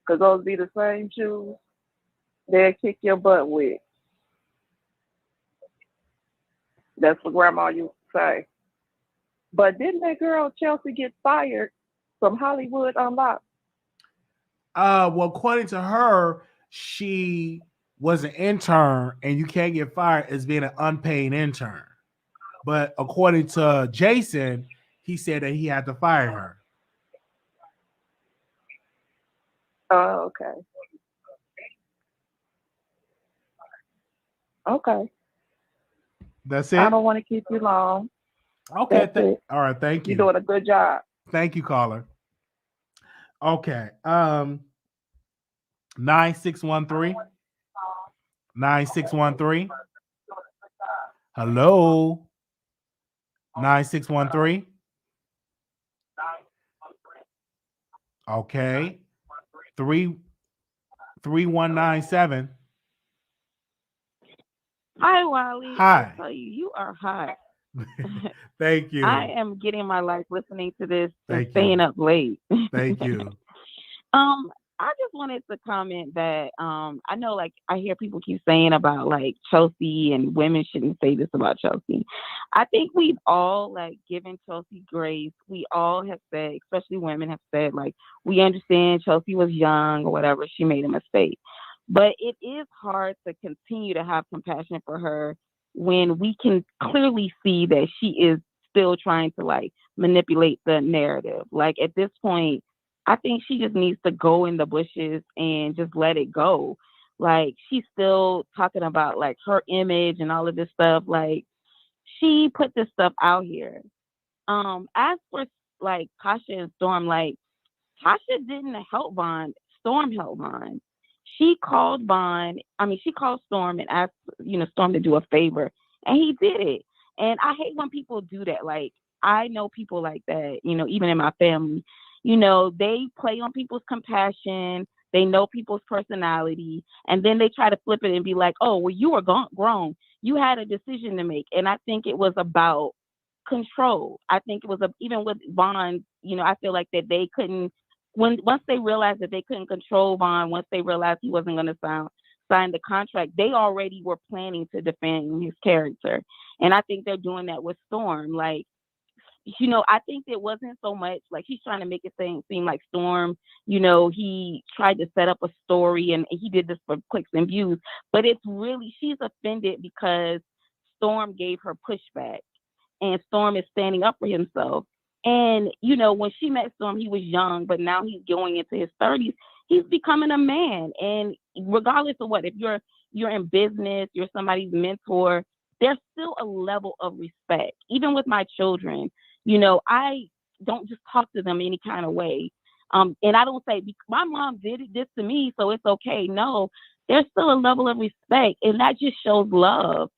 because those be the same shoes they'll kick your butt with. That's what Grandma used to say. But didn't that girl Chelsea get fired from Hollywood Unlocked? Well, according to her, she was an intern, and you can't get fired as being an unpaid intern. But according to Jason, he said that he had to fire her. Oh, okay. Okay. That's I it. don't want to keep you long. Okay. That's it. All right. Thank You're you. doing a good job. Thank you, caller. Okay. 9613. 9613. Hello. 9613. Okay. 3197. Hi, Wiley. Hi. I tell you, you are hot. Thank you. I am getting my life listening to this and Thank staying you. up late. Thank you. I just wanted to comment that I know like I hear people keep saying about like Chelsea and women shouldn't say this about Chelsea. I think we've all like given Chelsea grace. We all have said, especially women have said like we understand Chelsea was young or whatever, she made a mistake. But it is hard to continue to have compassion for her when we can clearly see that she is still trying to like manipulate the narrative. Like at this point, I think she just needs to go in the bushes and just let it go. Like she's still talking about like her image and all of this stuff. Like she put this stuff out here. As for like Tasha and Storm, like Tasha didn't help Vaughn. Storm helped Vaughn. She called Vaughn. I mean, she called Storm and asked, Storm to do a favor, and he did it. And I hate when people do that. Like I know people like that. Even in my family, they play on people's compassion. They know people's personality, and then they try to flip it and be like, "Oh, well, you were grown. You had a decision to make." And I think it was about control. I think it was even with Vaughn. I feel like that they couldn't. Once they realized that they couldn't control Vaughn, once they realized he wasn't going to sign the contract, they already were planning to defend his character. And I think they're doing that with Storm. Like, I think it wasn't so much like he's trying to make it seem like Storm, he tried to set up a story and he did this for clicks and views. But it's really, she's offended because Storm gave her pushback and Storm is standing up for himself. And, when she met Storm, he was young, but now he's going into his 30s. He's becoming a man. And regardless of what, if you're in business, you're somebody's mentor, there's still a level of respect. Even with my children, I don't just talk to them any kind of way. And I don't say, my mom did this to me, so it's okay. No, there's still a level of respect. And that just shows love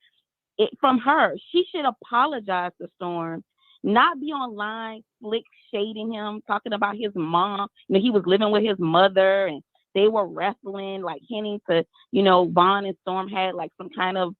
from her. She should apologize to Storm, not be online slick shading him, talking about his mom. He was living with his mother and they were wrestling, like hinting to, Vaughn and Storm had like some kind of,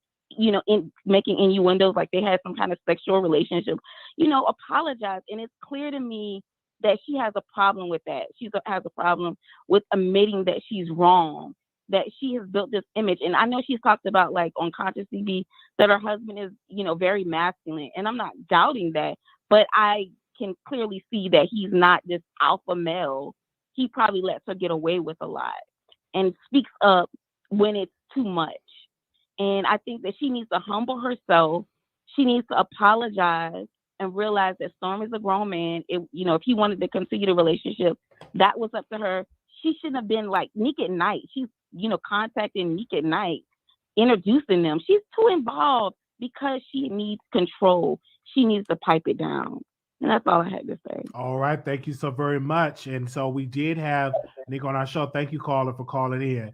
making innuendos, like they had some kind of sexual relationship. Apologize. And it's clear to me that she has a problem with that. She has a problem with admitting that she's wrong, that she has built this image. And I know she's talked about like on Conscious TV that her husband is, very masculine. And I'm not doubting that, but I can clearly see that he's not this alpha male. He probably lets her get away with a lot and speaks up when it's too much. And I think that she needs to humble herself. She needs to apologize and realize that Storm is a grown man. If he wanted to continue the relationship, that was up to her. She shouldn't have been like Nick at Night. She's, contacting Nick at Night, introducing them. She's too involved because she needs control. She needs to pipe it down. And that's all I had to say. All right. Thank you so very much. And so we did have Nick on our show. Thank you, caller, for calling in.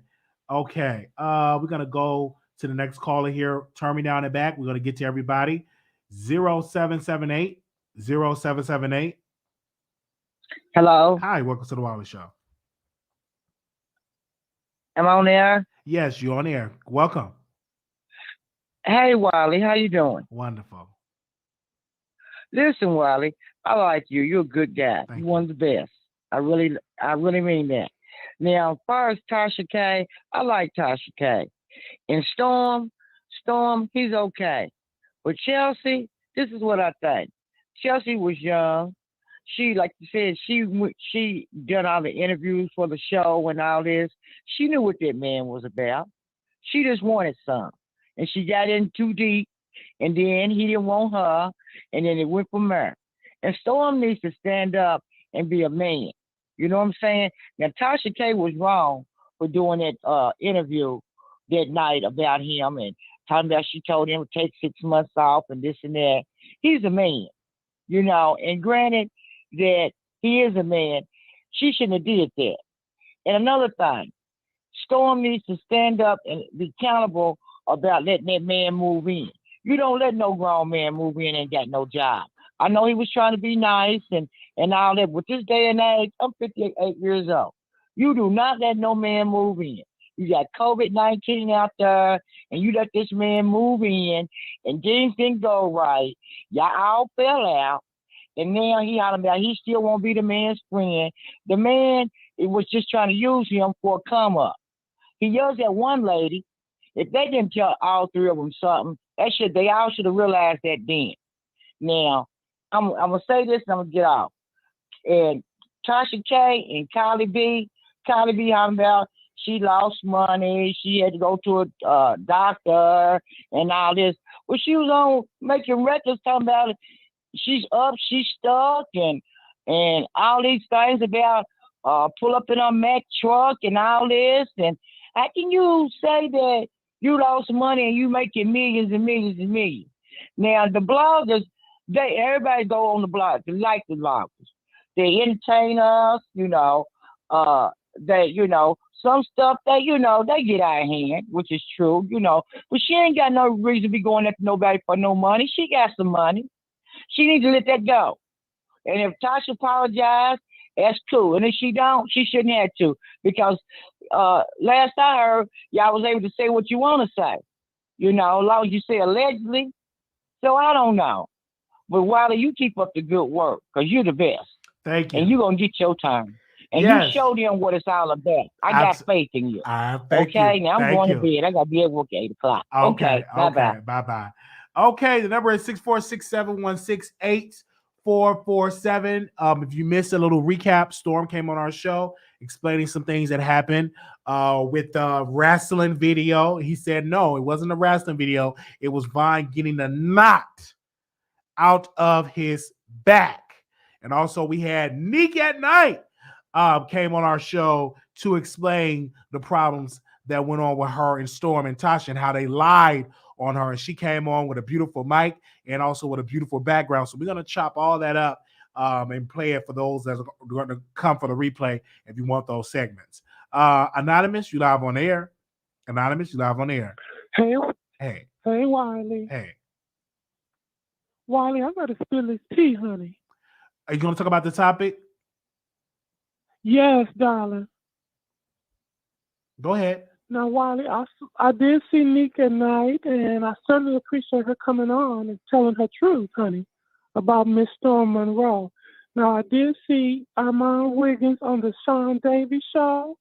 Okay. We're going to go to the next caller here. Turn me down and back. We're going to get to everybody. 0778 0778. Hello. Hi. Welcome to the Wiley Show. Am I on air? Yes, you're on air. Welcome. Hey, Wiley. How you doing? Wonderful. Listen, Wiley, I like you. You're a good guy. Thank You're one of the best. I really mean that. Now, as far as Tasha K, I like Tasha K. And Storm, he's okay. But Chelsea, this is what I think. Chelsea was young. She, like you said, she done all the interviews for the show and all this. She knew what that man was about. She just wanted some. And she got in too deep, and then he didn't want her, and then it went from there. And Storm needs to stand up and be a man. You know what I'm saying? Now, Tasha K was wrong for doing that interview that night about him and talking about she told him to take 6 months off and this and that. He's a man, you know, and granted that he is a man, she shouldn't have did that. And another thing, Storm needs to stand up and be accountable about letting that man move in. You don't let no grown man move in and ain't got no job. I know he was trying to be nice and all that, but this day and age, I'm 58 years old. You do not let no man move in. You got COVID-19 out there, and you let this man move in, and things didn't go right. Y'all all fell out, and now he hollering about he still won't be the man's friend. The man, it was just trying to use him for a come up. He yells at one lady. If they didn't tell all three of them something, they all should have realized that then. Now, I'm gonna say this and I'm gonna get off. And Tasha K and Cardi B hollering about she lost money, she had to go to a doctor and all this. Well, she was on making records talking about it. She's up, she's stuck, and all these things about pull up in a Mack truck and all this. And how can you say that you lost money and you making millions and millions and millions? Now the bloggers, everybody go on the blog. They like the bloggers. They entertain us, you know. They, you know, some stuff they, you know, they get out of hand, which is true, you know. But she ain't got no reason to be going after nobody for no money. She got some money. She needs to let that go. And if Tasha apologized, that's cool. And if she don't, she shouldn't have to. Because last I heard, y'all was able to say what you want to say. You know, as long as you say allegedly. So I don't know. But Wiley, you keep up the good work because you're the best. Thank you. And you're going to get your turn. And yes. you show them what it's all about. I got faith in you. Okay, now I'm going to bed. I got to be at work at 8 o'clock. Okay, bye-bye. Bye-bye. Okay, the number is 646-716-8447. If you missed a little recap, Storm came on our show explaining some things that happened with the wrestling video. He said, no, it wasn't a wrestling video. It was Vine getting a knot out of his back. And also we had Neek at Night came on our show to explain the problems that went on with her and Storm and Tasha and how they lied on her. And she came on with a beautiful mic and also with a beautiful background. So we're going to chop all that up and play it for those that are going to come for the replay if you want those segments. Anonymous, you live on air. Anonymous, you live on air. Hey. Hey. Hey, Wiley. Hey. Wiley, I got to spill this tea, honey. Are you going to talk about the topic? Yes, darling. Go ahead. Now, Wiley, I did see Neek at Night, and I certainly appreciate her coming on and telling her truth, honey, about Miss Storm Monroe. Now, I did see Armand Wiggins on the Sean Davis show.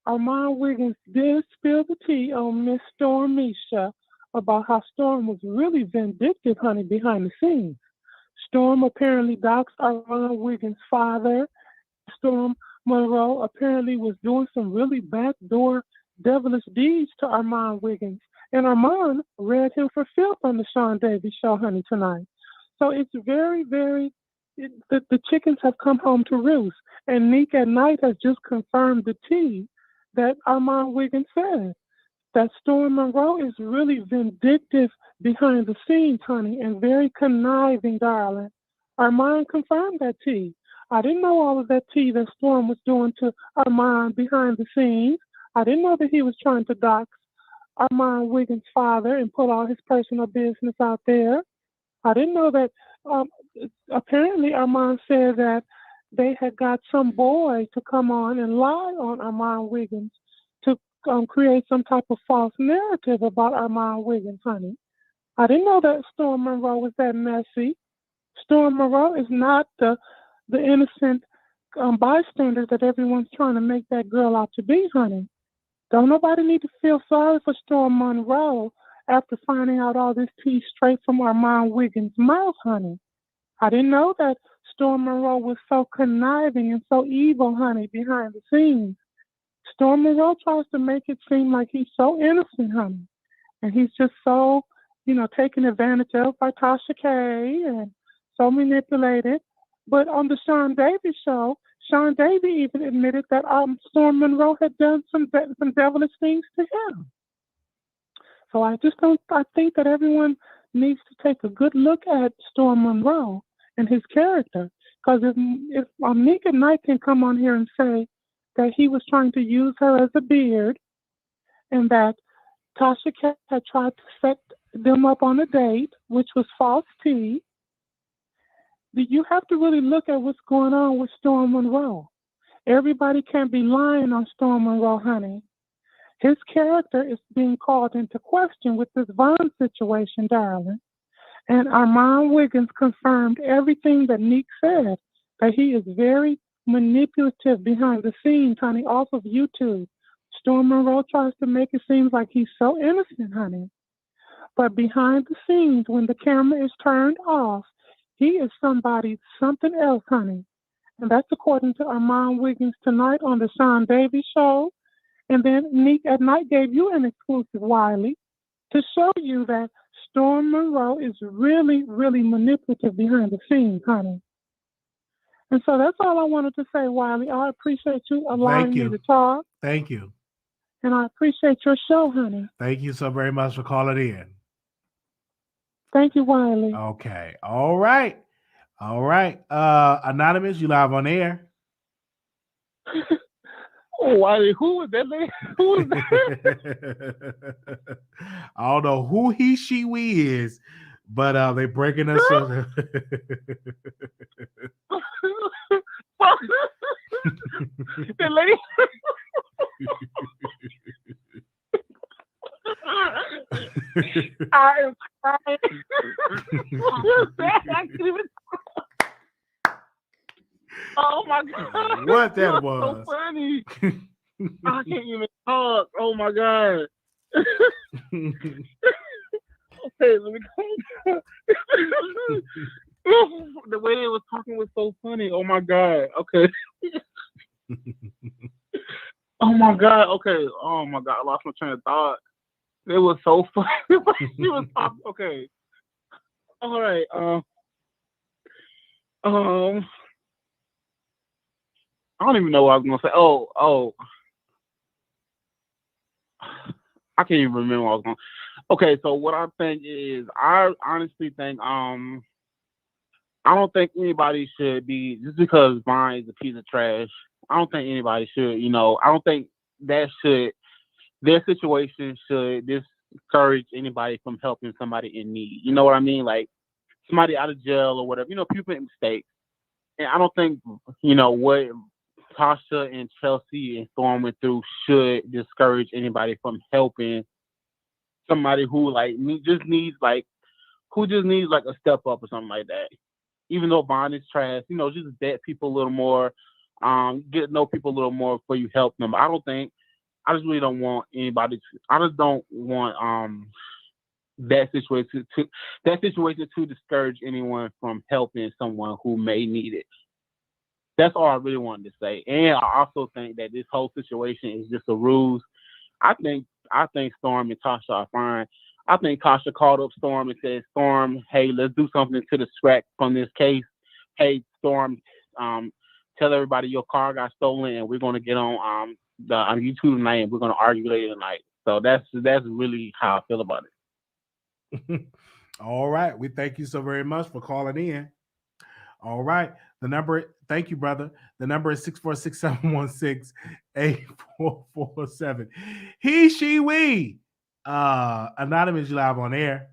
Armand Wiggins did spill the tea on Miss Storm Misha about how Storm was really vindictive, honey, behind the scenes. Storm apparently doxed Armand Wiggins' father. Storm Monroe apparently was doing some really backdoor devilish deeds to Armand Wiggins. And Armand read him for filth on the Sean Davis show, honey, tonight. So it's very, very, the chickens have come home to roost. And Neek at Night has just confirmed the tea that Armand Wiggins said. That Storm Monroe is really vindictive behind the scenes, honey, and very conniving, darling. Armand confirmed that tea. I didn't know all of that tea that Storm was doing to Armand behind the scenes. I didn't know that he was trying to dox Armand Wiggins' father and put all his personal business out there. I didn't know that apparently Armand said that they had got some boy to come on and lie on Armand Wiggins to create some type of false narrative about Armand Wiggins, honey. I didn't know that Storm Monroe was that messy. Storm Monroe is not the innocent bystander that everyone's trying to make that girl out to be, honey. Don't nobody need to feel sorry for Storm Monroe after finding out all this tea straight from Armand Wiggins' mouth, honey. I didn't know that Storm Monroe was so conniving and so evil, honey, behind the scenes. Storm Monroe tries to make it seem like he's so innocent, honey. And he's just so, taken advantage of by Tasha K and so manipulated. But on the Sean Davis show, Sean Davis even admitted that Storm Monroe had done some devilish things to him. So I think that everyone needs to take a good look at Storm Monroe and his character. Because if Nick and Knight can come on here and say that he was trying to use her as a beard and that Tasha K had tried to set them up on a date, which was false tea, you have to really look at what's going on with Storm Monroe. Everybody can't be lying on Storm Monroe, honey. His character is being called into question with this Vaughn situation, darling. And Armand Wiggins confirmed everything that Nick said, that he is very manipulative behind the scenes, honey, off of YouTube. Storm Monroe tries to make it seem like he's so innocent, honey. But behind the scenes, when the camera is turned off, he is something else, honey. And that's according to Armand Wiggins tonight on the Sean Davis show. And then Nick at Night gave you an exclusive, Wiley, to show you that Storm Monroe is really, really manipulative behind the scenes, honey. And so that's all I wanted to say, Wiley. I appreciate you allowing me to talk. Thank you. And I appreciate your show, honey. Thank you so very much for calling in. Thank you, Wiley. Okay. All right. Anonymous, you live on air. Oh, Wiley, who was that lady? Who was that? I don't know who he, she, we is, but they breaking us up. The lady. I am crying. I can't even. Oh my God! What that was? So funny. I can't even talk. Oh my God! Okay, let me go. The way they was talking was so funny. Oh my God! Okay. Oh my God! Okay. Oh my God! I lost my train of thought. It was so funny. She was talking. Okay. All right. I don't even know what I was gonna say. Oh. I can't even remember what I was going. Okay, so what I think is, I honestly think I don't think anybody should be, just because Vine is a piece of trash. I don't think anybody should. I don't think their situation should discourage anybody from helping somebody in need. You know what I mean? Like somebody out of jail or whatever. People make mistakes, and I don't think what Tasha and Chelsea and Storm went through should discourage anybody from helping somebody who just needs a step up or something like that. Even though Vaughn is trash, just vet people a little more, get to know people a little more before you help them. I just really don't want anybody I just don't want that situation to discourage anyone from helping someone who may need it. That's all I really wanted to say. And I also think that this whole situation is just a ruse. I think Storm and Tasha are fine. I think Tasha called up Storm and said, Storm, hey, let's do something to distract from this case. Hey, Storm, tell everybody your car got stolen and we're going to get on YouTube tonight and we're going to argue later tonight. So that's really how I feel about it. All right. We thank you so very much for calling in. All right. The number, thank you, brother. The number is 646-716-8447. He, she, we. Anonymous, you live on air.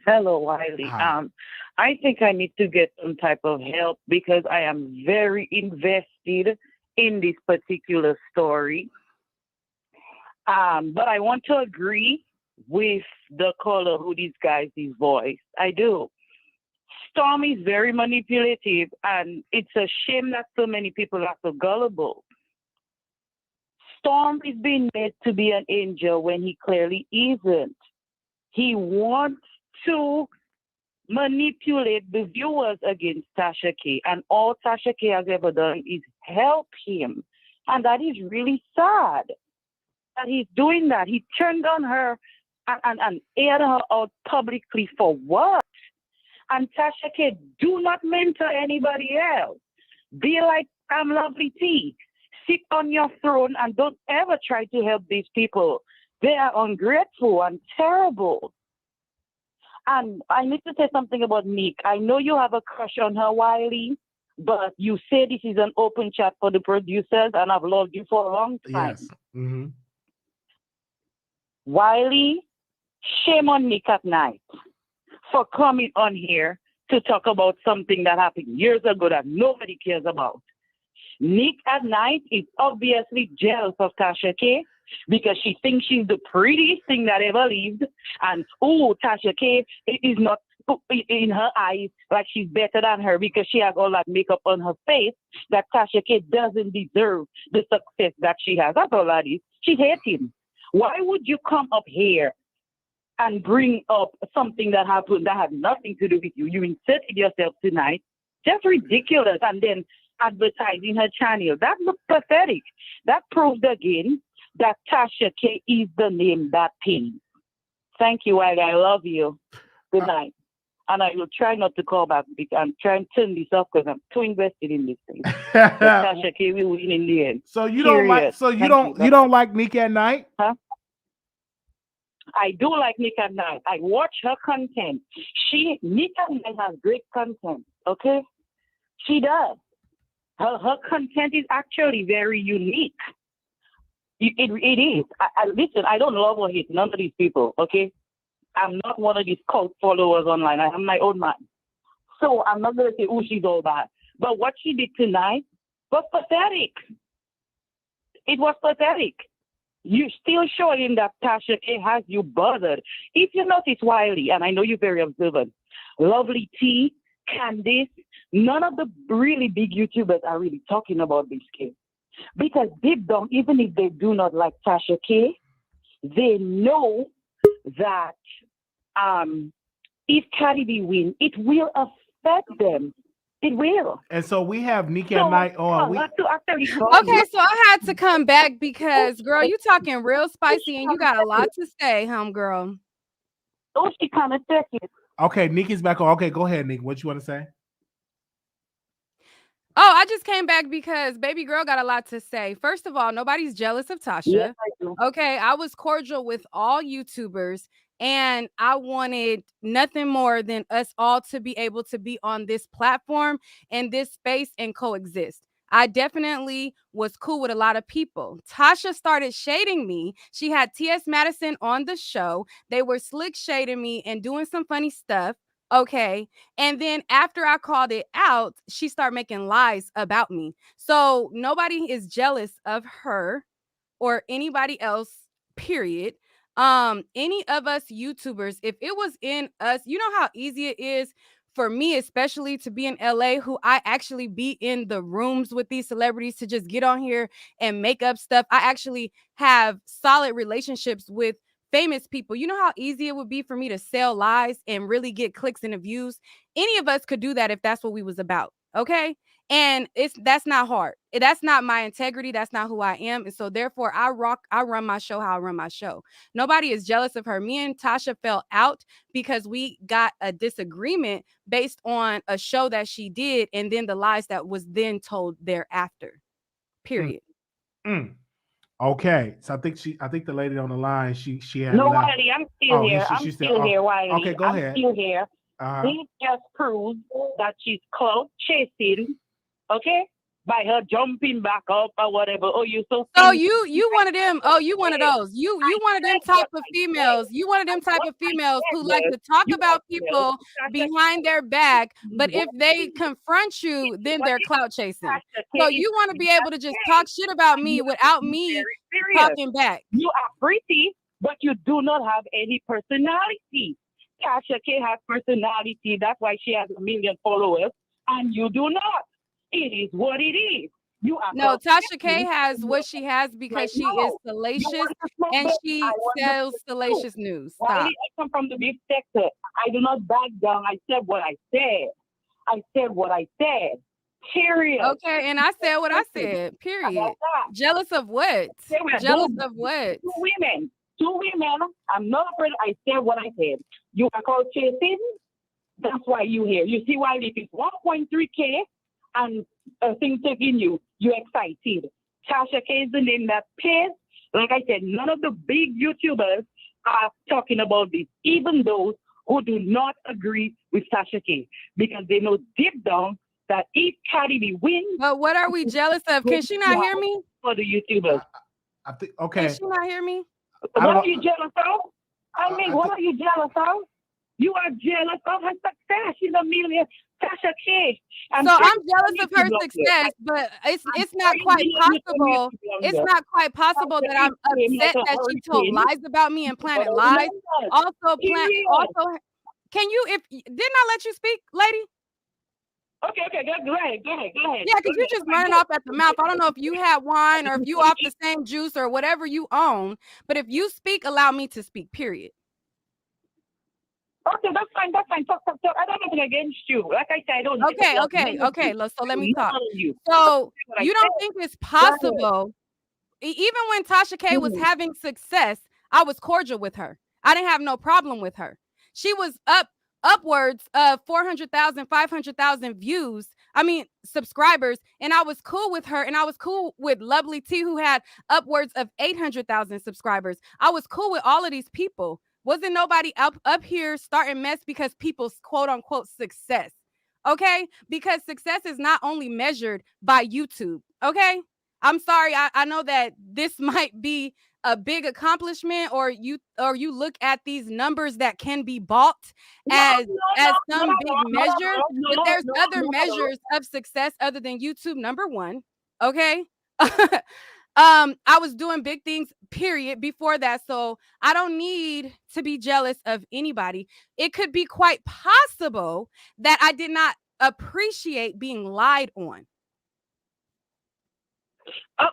Hello, Wiley. Hi. I think I need to get some type of help because I am very invested in this particular story. But I want to agree with the caller who disguised his voice. I do. Storm is very manipulative, and it's a shame that so many people are so gullible. Storm is being made to be an angel when he clearly isn't. He wants to manipulate the viewers against Tasha K. And all Tasha K has ever done is help him. And that is really sad that he's doing that. He turned on her and aired her out publicly for what? And Tasha K, do not mentor anybody else. Be like Lovely T. Sit on your throne and don't ever try to help these people. They are ungrateful and terrible. And I need to say something about Nick. I know you have a crush on her, Wiley, but you say this is an open chat for the producers, and I've loved you for a long time. Yes. Mm-hmm. Wiley, shame on Nick at Night for coming on here to talk about something that happened years ago that nobody cares about. Nick at Night is obviously jealous of Tasha K because she thinks she's the prettiest thing that ever lived. And, Tasha K is not in her eyes like she's better than her because she has all that makeup on her face, that Tasha K doesn't deserve the success that she has. That's all that is. She hates him. Why would you come up here and bring up something that happened that had nothing to do with you? You inserted yourself tonight. Just ridiculous. And then advertising her channel. That looks pathetic. That proves again that Tasha K is the name that pays. Thank you, Wiley. I love you. Good night. And I will try not to call back because I'm trying to turn this off because I'm too invested in this thing. But Tasha K will win in the end. So you don't like you don't like Nick at Night? Huh? I do like Nick at Night. I watch her content. Nick at Night has great content. Okay? She does. Her content is actually very unique. It is. Listen, I don't love or hate none of these people, okay? I'm not one of these cult followers online. I am my own man. So I'm not going to say, she's all bad. But what she did tonight was pathetic. It was pathetic. You still showing that Tasha K has you bothered. If you notice Wiley, and I know you're very observant, Lovely T, Candice, none of the really big YouTubers are really talking about this case. Because deep down, even if they do not like Tasha K, they know that if Cardi B wins, it will affect them. It will. And so we have Nick at Night on. Okay, so I had to come back because, girl, you talking real spicy and you got a lot to say, girl. Oh, she kind of took it. Okay, Nick is back on. Okay, go ahead, Nick. What you want to say? Oh, I just came back because baby girl got a lot to say. First of all, nobody's jealous of Tasha. Yes, I do. Okay, I was cordial with all YouTubers, and I wanted nothing more than us all to be able to be on this platform and this space and coexist. I definitely was cool with a lot of people. Tasha started shading me. She had T.S. Madison on the show. They were slick shading me and doing some funny stuff. Okay. And then after I called it out, she started making lies about me. So nobody is jealous of her or anybody else, period. Any of us YouTubers, if it was in us, you know how easy it is for me, especially to be in LA, who I actually be in the rooms with these celebrities to just get on here and make up stuff. I actually have solid relationships with famous people. You know how easy it would be for me to sell lies and really get clicks and views? Any of us could do that if that's what we was about. Okay. And that's not hard. That's not my integrity. That's not who I am. And so therefore I run my show how I run my show. Nobody is jealous of her. Me and Tasha fell out because we got a disagreement based on a show that she did and then the lies that was then told thereafter. Period. Okay, so I think the lady on the line, she had no, left. Wiley, I'm still here. I'm still here, Wiley. Okay, go ahead. I'm still here. This just proves that she's clout chasing, okay? By her jumping back up or whatever. Oh, you so. So you one of them. Oh, you one of those. You one of them type of females. You one of them type of females who like to talk about people behind their back, but if they confront you, then they're clout chasing. So you want to be able to just talk shit about me without me talking back. You are pretty, but you do not have any personality. Tasha K has personality. That's why she has 1 million followers, and you do not. It is what it is. You are No, Tasha K confused. has what she has because she is No, you salacious want to smoke and back. she I want to sells smoke too. salacious news. Wiley, Stop. I come from the big sector. I do not back down. I said what I said. I said what I said. Period. Okay, and I said what I said. Period. Jealous of what? Say we are Jealous doing of what? two women. Two women. I'm not afraid. I said what I said. You are called chasing. That's why you here. You see why it is 1.3K and thing taking you. You're excited. Tasha K is the name that pays. Like I said, none of the big YouTubers are talking about this, even those who do not agree with Tasha K, because they know deep down that if Cardi B wins, but what are we jealous of? Can she not hear me? For the YouTubers, I think Can she not hear me? what are you jealous of? I mean, what are you jealous of? You are jealous of her success. She's a millionaire. Tasha K. So I'm jealous of her success, but it's not quite possible. It's not quite possible that I'm upset that she told lies about me and planted lies. Also, can you? If didn't I let you speak, lady? Okay, go ahead. Yeah, because you're just running off at the mouth. I don't know if you had wine or if you off the same juice or whatever you own, but if you speak, allow me to speak. Period. Okay, that's fine. Talk. I don't have anything against you. Like I said, I don't. Okay. So let me talk. So you don't think it's possible? Even when Tasha K was having success, I was cordial with her. I didn't have no problem with her. She was upwards of 400,000, 500,000 views. I mean, subscribers. And I was cool with her. And I was cool with Lovely T, who had upwards of 800,000 subscribers. I was cool with all of these people. Wasn't nobody up here starting mess because people's quote unquote success. Okay? Because success is not only measured by YouTube. Okay? I'm sorry. I know that this might be a big accomplishment, or you look at these numbers that can be bought as some big measure, but there's other measures of success other than YouTube. Number one, okay. I was doing big things, period, before that. So I don't need to be jealous of anybody. It could be quite possible that I did not appreciate being lied on.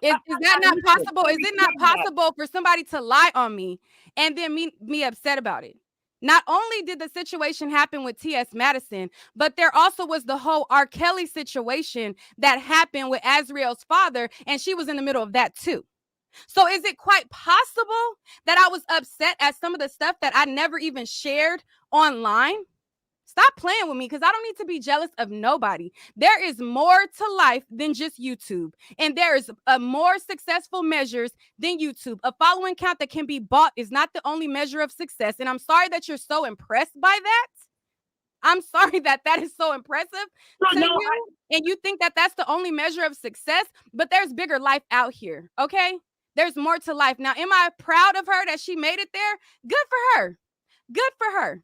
Is that not possible? Is it not possible for somebody to lie on me and then me upset about it? Not only did the situation happen with T.S. Madison, but there also was the whole R. Kelly situation that happened with Azriel's father, and she was in the middle of that too. So is it quite possible that I was upset at some of the stuff that I never even shared online? Stop playing with me, because I don't need to be jealous of nobody. There is more to life than just YouTube. And there is more successful measures than YouTube. A following count that can be bought is not the only measure of success. And I'm sorry that you're so impressed by that. I'm sorry that is so impressive to you. And you think that that's the only measure of success. But there's bigger life out here, okay? There's more to life. Now, am I proud of her that she made it there? Good for her. Good for her.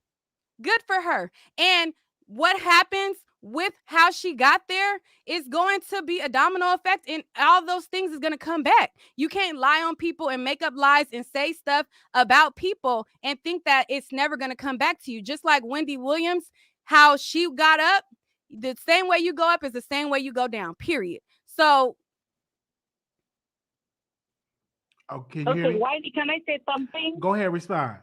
Good for her. And what happens with how she got there is going to be a domino effect, and all those things is going to come back. You can't lie on people and make up lies and say stuff about people and think that it's never going to come back to you. Just like Wendy Williams, how she got up, the same way you go up is the same way you go down, period. So okay, Wiley, can I say something? Go ahead, respond.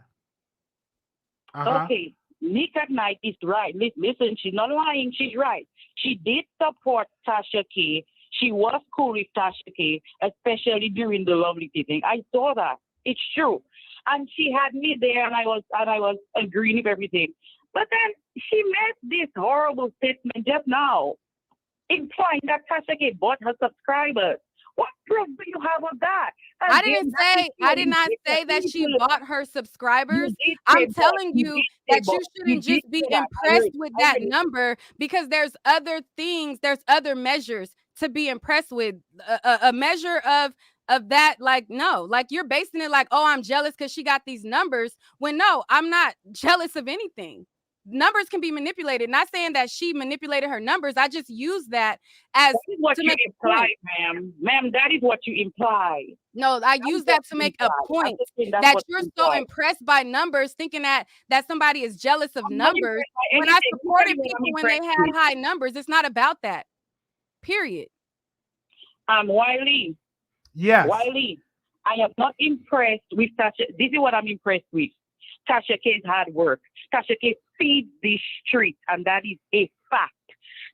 Okay. Nick at Night is right. Listen, she's not lying. She's right. She did support Tasha K. She was cool with Tasha K, especially during the Lovely Tea thing. I saw that. It's true. And she had me there, and I was agreeing with everything. But then she made this horrible statement just now, implying that Tasha K bought her subscribers. What proof do you have of that? I did not say that she bought her subscribers. I'm telling you that you shouldn't just be impressed with that number, because there's other things, there's other measures to be impressed with. A measure of that, like, no, like you're basing it like, oh, I'm jealous because she got these numbers. When no, I'm not jealous of anything. Numbers can be manipulated. Not saying that she manipulated her numbers. I just use that as what you imply, ma'am. Ma'am, that is what you imply. No, I use that to make a point that you're so impressed by numbers, thinking that somebody is jealous of numbers. When I supported people when they had high numbers, it's not about that. Period. Wiley. Yes. Wiley, I am not impressed with Tasha. This is what I'm impressed with. Tasha K's hard work. Tasha K feeds the street, and that is a fact.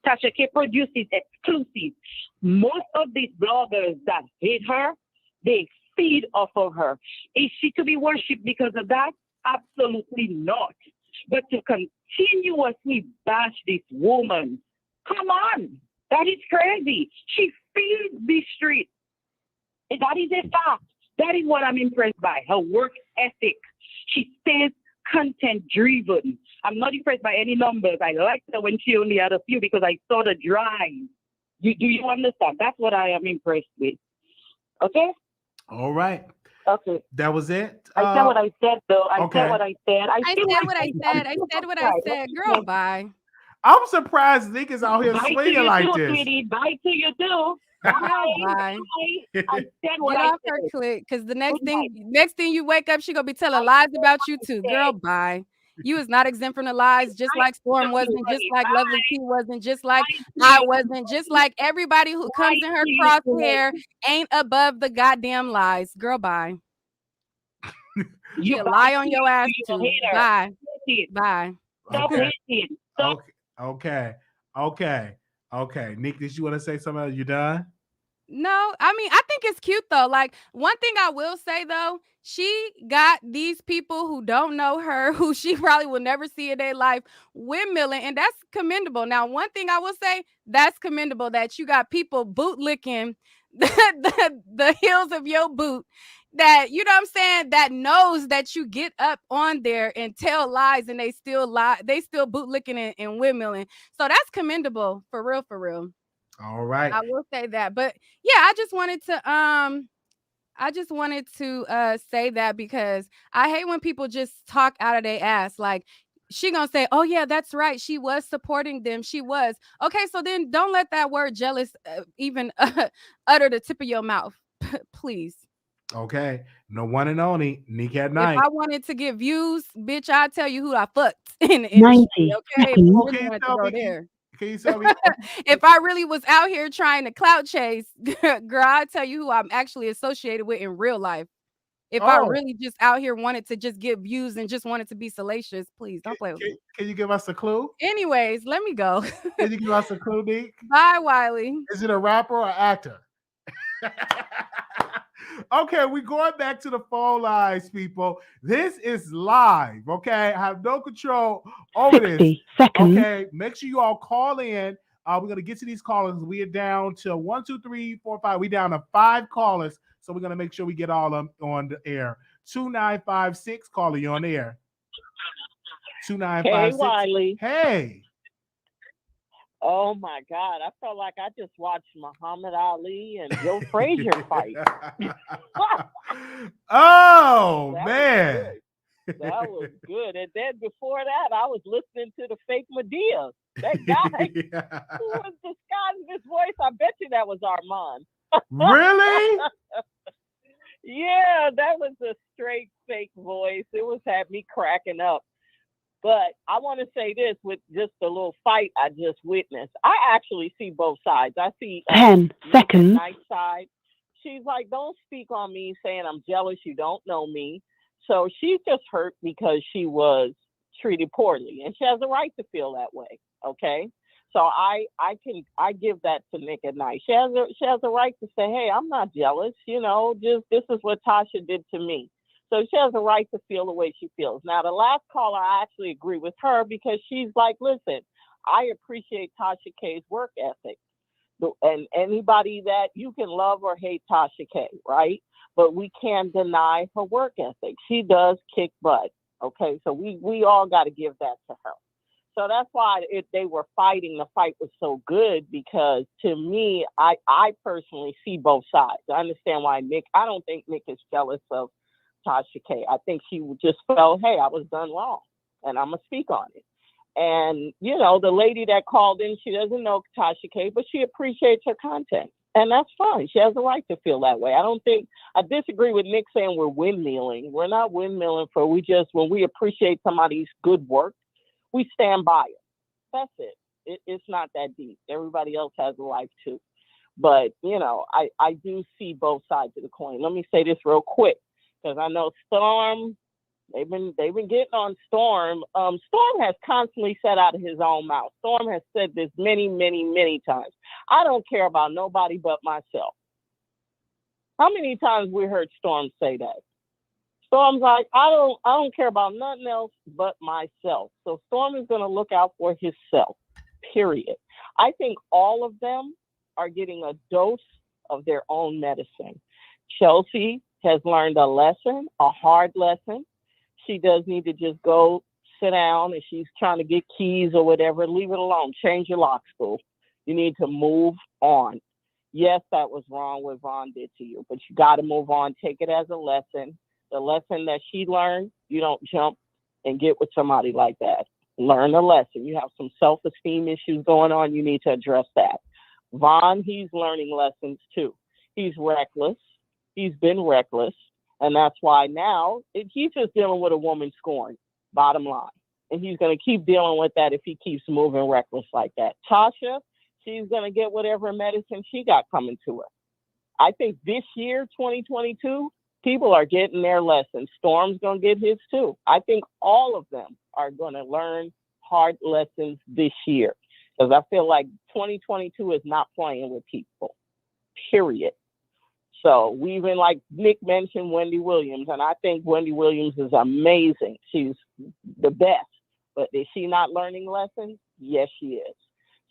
Tasha K produces exclusive. Most of these bloggers that hate her, they feed off of her. Is she to be worshipped because of that? Absolutely not. But to continuously bash this woman, come on. That is crazy. She feeds the street. That is a fact. That is what I'm impressed by. Her work ethic. She stays content driven. I'm not impressed by any numbers. I liked her when she only had a few because I saw the drive. Do you understand? That's what I am impressed with. Okay? All right. Okay. That was it. I said what I said, though. I okay. said what I said. I said what I said. I said what I said. Girl, bye. I'm surprised niggas out here Bye to swinging you like too, this. sweetie. Bye to you too. Bye. Bye. I said what Get I off said. her clique, because the next thing you wake up, she gonna be telling lies about you too. Girl, bye. You is not exempt from the lies, just like Storm wasn't, just like Lovely T wasn't, just like I wasn't, just like everybody who comes in her crosshair ain't above the goddamn lies. Girl, bye. You lie on your ass too. Bye. Bye. Stop hating. Stop. Okay. Nick, did you want to say something else? You done? No, I mean, I think it's cute though. Like, one thing I will say though, she got these people who don't know her, who she probably will never see in their life, windmilling, and that's commendable. Now, one thing I will say, that's commendable that you got people bootlicking the heels of your boot, that, you know what I'm saying, that knows that you get up on there and tell lies and they still lie, they still bootlicking and windmilling. So that's commendable, for real, for real. All right. I will say that. But yeah, I just wanted to say that, because I hate when people just talk out of their ass. Like, she gonna say, oh yeah, that's right, she was supporting them, she was. Okay, so then don't let that word jealous even utter the tip of your mouth. Please. Okay. No one and only Nick at night. If I wanted to get views, bitch, I'd tell you who I fucked in the 90 industry. Okay, if I really Okay, wanted to go there. Can you tell me? If I really was out here trying to clout chase, girl, I'll tell you who I'm actually associated with in real life. If I really just out here wanted to just get views and just wanted to be salacious, please don't play with me. Can you give us a clue? Anyways, let me go. Can you give us a clue, Nick? Bye, Wiley. Is it a rapper or actor? Okay, we're going back to the phone lines, people. This is live, okay? I have no control over 60 this. seconds. Okay, make sure you all call in. We're going to get to these callers. We are down to 1, 2, 3, 4, 5. We're down to 5 callers, so we're going to make sure we get all of them on the air. 2956, caller, you on the air. 2956. Hey, Wiley. Hey. Oh my God! I felt like I just watched Muhammad Ali and Joe Frazier fight. Oh That man, That was good. And then before that, I was listening to the fake Medea. That guy who was disguising his voice. I bet you that was Armand. Really? Yeah, that was a straight fake voice. It was had me cracking up. But I want to say this with just the little fight I just witnessed. I actually see both sides. I see 10 seconds. Night side. She's like, don't speak on me saying I'm jealous. You don't know me. So she's just hurt because she was treated poorly, and she has a right to feel that way. Okay. So I give that to Nick at night. She has a right to say, hey, I'm not jealous. You know, just this is what Tasha did to me. So she has a right to feel the way she feels. Now, the last caller, I actually agree with her because she's like, listen, I appreciate Tasha K's work ethic. And anybody that you can love or hate Tasha K, right? But we can't deny her work ethic. She does kick butt. Okay, so we all got to give that to her. So that's why they were fighting. The fight was so good because to me, I personally see both sides. I understand why I don't think Nick is jealous of Tasha K. I think she just felt, hey, I was done wrong and I'm going to speak on it. And, you know, the lady that called in, she doesn't know Tasha K, but she appreciates her content. And that's fine. She has a right to feel that way. I disagree with Nick saying we're windmilling. We're not windmilling when we appreciate somebody's good work, we stand by it. That's it. It's not that deep. Everybody else has a life too. But you know, I do see both sides of the coin. Let me say this real quick, because I know Storm. They've been getting on Storm. Storm has constantly said out of his own mouth. Storm has said this many, many, many times. I don't care about nobody but myself. How many times we heard Storm say that? Storm's like, I don't care about nothing else but myself. So Storm is going to look out for himself. Period. I think all of them are getting a dose of their own medicine. Chelsea has learned a lesson, a hard lesson. She does need to just go sit down, and she's trying to get keys or whatever. Leave it alone. Change your lock, school. You need to move on. Yes, that was wrong what Vaughn did to you, but you got to move on. Take it as a lesson. The lesson that she learned, you don't jump and get with somebody like that. Learn a lesson. You have some self-esteem issues going on. You need to address that. Vaughn, he's learning lessons too. He's reckless. He's been reckless. And that's why now he's just dealing with a woman scorn, bottom line. And he's going to keep dealing with that if he keeps moving reckless like that. Tasha, she's going to get whatever medicine she got coming to her. I think this year, 2022, people are getting their lessons. Storm's going to get his too. I think all of them are going to learn hard lessons this year. Because I feel like 2022 is not playing with people, period. So we even, like Nick mentioned, Wendy Williams, and I think Wendy Williams is amazing. She's the best. But is she not learning lessons? Yes, she is.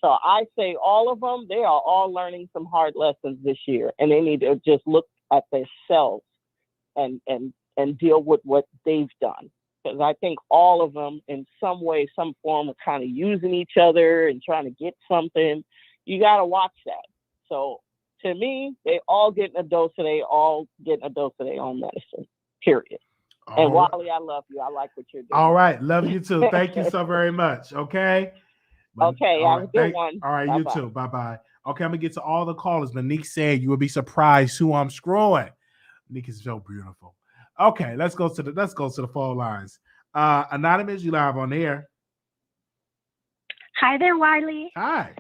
So I say all of them, they are all learning some hard lessons this year, and they need to just look at themselves and deal with what they've done. Because I think all of them, in some way, some form, are kind of using each other and trying to get something. You got to watch that. So to me, they all getting a dose of their own medicine, period. And All right. Wiley, I love you. I like what you're doing. All right. Love you too. Thank you so very much. Okay. Okay. All Have a good one. All right. Bye-bye. You too. Bye-bye. Okay. I'm going to get to all the callers. Monique said you would be surprised who I'm screwing. Monique is so beautiful. Okay. Let's go to the phone lines. Anonymous, you live on air. Hi there, Wiley. Hi.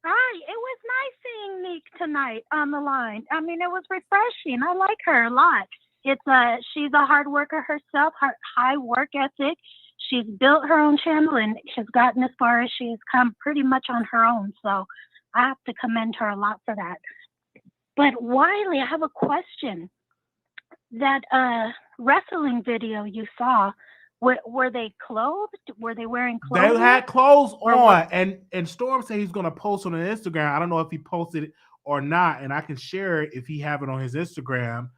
Hi. It was nice seeing Nick tonight on the line. I mean, it was refreshing. I like her a lot. She's a hard worker herself, high work ethic. She's built her own channel and has gotten as far as she's come pretty much on her own. So I have to commend her a lot for that. But Wiley, I have a question. That wrestling video you saw, were they clothed? Were they wearing clothes? They had clothes on, and Storm said he's going to post on Instagram. I don't know if he posted it or not, and I can share it if he have it on his Instagram.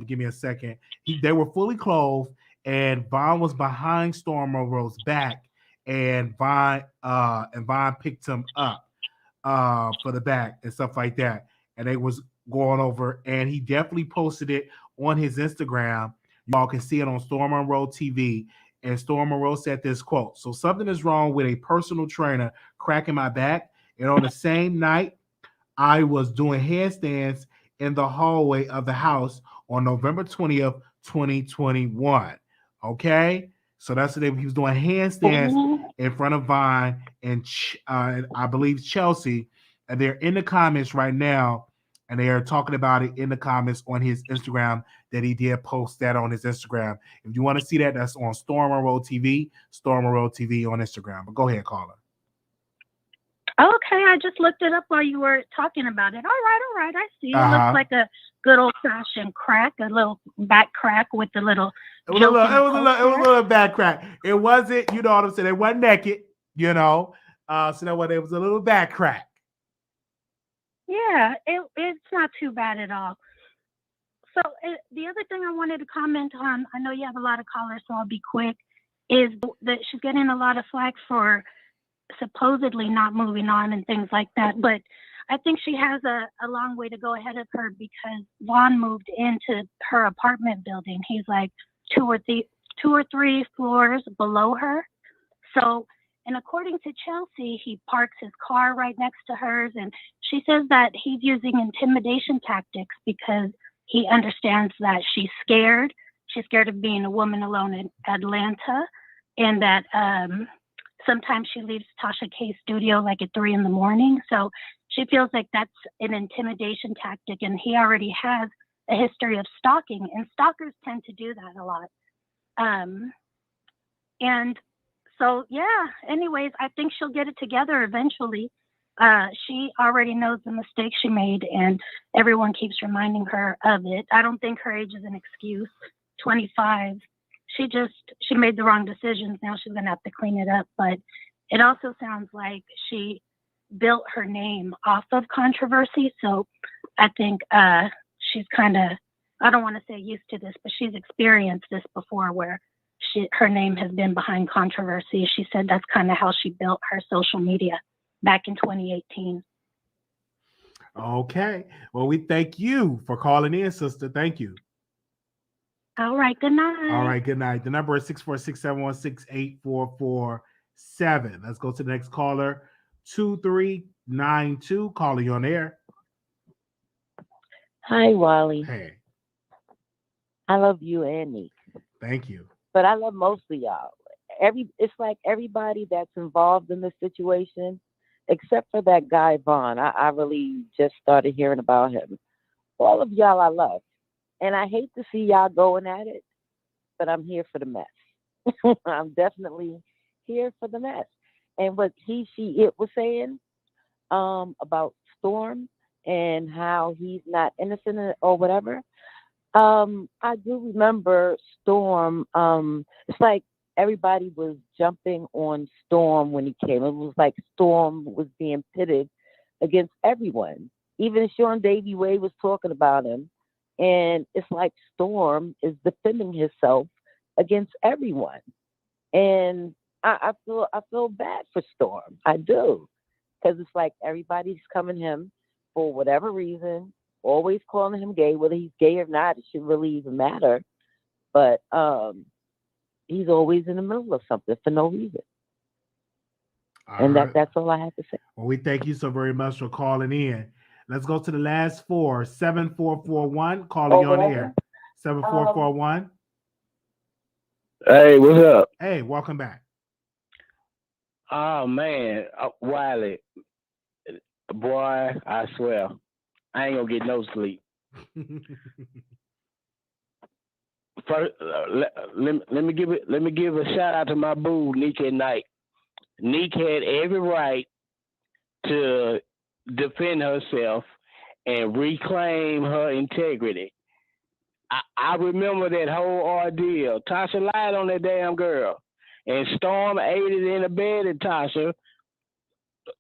Give me a second. They were fully clothed, and Vaughn was behind Storm Monroe's back, and Vaughn picked him up for the back and stuff like that, and they was going over, and he definitely posted it on his Instagram. Y'all can see it on Storm Monroe TV. And Storm Monroe said this quote: "So something is wrong with a personal trainer cracking my back. And on the same night, I was doing handstands in the hallway of the house on November 20th, 2021. Okay. So that's the day he was doing handstands in front of Vine and I believe Chelsea. And they're in the comments right now. And they are talking about it in the comments on his Instagram that he did post that on his Instagram. If you want to see that, that's on Storm Monroe TV on Instagram. But go ahead, caller. Okay, I just looked it up while you were talking about it. All right. I see. It looks like a good old-fashioned crack, a little back crack with the little. It was a little back crack. It wasn't, you know what I'm saying? They weren't naked, you know. So that was, it was a little back crack. Yeah, it's not too bad at all. So the other thing I wanted to comment on, I know you have a lot of callers, so I'll be quick, is that she's getting a lot of flack for supposedly not moving on and things like that. But I think she has a long way to go ahead of her because Vaughn moved into her apartment building. He's like two or three floors below her. So, and according to Chelsea, he parks his car right next to hers. And she says that he's using intimidation tactics because he understands that she's scared. She's scared of being a woman alone in Atlanta. And that sometimes she leaves Tasha K's studio like at 3 a.m. So she feels like that's an intimidation tactic, and he already has a history of stalking, and stalkers tend to do that a lot. And so, yeah, anyways, I think she'll get it together eventually. She already knows the mistake she made, and everyone keeps reminding her of it. I don't think her age is an excuse. 25. She made the wrong decisions. Now she's going to have to clean it up. But it also sounds like she built her name off of controversy. So I think she's kind of, I don't want to say used to this, but she's experienced this before where her name has been behind controversy. She said that's kind of how she built her social media back in 2018. Okay. Well, we thank you for calling in, sister. Thank you. All right. Good night. All right. Good night. The number is 646-716-8447. Let's go to the next caller. 2392. Calling you on air. Hi, Wiley. Hey. I love you and Nick. Thank you. But I love most of y'all. It's like everybody that's involved in this situation, except for that guy Vaughn. I really just started hearing about him. All of y'all I love. And I hate to see y'all going at it, but I'm here for the mess. I'm definitely here for the mess. And what it was saying about Storm and how he's not innocent or whatever. I do remember Storm. It's like everybody was jumping on Storm when he came. It was like Storm was being pitted against everyone. Even Sean Davy Way was talking about him. And it's like Storm is defending himself against everyone. And I feel bad for Storm. I do. Because it's like everybody's coming him for whatever reason, always calling him gay. Whether he's gay or not, it shouldn't really even matter. But he's always in the middle of something for no reason. And that's all I have to say. Well, we thank you so very much for calling in. Let's go to the last four. 7441. Calling you on air. 7441. Hey, what's up? Hey, welcome back. Oh, man. Wiley. Boy, I swear. I ain't going to get no sleep. First, let me give a shout out to my boo, Neek at night. Neek had every right to defend herself and reclaim her integrity. I remember that whole ordeal. Tasha lied on that damn girl, and Storm aided in the bed at Tasha,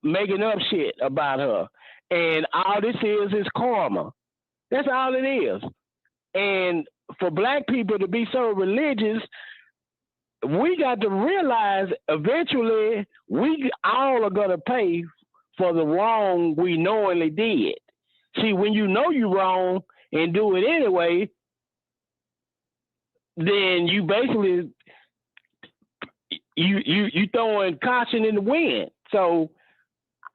making up shit about her. And all this is karma. That's all it is. And for black people to be so religious, we got to realize eventually we all are going to pay for the wrong we knowingly did. See, when you know you're wrong and do it anyway, then you basically you throwing caution in the wind. So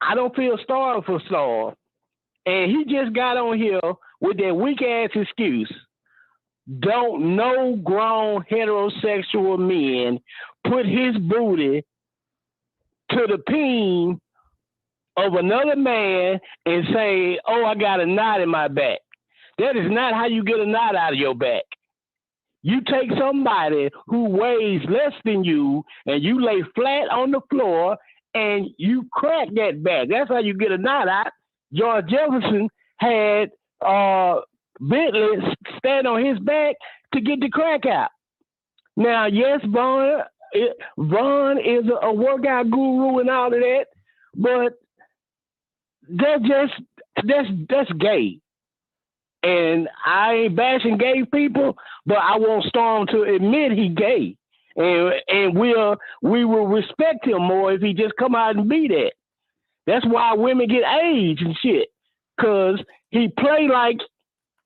I don't feel sorry for Storm. And he just got on here with that weak ass excuse. Don't no grown heterosexual men put his booty to the peen of another man and say, oh, I got a knot in my back. That is not how you get a knot out of your back. You take somebody who weighs less than you and you lay flat on the floor and you crack that back. That's how you get a knot out. George Jefferson had Bentley stand on his back to get the crack out. Now, yes, Vaughn is a workout guru and all of that, but that's gay. And I ain't bashing gay people, but I want Storm to admit he gay. And we will respect him more if he just come out and be that. That's why women get AIDS and shit. Cause he play like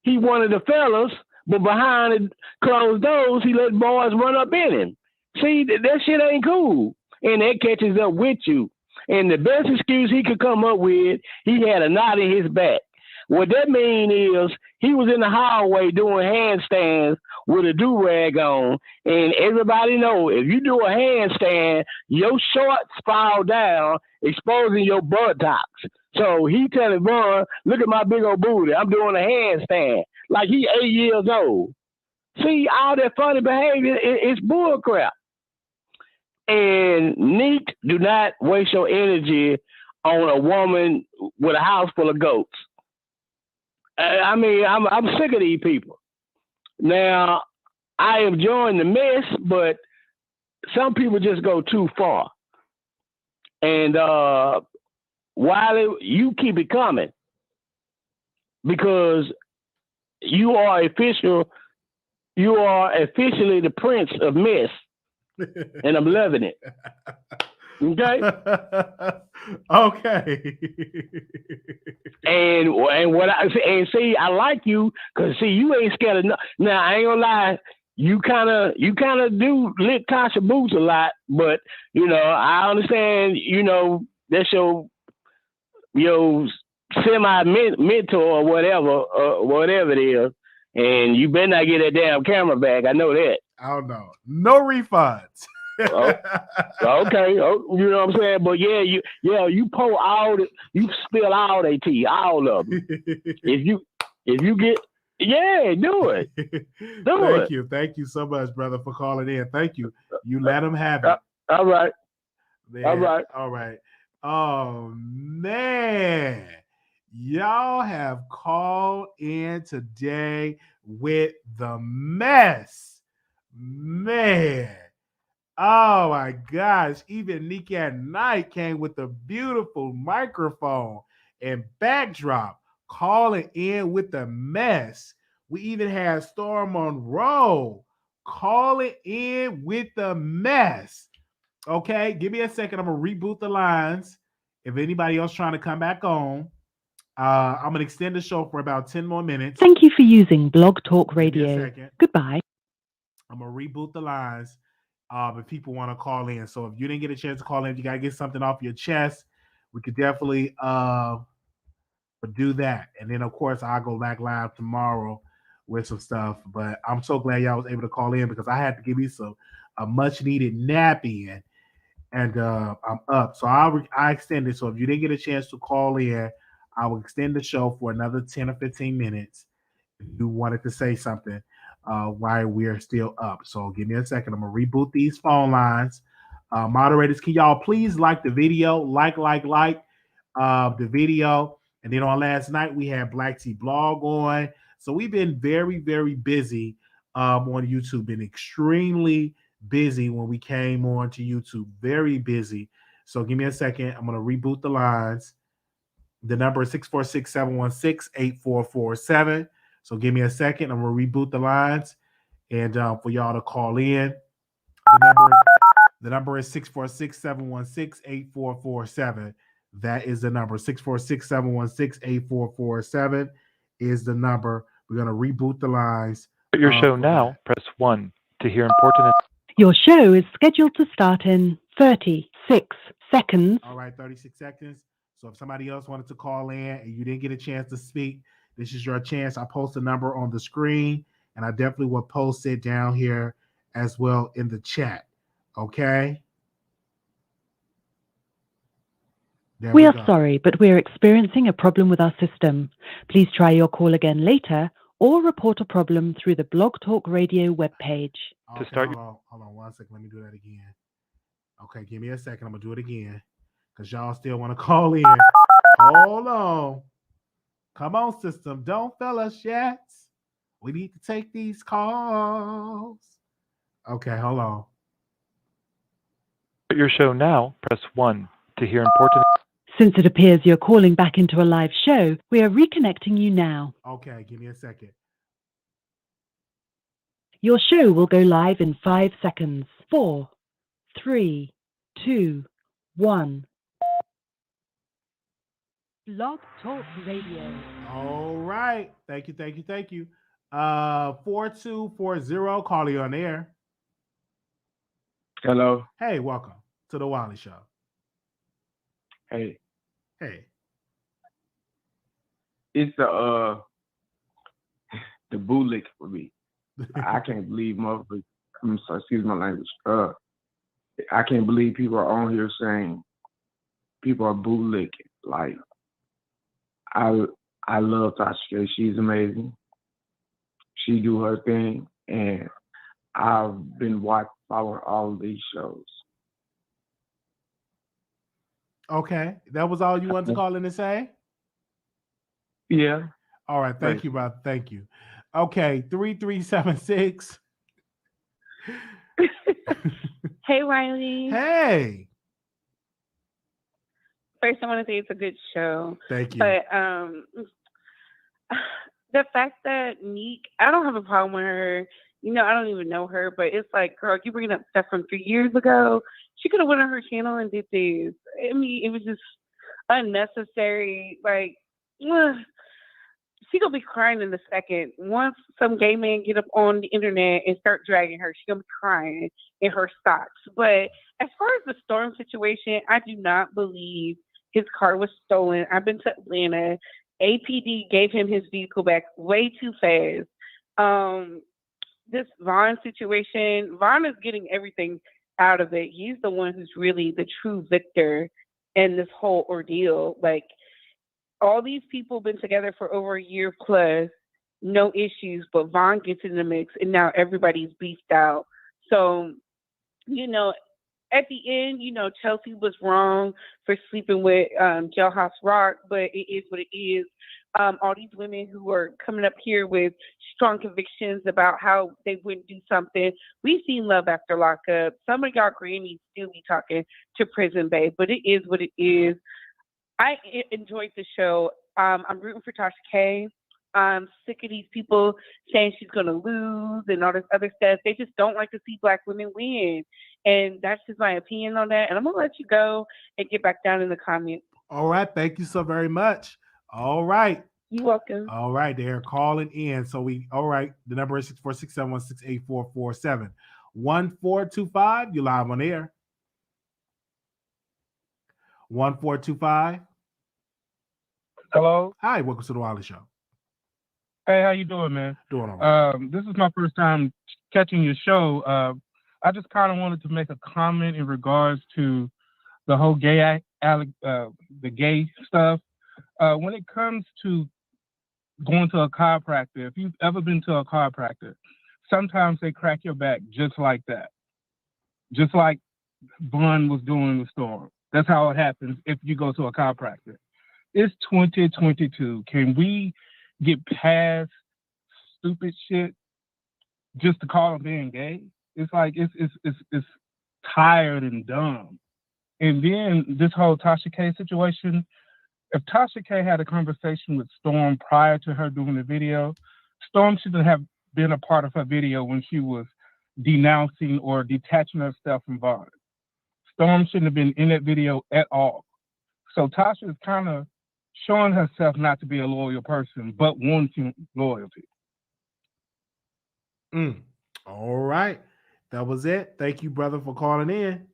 he one of the fellas, but behind the closed doors, he let boys run up in him. See, that shit ain't cool. And that catches up with you. And the best excuse he could come up with, he had a knot in his back. What that mean is he was in the hallway doing handstands with a do-rag on, and everybody know if you do a handstand, your shorts fall down, exposing your buttocks. So he telling Vaughn, look at my big old booty. I'm doing a handstand. Like he 8 years old. See, all that funny behavior, it's bull crap. And Neek, do not waste your energy on a woman with a house full of goats. I mean, I'm sick of these people. Now, I am enjoying the mess, but some people just go too far. And Wiley, you keep it coming because you are officially the prince of mess, and I'm loving it. Okay. Okay. and what I see, I like you because see, you ain't scared of now. I ain't gonna lie, you kind of do lick Tasha boots a lot, but you know I understand. You know that's your semi mentor or whatever it is, and you better not get that damn camera back. I know that. I don't know. No refunds. Okay, you know what I'm saying, but you spill all that tea, all of them. if you get, do it. Thank you so much, brother, for calling in. Thank you. You let them have it. All right, man. All right. Oh man, y'all have called in today with the mess, man. Oh my gosh, even Nikki at Night came with a beautiful microphone and backdrop calling in with the mess. We even had Storm Monroe calling in with the mess. Okay, give me a second. I'm going to reboot the lines. If anybody else trying to come back on, I'm going to extend the show for about 10 more minutes. Thank you for using Blog Talk Radio. Goodbye. I'm going to reboot the lines. If people want to call in. So if you didn't get a chance to call in, if you got to get something off your chest, we could definitely do that. And then, of course, I'll go back live tomorrow with some stuff. But I'm so glad y'all was able to call in because I had to give you a much-needed nap in. And I'm up. So I extended. So if you didn't get a chance to call in, I will extend the show for another 10 or 15 minutes if you wanted to say something. While we're still up. So give me a second. I'm going to reboot these phone lines. Moderators, can y'all please like the video? Like the video. And then on last night, we had Black Tea Blog on. So we've been very, very busy on YouTube. Been extremely busy when we came on to YouTube. Very busy. So give me a second. I'm going to reboot the lines. The number is 646-716-8447. So give me a second. I'm going to reboot the lines and for y'all to call in. The number is 646-716-8447. That is the number. 646-716-8447 is the number. We're going to reboot the lines. Your show now. Press 1 to hear important. Your show is scheduled to start in 36 seconds. All right, 36 seconds. So if somebody else wanted to call in and you didn't get a chance to speak, this is your chance. I post a number on the screen, and I definitely will post it down here as well in the chat. Okay? We are sorry, but we are experiencing a problem with our system. Please try your call again later or report a problem through the Blog Talk Radio webpage. Okay, hold on 1 second. Let me do that again. Okay, give me a second. I'm going to do it again because y'all still want to call in. Hold on. Come on, system. Don't fail us yet. We need to take these calls. Okay, hold on. Your show now. Press 1 to hear important. Since it appears you're calling back into a live show, we are reconnecting you now. Okay, give me a second. Your show will go live in 5 seconds. 4, 3, 2, 1. Blog Talk Radio. All right. Thank you. 4240, call you on air. Hello. Hey, welcome to the Wiley Show. Hey. It's the bootlick for me. I can't believe motherfuckers. I'm sorry, excuse my language. I can't believe people are on here saying people are bootlicking. Like, I love Tasha K. She's amazing. She do her thing, and I've been following all of these shows. Okay, that was all you wanted to call in and say? Yeah. All right, thank you, brother. Thank you. Okay, 3376. Hey, Wiley. Hey. First, I want to say it's a good show. Thank you. But the fact that Neek, I don't have a problem with her. You know, I don't even know her, but it's like, girl, you bringing up stuff from 3 years ago. She could have went on her channel and did this. I mean, it was just unnecessary. Like, she gonna be crying in a second. Once some gay man get up on the internet and start dragging her, she gonna be crying in her socks. But as far as the Storm situation, I do not believe his car was stolen. I've been to Atlanta. APD gave him his vehicle back way too fast. This Vaughn situation, Vaughn is getting everything out of it. He's the one who's really the true victor in this whole ordeal. Like, all these people been together for over a year plus, no issues, but Vaughn gets in the mix, and now everybody's beefed out. So, you know, at the end, you know, Chelsea was wrong for sleeping with Jailhouse Rock, but it is what it is. All these women who are coming up here with strong convictions about how they wouldn't do something. We've seen Love After Lockup. Some of y'all grannies still be talking to Prison Babe, but it is what it is. I enjoyed the show. I'm rooting for Tasha K. I'm sick of these people saying she's going to lose and all this other stuff. They just don't like to see Black women win. And that's just my opinion on that. And I'm going to let you go and get back down in the comments. All right. Thank you so very much. All right. You're welcome. All right. They're calling in. So all right. The number is 646-716-8447. 1425. You're live on air. 1425. Hello. Hi. Welcome to the Wiley Show. Hey, how you doing, man? Doing all right. This is my first time catching your show. I just kind of wanted to make a comment in regards to the whole the gay stuff. When it comes to going to a chiropractor, if you've ever been to a chiropractor, sometimes they crack your back just like that. Just like Bun was doing with Storm. That's how it happens if you go to a chiropractor. It's 2022. Can we get past stupid shit just to call them being gay? It's like it's tired and dumb. And then this whole Tasha K situation, if Tasha K had a conversation with Storm prior to her doing the video, Storm shouldn't have been a part of her video when she was denouncing or detaching herself from Vaughn. Storm shouldn't have been in that video at all. So Tasha is kind of showing herself not to be a loyal person, but wanting loyalty. All right. That was it. Thank you, brother, for calling in.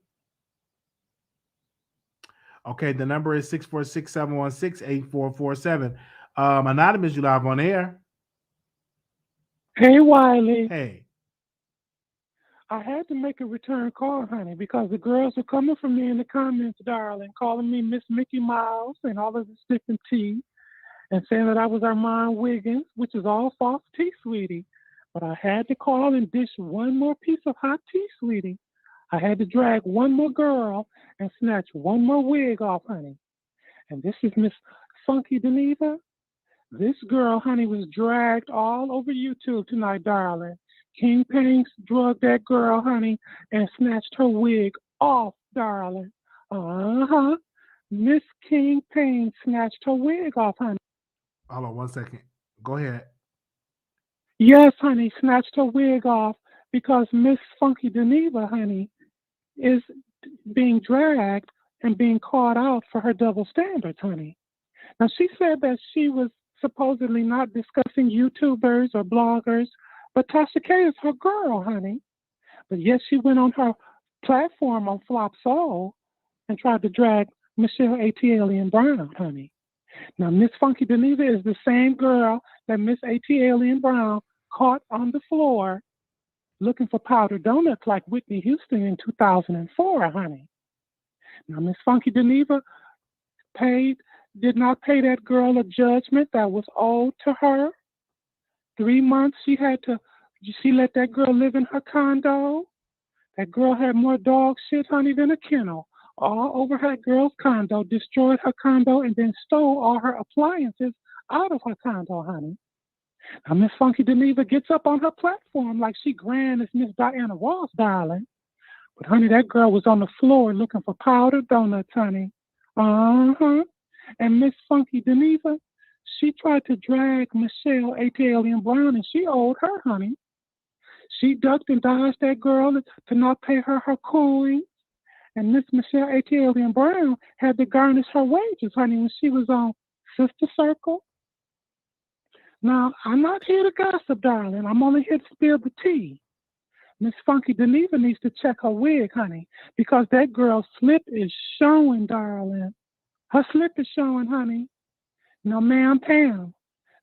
Okay, the number is 646-716-8447. Anonymous, you live on air. Hey, Wiley. Hey. I had to make a return call, honey, because the girls were coming for me in the comments, darling, calling me Miss Mickey Mouse and all of this different tea, and saying that I was Armand Wiggins, which is all false tea, sweetie. But I had to call and dish one more piece of hot tea, sweetie. I had to drag one more girl and snatch one more wig off, honey. And this is Miss Funky Deneva. This girl, honey, was dragged all over YouTube tonight, darling. King Payne drugged that girl, honey, and snatched her wig off, darling. Uh-huh. Miss King Payne snatched her wig off, honey. Hold on 1 second. Go ahead. Yes, honey, snatched her wig off because Miss Funky Deneva, honey, is being dragged and being called out for her double standards, honey. Now, she said that she was supposedly not discussing YouTubers or bloggers, but Tasha K is her girl, honey. But yes, she went on her platform on Flop Soul and tried to drag Michelle A.T. Alien Brown, honey. Now, Miss Funky Deneva is the same girl that Miss A.T. Alien Brown caught on the floor looking for powdered donuts like Whitney Houston in 2004, honey. Now, Miss Funky Geneva did not pay that girl a judgment that was owed to her. 3 months she let that girl live in her condo. That girl had more dog shit, honey, than a kennel. All over her girl's condo, destroyed her condo, and then stole all her appliances out of her condo, honey. Now, Miss Funky Geneva gets up on her platform like she grand as Miss Diana Ross, darling. But, honey, that girl was on the floor looking for powdered donuts, honey. Uh-huh. And Miss Funky Geneva, she tried to drag Michelle A.T.L.N. Brown, and she owed her, honey. She ducked and dodged that girl to not pay her coins. And Miss Michelle A.T.L.N. Brown had to garnish her wages, honey, when she was on Sister Circle. Now, I'm not here to gossip, darling. I'm only here to spill the tea. Miss Funky Geneva needs to check her wig, honey, because that girl's slip is showing, darling. Her slip is showing, honey. No, ma'am, Pam.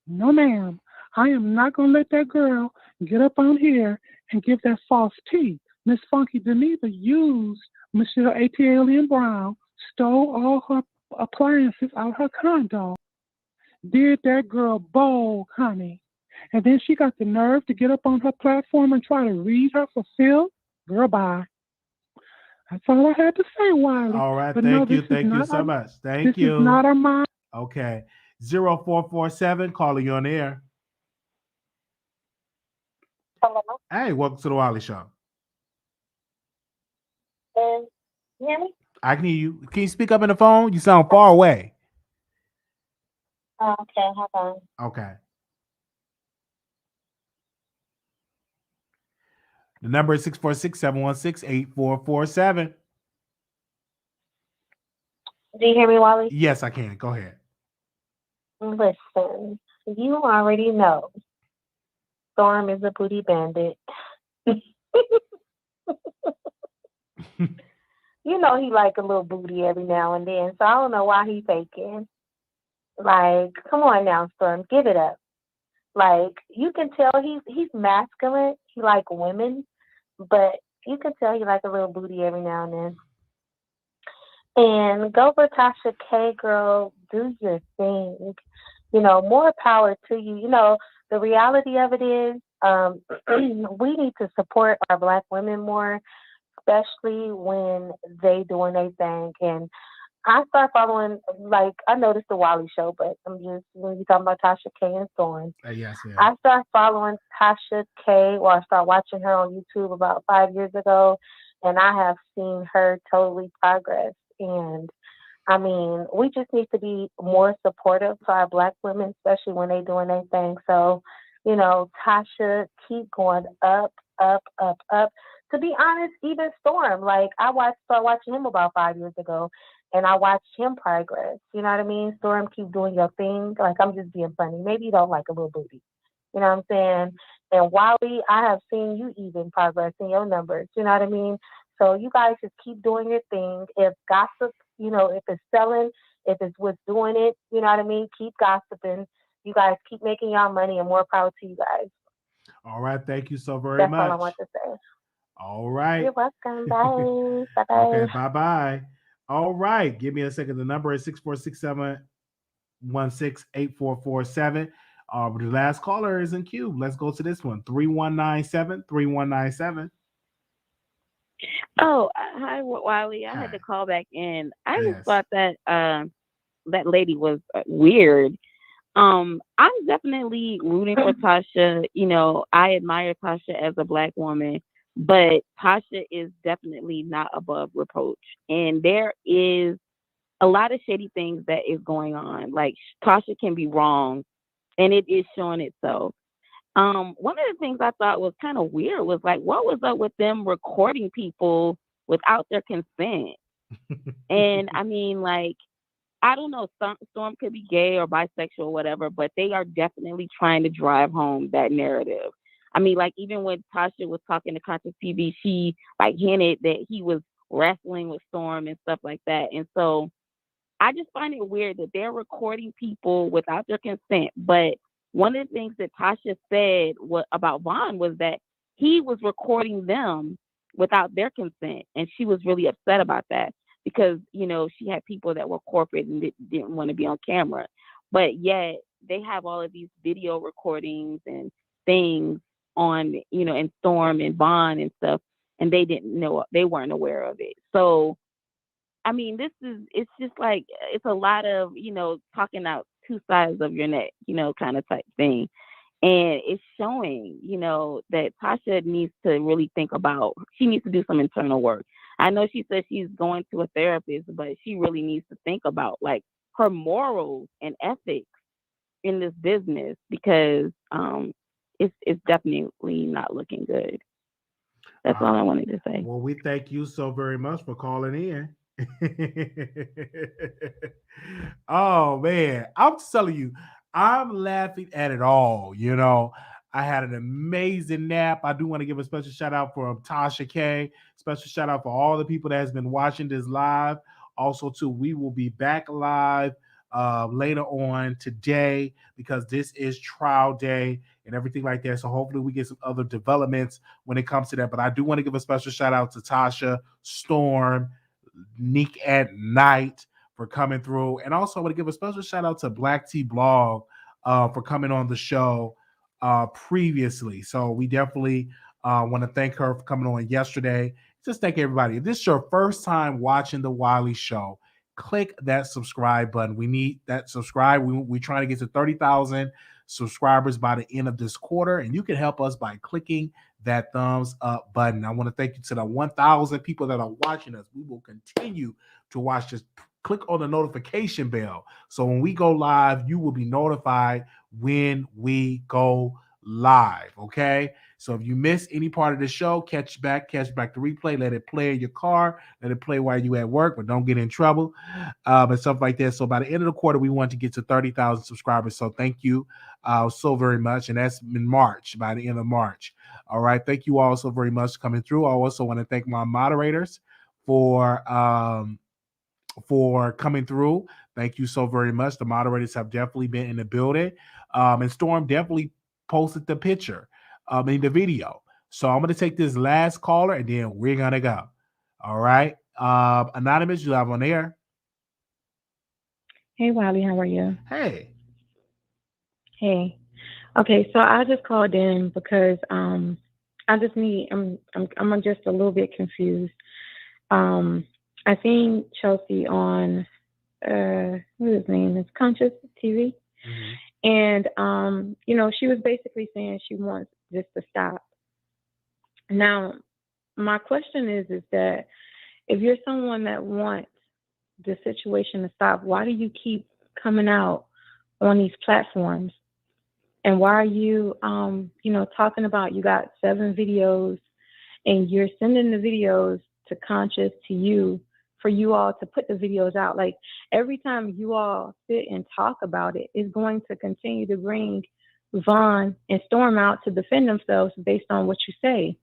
No, ma'am. I am not going to let that girl get up on here and give that false tea. Miss Funky Geneva used Michelle A.T.L.N. Brown, stole all her appliances out of her condo, did that girl bold, honey. And then she got the nerve to get up on her platform and try to read her for filth. Girl, bye. That's all I had to say, Wiley. All right, but thank no, you. Thank you so much. Thank this you. is not our mind. Okay. 0447, calling you on the air. Hello. Hey, welcome to the Wiley Show. You hear me? I can hear you. Can you speak up in the phone? You sound far away. Oh, okay, hold on. Okay. The number is 646-716-8447. Do you hear me, Wally? Yes, I can. Go ahead. Listen, you already know Storm is a booty bandit. You know he like a little booty every now and then, so I don't know why he faking. Like, come on now, Storm, give it up. Like, you can tell he's masculine. He like women, but you can tell he like a little booty every now and then. And go for Tasha K, girl. Do your thing. You know, more power to you. You know, the reality of it is, we need to support our Black women more, especially when they doing their thing. And I start following, like, I noticed the Wiley Show, but I'm just, when you talking about Tasha K and Storm, Yes, yeah. I start following Tasha K, or I start watching her on YouTube about 5 years ago, and I have seen her totally progress. And I mean, we just need to be more supportive to our Black women, especially when they doing their thing. So, you know, Tasha, keep going up, up, up, up. To be honest, even Storm, like started watching him about 5 years ago, and I watched him progress. You know what I mean? Storm, keep doing your thing. Like, I'm just being funny. Maybe you don't like a little booty. You know what I'm saying? And Wiley, I have seen you even progress in your numbers. You know what I mean? So you guys just keep doing your thing. If gossip, you know, if it's selling, if it's what's doing it, you know what I mean? Keep gossiping. You guys keep making y'all money, and more power to you guys. All right. Thank you so very That's much. all I want to say. All right. You're welcome. Bye. Bye-bye. Okay, bye-bye. All right. Give me a second. The number is 646-716-8447. The last caller is in queue. Let's go to this one. 3197. Oh, hi, Wiley. I had to call back in. I just thought that that lady was weird. I'm definitely rooting for Tasha. You know, I admire Tasha as a Black woman, but Tasha is definitely not above reproach. And there is a lot of shady things that is going on. Like, Tasha can be wrong, and it is showing itself. One of the things I thought was kind of weird was, like, what was up with them recording people without their consent? And I mean, like, I don't know, Storm could be gay or bisexual or whatever, but they are definitely trying to drive home that narrative. I mean, like, even when Tasha was talking to Conscious TV, she, like, hinted that he was wrestling with Storm and stuff like that. And so I just find it weird that they're recording people without their consent, but one of the things that Tasha said about Vaughn was that he was recording them without their consent, and she was really upset about that because she had people that were corporate and didn't want to be on camera, but yet they have all of these video recordings and things on and Storm and Vaughn and stuff, and they didn't know, they weren't aware of it. So I mean, it's just like, it's a lot of, talking out two sides of your neck, kind of type thing. And it's showing, that Tasha needs to really think about, she needs to do some internal work. I know she says she's going to a therapist, but she really needs to think about like her morals and ethics in this business, because it's definitely not looking good. That's all I wanted to say. Well, we thank you so very much for calling in. Oh man, I'm telling you, I'm laughing at it all. I had an amazing nap. I do want to give a special shout out for Tasha K. Special shout out for all the people that has been watching this live. Also, too, we will be back live later on today because this is trial day and everything like that. So hopefully we get some other developments when it comes to that. But I do want to give a special shout out to Tasha, Storm, Nick at Night for coming through. And also I want to give a special shout out to Black Tea Blog for coming on the show previously. So we definitely want to thank her for coming on yesterday. Just thank everybody. If this is your first time watching the Wiley Show, click that subscribe button. We need that subscribe. We're trying to get to 30,000 subscribers by the end of this quarter, and you can help us by clicking that thumbs up button. I want to thank you to the 1,000 people that are watching us. We will continue to watch this. Click on the notification bell, so when we go live, you will be notified when we go live. Okay, so if you miss any part of the show, catch back the replay. Let it play in your car, let it play while you at work, but don't get in trouble and stuff like that. So by the end of the quarter, we want to get to 30,000 subscribers. So thank you so very much, and that's in March, by the end of March. All right, thank you all so very much for coming through. I also want to thank my moderators for coming through. Thank you so very much. The moderators have definitely been in the building. And Storm definitely posted the picture in the video. So I'm going to take this last caller and then we're going to go. All right. Anonymous, you have on air. Hey, Wiley, how are you? Hey. Hey. Okay, so I just called in because I'm just a little bit confused. I seen Chelsea on what his name is, Conscious TV. And she was basically saying she wants this to stop. Now, my question is that if you're someone that wants the situation to stop, why do you keep coming out on these platforms? And why are you talking about you got 7 videos and you're sending the videos to Conscious, to you, for you all to put the videos out? Like, every time you all sit and talk about it, it's going to continue to bring Vaughn and Storm out to defend themselves based on what you say.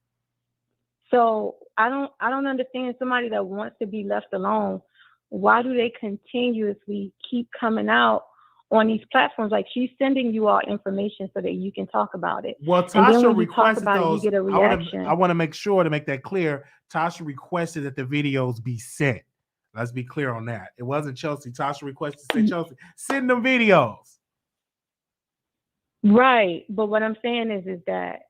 So I don't understand somebody that wants to be left alone. Why do they continuously keep coming out on these platforms? Like, she's sending you all information so that you can talk about it. Well, and then Tasha when you talk requested about those. it, you get a reaction. I want to make sure to make that clear. Tasha requested that the videos be sent. Let's be clear on that. It wasn't Chelsea. Tasha requested to say, Chelsea, send them videos. Right. But what I'm saying is that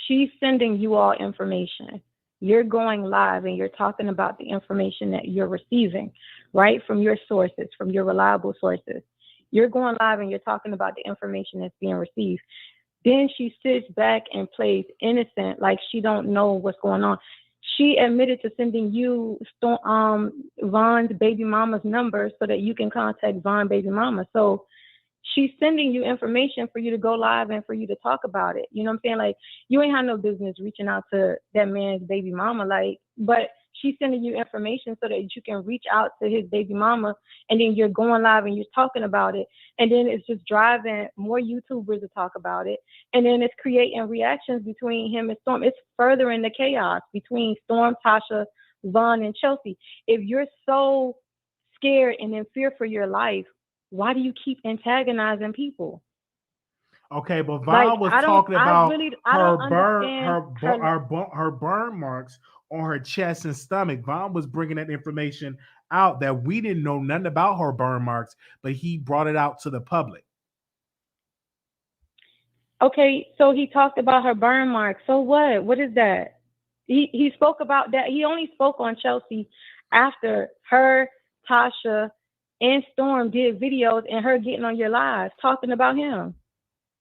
she's sending you all information. You're going live and you're talking about the information that you're receiving, right? From your sources, from your reliable sources. You're going live and you're talking about the information that's being received. Then she sits back and plays innocent, like she don't know what's going on. She admitted to sending you Vaughn's baby mama's number so that you can contact Vaughn's baby mama. So she's sending you information for you to go live and for you to talk about it. You know what I'm saying? Like, you ain't have no business reaching out to that man's baby mama, but she's sending you information so that you can reach out to his baby mama, and then you're going live and you're talking about it. And then it's just driving more YouTubers to talk about it. And then it's creating reactions between him and Storm. It's furthering the chaos between Storm, Tasha, Vaughn, and Chelsea. If you're so scared and in fear for your life, why do you keep antagonizing people? Okay, but Like Vaughn was I don't, talking I about really, I don't understand her. her burn marks on her chest and stomach. Vaughn was bringing that information out that we didn't know nothing about her burn marks, but he brought it out to the public. Okay, so he talked about her burn mark. So what? What is that? He spoke about that. He only spoke on Chelsea after her, Tasha, and Storm did videos and her getting on your live talking about him.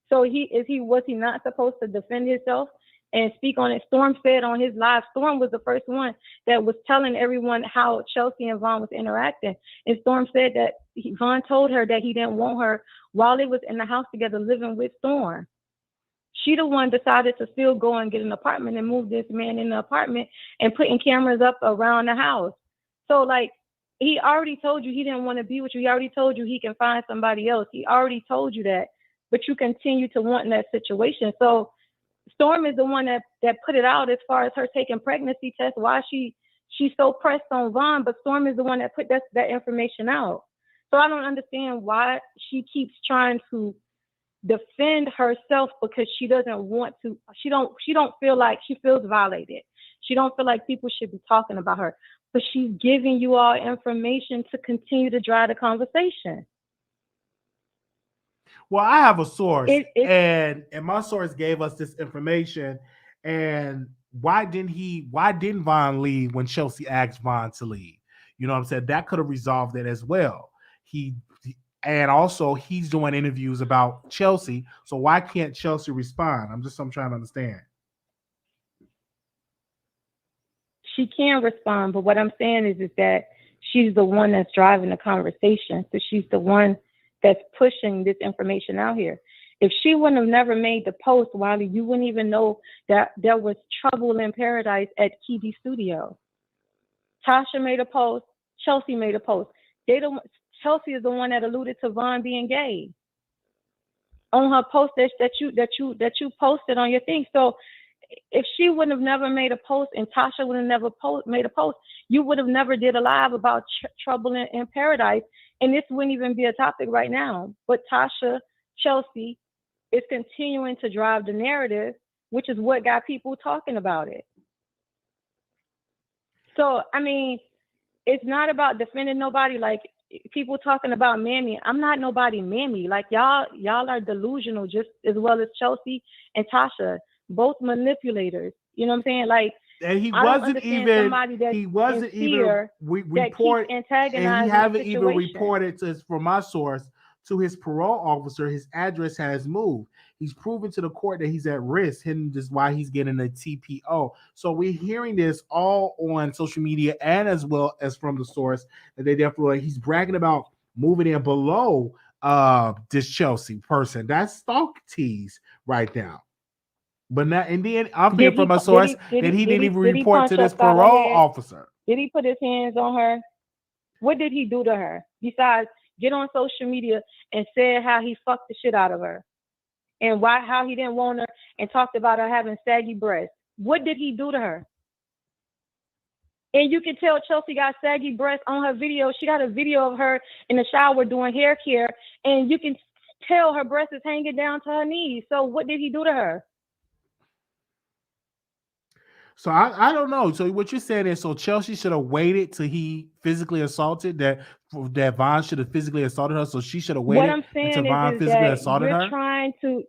So was he not supposed to defend himself and speak on it? Storm said on his live, Storm was the first one that was telling everyone how Chelsea and Vaughn was interacting. And Storm said that Vaughn told her that he didn't want her while they was in the house together living with Storm. She the one decided to still go and get an apartment and move this man in the apartment and putting cameras up around the house. So like he already told you he didn't want to be with you. He already told you he can find somebody else. He already told you that, but you continue to want in that situation. So Storm is the one that put it out as far as her taking pregnancy tests. Why she's so pressed on Vaughn, but Storm is the one that put that information out. So I don't understand why she keeps trying to defend herself because she doesn't want to. She don't feel like she feels violated. She don't feel like people should be talking about her. But she's giving you all information to continue to drive the conversation. Well, I have a source, and my source gave us this information. And why didn't Vaughn leave when Chelsea asked Vaughn to leave? You know what I'm saying? That could have resolved it as well. And also he's doing interviews about Chelsea. So why can't Chelsea respond? I'm trying to understand. She can respond, but what I'm saying is that she's the one that's driving the conversation. So she's the one that's pushing this information out here. If she wouldn't have never made the post, Wiley, you wouldn't even know that there was trouble in paradise at KB Studio. Tasha made a post. Chelsea made a post. Chelsea is the one that alluded to Vaughn being gay on her post that you posted on your thing. So if she wouldn't have never made a post and Tasha would have never made a post, you would have never did a live about trouble in paradise, and this wouldn't even be a topic right now. But Tasha, Chelsea is continuing to drive the narrative, which is what got people talking about it. So I mean, it's not about defending nobody. Like people talking about Mammy, I'm not nobody Mammy. Like y'all are delusional just as well as Chelsea and Tasha, both manipulators. You know what I'm saying? Like, and he I wasn't even reported, and he haven't even reported to, from my source, to his parole officer. His address has moved. He's proven to the court that he's at risk, hidden just why he's getting a TPO. So we're hearing this all on social media and as well as from the source that they definitely, he's bragging about moving in below this Chelsea person. That's stalk tease right now. But now, and then I'm hearing from a source that he didn't even report to this parole officer. Did he put his hands on her? What did he do to her besides get on social media and say how he fucked the shit out of her and how he didn't want her and talked about her having saggy breasts? What did he do to her? And you can tell Chelsea got saggy breasts on her video. She got a video of her in the shower doing hair care, and you can tell her breast is hanging down to her knees. So what did he do to her? So I don't know. So what you're saying is, so Chelsea should have waited till he physically assaulted, that Vaughn should have physically assaulted her. So she should have waited until Vaughn physically assaulted her.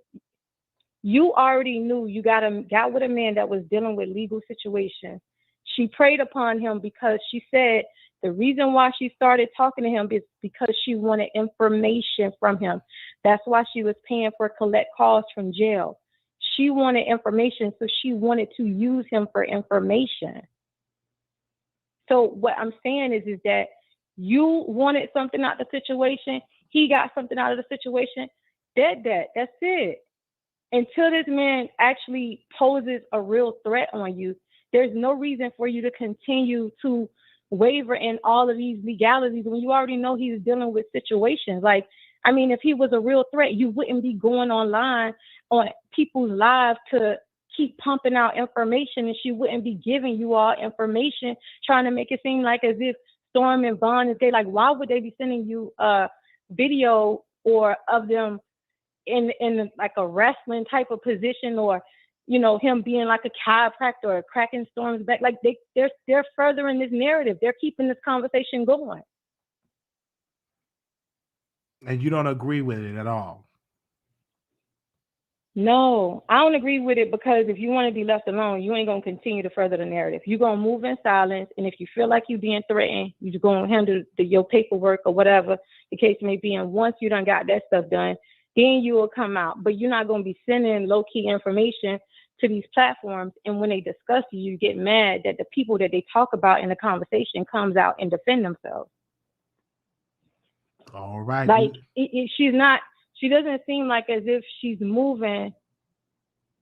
You already knew you got with a man that was dealing with legal situations. She preyed upon him because she said the reason why she started talking to him is because she wanted information from him. That's why she was paying for collect calls from jail. She wanted information, so she wanted to use him for information. So what I'm saying is that you wanted something out of the situation. He got something out of the situation. That's it. Until this man actually poses a real threat on you, there's no reason for you to continue to waver in all of these legalities when you already know he's dealing with situations. Like, I mean, if he was a real threat, you wouldn't be going online on people's lives to keep pumping out information, and she wouldn't be giving you all information, trying to make it seem like as if Storm and Vaughn is gay. Like, why would they be sending you a video or of them in like a wrestling type of position, or you know, him being like a chiropractor or cracking Storm's back. Like they're furthering this narrative. They're keeping this conversation going. And you don't agree with it at all. No, I don't agree with it, because if you want to be left alone, you ain't going to continue to further the narrative. You're going to move in silence, and if you feel like you're being threatened, you're going to handle your paperwork or whatever the case may be, and once you done got that stuff done, then you will come out. But you're not going to be sending low-key information to these platforms, and when they discuss you get mad that the people that they talk about in the conversation comes out and defend themselves. All right. Like, she doesn't seem like as if she's moving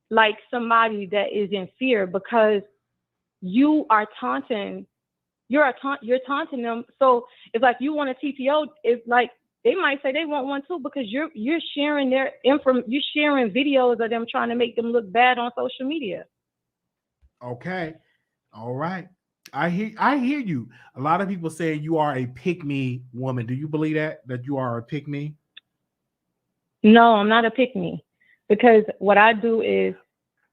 like somebody that is in fear, because you are taunting, you're taunting them. So it's like you want a TPO. It's like they might say they want one too, because you're sharing their you're sharing videos of them trying to make them look bad on social media. Okay. All right. I hear you. A lot of people say you are a pick-me woman. Do you believe that you are a pick-me? No, I'm not a pick-me, because what I do is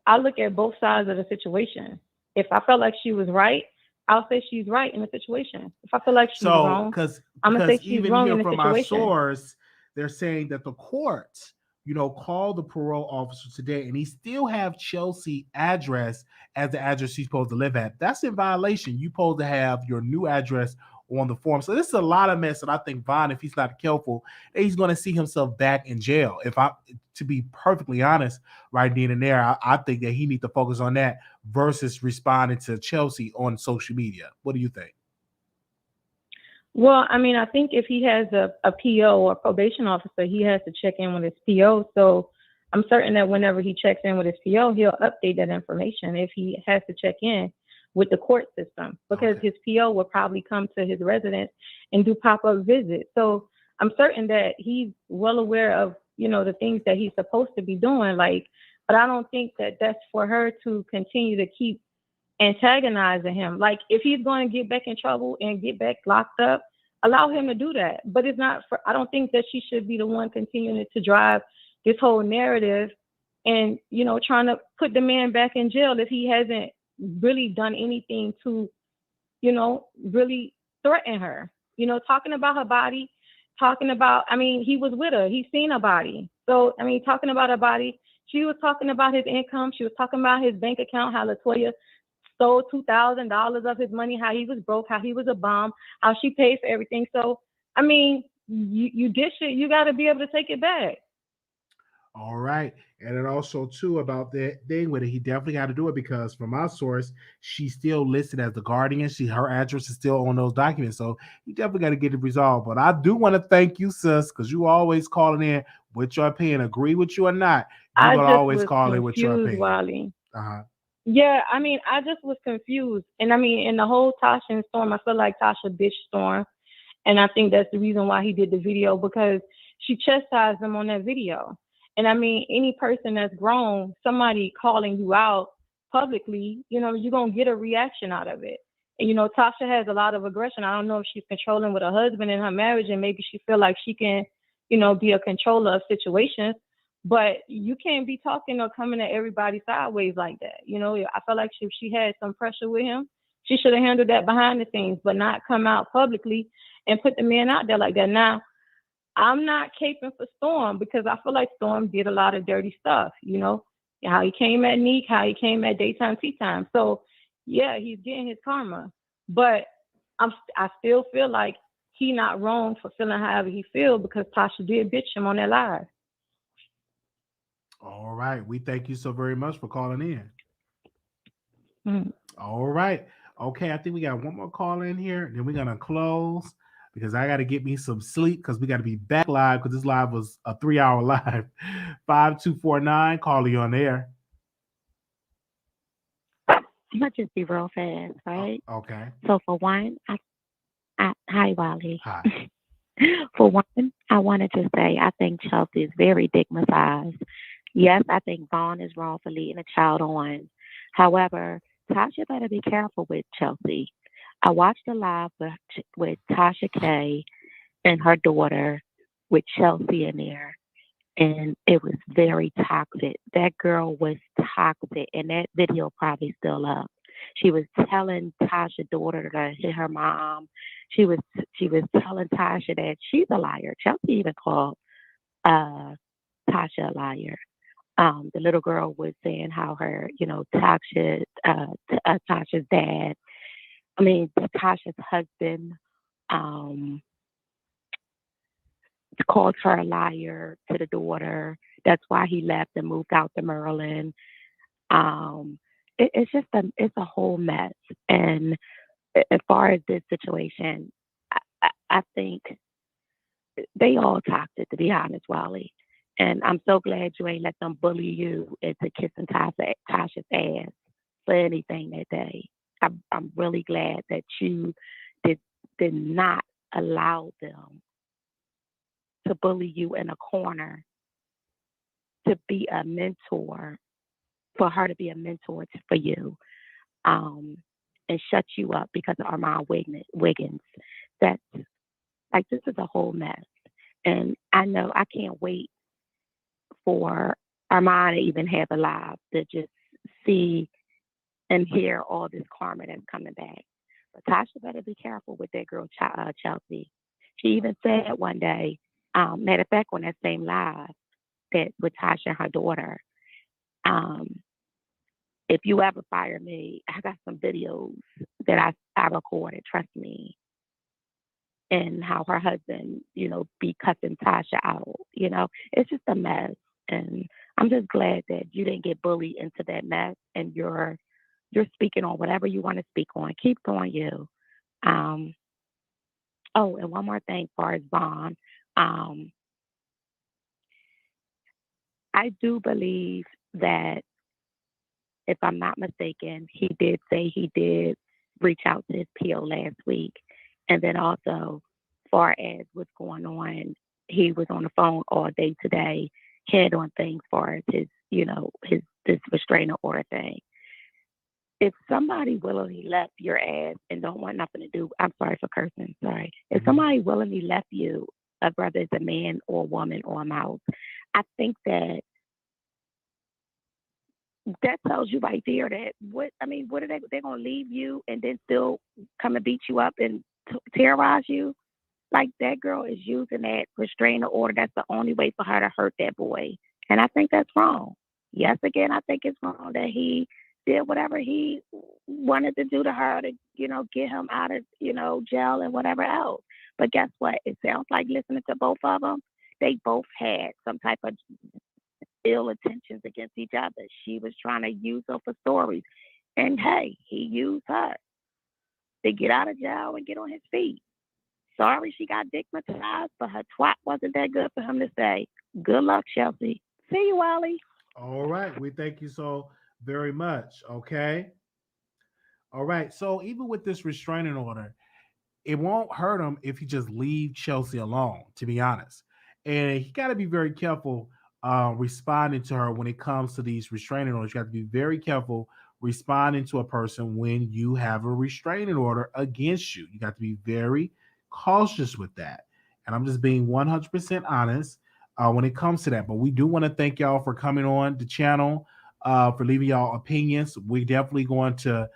I look at both sides of the situation. If I felt like she was right, I'll say she's right in the situation. If I feel like she's wrong, I'm gonna say she's even wrong here in the from situation. our source, they're saying that the court, called the parole officer today, and he still have Chelsea address as the address she's supposed to live at. That's in violation. You supposed to have your new address on the form. So this is a lot of mess that I think Von, if he's not careful, he's going to see himself back in jail. To be perfectly honest, right then and there, I think that he needs to focus on that versus responding to Chelsea on social media. What do you think? Well, I mean, I think if he has a PO or probation officer, he has to check in with his PO. So I'm certain that whenever he checks in with his PO, he'll update that information if he has to check in with the court system, because his PO will probably come to his residence and do pop-up visits. So I'm certain that he's well aware of, the things that he's supposed to be doing. But I don't think that that's for her to continue to keep antagonizing him. Like, if he's going to get back in trouble and get back locked up, allow him to do that. But it's not I don't think that she should be the one continuing to drive this whole narrative and, trying to put the man back in jail if he hasn't really done anything to, really threaten her. Talking about her body, he was with her. He's seen her body. So, talking about her body, she was talking about his income. She was talking about his bank account, how LaToya stole $2,000 of his money, how he was broke, how he was a bum, how she paid for everything. So, you dish it, you got to be able to take it back. All right. And then also, too, about that thing with it, he definitely got to do it, because from our source, she's still listed as the guardian. Her address is still on those documents. So you definitely got to get it resolved. But I do want to thank you, sis, because you always calling in with your opinion. Agree with you or not, you're going to always call in with your opinion. Wiley. Uh-huh. Yeah, I just was confused. And in the whole Tasha and Storm, I feel like Tasha bitched Storm. And I think that's the reason why he did the video, because she chastised him on that video. And any person that's grown, somebody calling you out publicly, you're going to get a reaction out of it. And, Tasha has a lot of aggression. I don't know if she's controlling with her husband in her marriage, and maybe she feel like she can, be a controller of situations. But you can't be talking or coming at everybody sideways like that. I feel like if she had some pressure with him, she should have handled that behind the scenes, but not come out publicly and put the man out there like that. Now, I'm not caping for Storm, because I feel like Storm did a lot of dirty stuff, how he came at Neek, how he came at daytime, tea time. So, yeah, he's getting his karma. But I still feel like he not wrong for feeling however he feel, because Tasha did bitch him on that live. All right. We thank you so very much for calling in. Mm-hmm. All right. Okay, I think we got one more call in here. Then we're going to close, because I got to get me some sleep, because we got to be back live, because this live was a 3-hour live. 5249, call you on air. I'm going to just be real fast, right? Okay. So for one, hi, Wiley. Hi. For one, I wanted to say I think Chelsea is very stigmatized. Yes, I think Vaughn is wrong for leading a child on. However, Tasha better be careful with Chelsea. I watched a live with Tasha K and her daughter with Chelsea in there. and it was very toxic. That girl was toxic, and that video probably still up. She was telling Tasha's daughter to hit her mom. She was telling Tasha that she's a liar. Chelsea even called Tasha a liar. The little girl was saying how her, Tasha's dad, Tasha's husband, called her a liar to the daughter. That's why he left and moved out to Maryland. It's just it's a whole mess. And as far as this situation, I think they all toxic, to be honest, Wiley. And I'm so glad you ain't let them bully you into kissing Tasha's ass for anything that day. I'm really glad that you did not allow them to bully you in a corner, to be a mentor, for her to be a mentor for you, and shut you up because of Armand Wiggins. That's like, this is a whole mess. And I know I can't wait for Armand to even have a live to just see and hear all this karma that's coming back. But Tasha better be careful with that girl, Chelsea. She even said one day, matter of fact, on that same live that with Tasha and her daughter, if you ever fire me, I got some videos that I recorded, trust me, and how her husband, be cussing Tasha out. It's just a mess. And I'm just glad that you didn't get bullied into that mess, and you're speaking on whatever you want to speak on. Keep doing you. Oh, and one more thing as far as Vaughn. I do believe that, if I'm not mistaken, he did say he did reach out to his PO last week. And then also, far as what's going on, he was on the phone all day today, handling things far as his, this restraining order thing. If somebody willingly left your ass and don't want nothing to do, I'm sorry for cursing, sorry. If somebody willingly left you, whether it's a man or a woman or a mouse, I think that tells you right there that what are they're gonna leave you and then still come and beat you up and terrorize you? Like, that girl is using that restraining order. That's the only way for her to hurt that boy, and I think that's wrong. Yes, again, I think it's wrong that he did whatever he wanted to do to her to get him out of jail and whatever else. But guess what? It sounds like, listening to both of them, they both had some type of ill intentions against each other. She was trying to use her for stories, and hey, he used her to get out of jail and get on his feet. Sorry she got stigmatized, but her twat wasn't that good for him to say. Good luck, Chelsea. See you, Wiley. All right. We thank you so very much. Okay. All right. So even with this restraining order, it won't hurt him if he just leave Chelsea alone, to be honest. And he got to be very careful responding to her when it comes to these restraining orders. You have to be very careful responding to a person when you have a restraining order against you. You got to be very cautious with that. And I'm just being 100% honest when it comes to that. But we do want to thank y'all for coming on the channel, for leaving y'all opinions. We're definitely going to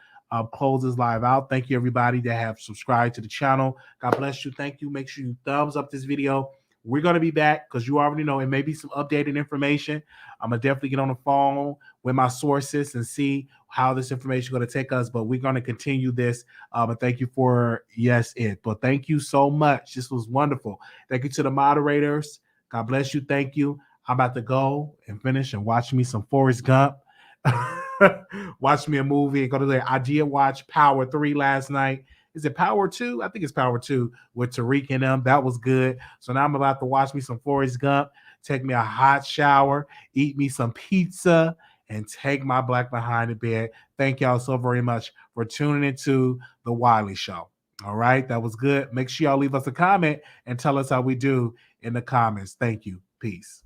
close this live out. Thank you, everybody that have subscribed to the channel. God bless you. Thank you. Make sure you thumbs up this video. We're going to be back because you already know it may be some updated information. I'm going to definitely get on the phone with my sources and see how this information is going to take us. But we're going to continue this. And thank you for it. But thank you so much. This was wonderful. Thank you to the moderators. God bless you. Thank you. I'm about to go and finish and watch me some Forrest Gump. Watch me a movie and go to there. I did watch Power 3 last night. Is it Power 2? I think it's Power 2 with Tariq and them. That was good. So now I'm about to watch me some Forrest Gump, take me a hot shower, eat me some pizza, and take my black behind the bed. Thank y'all so very much for tuning into The Wiley Show. All right, that was good. Make sure y'all leave us a comment and tell us how we do in the comments. Thank you. Peace.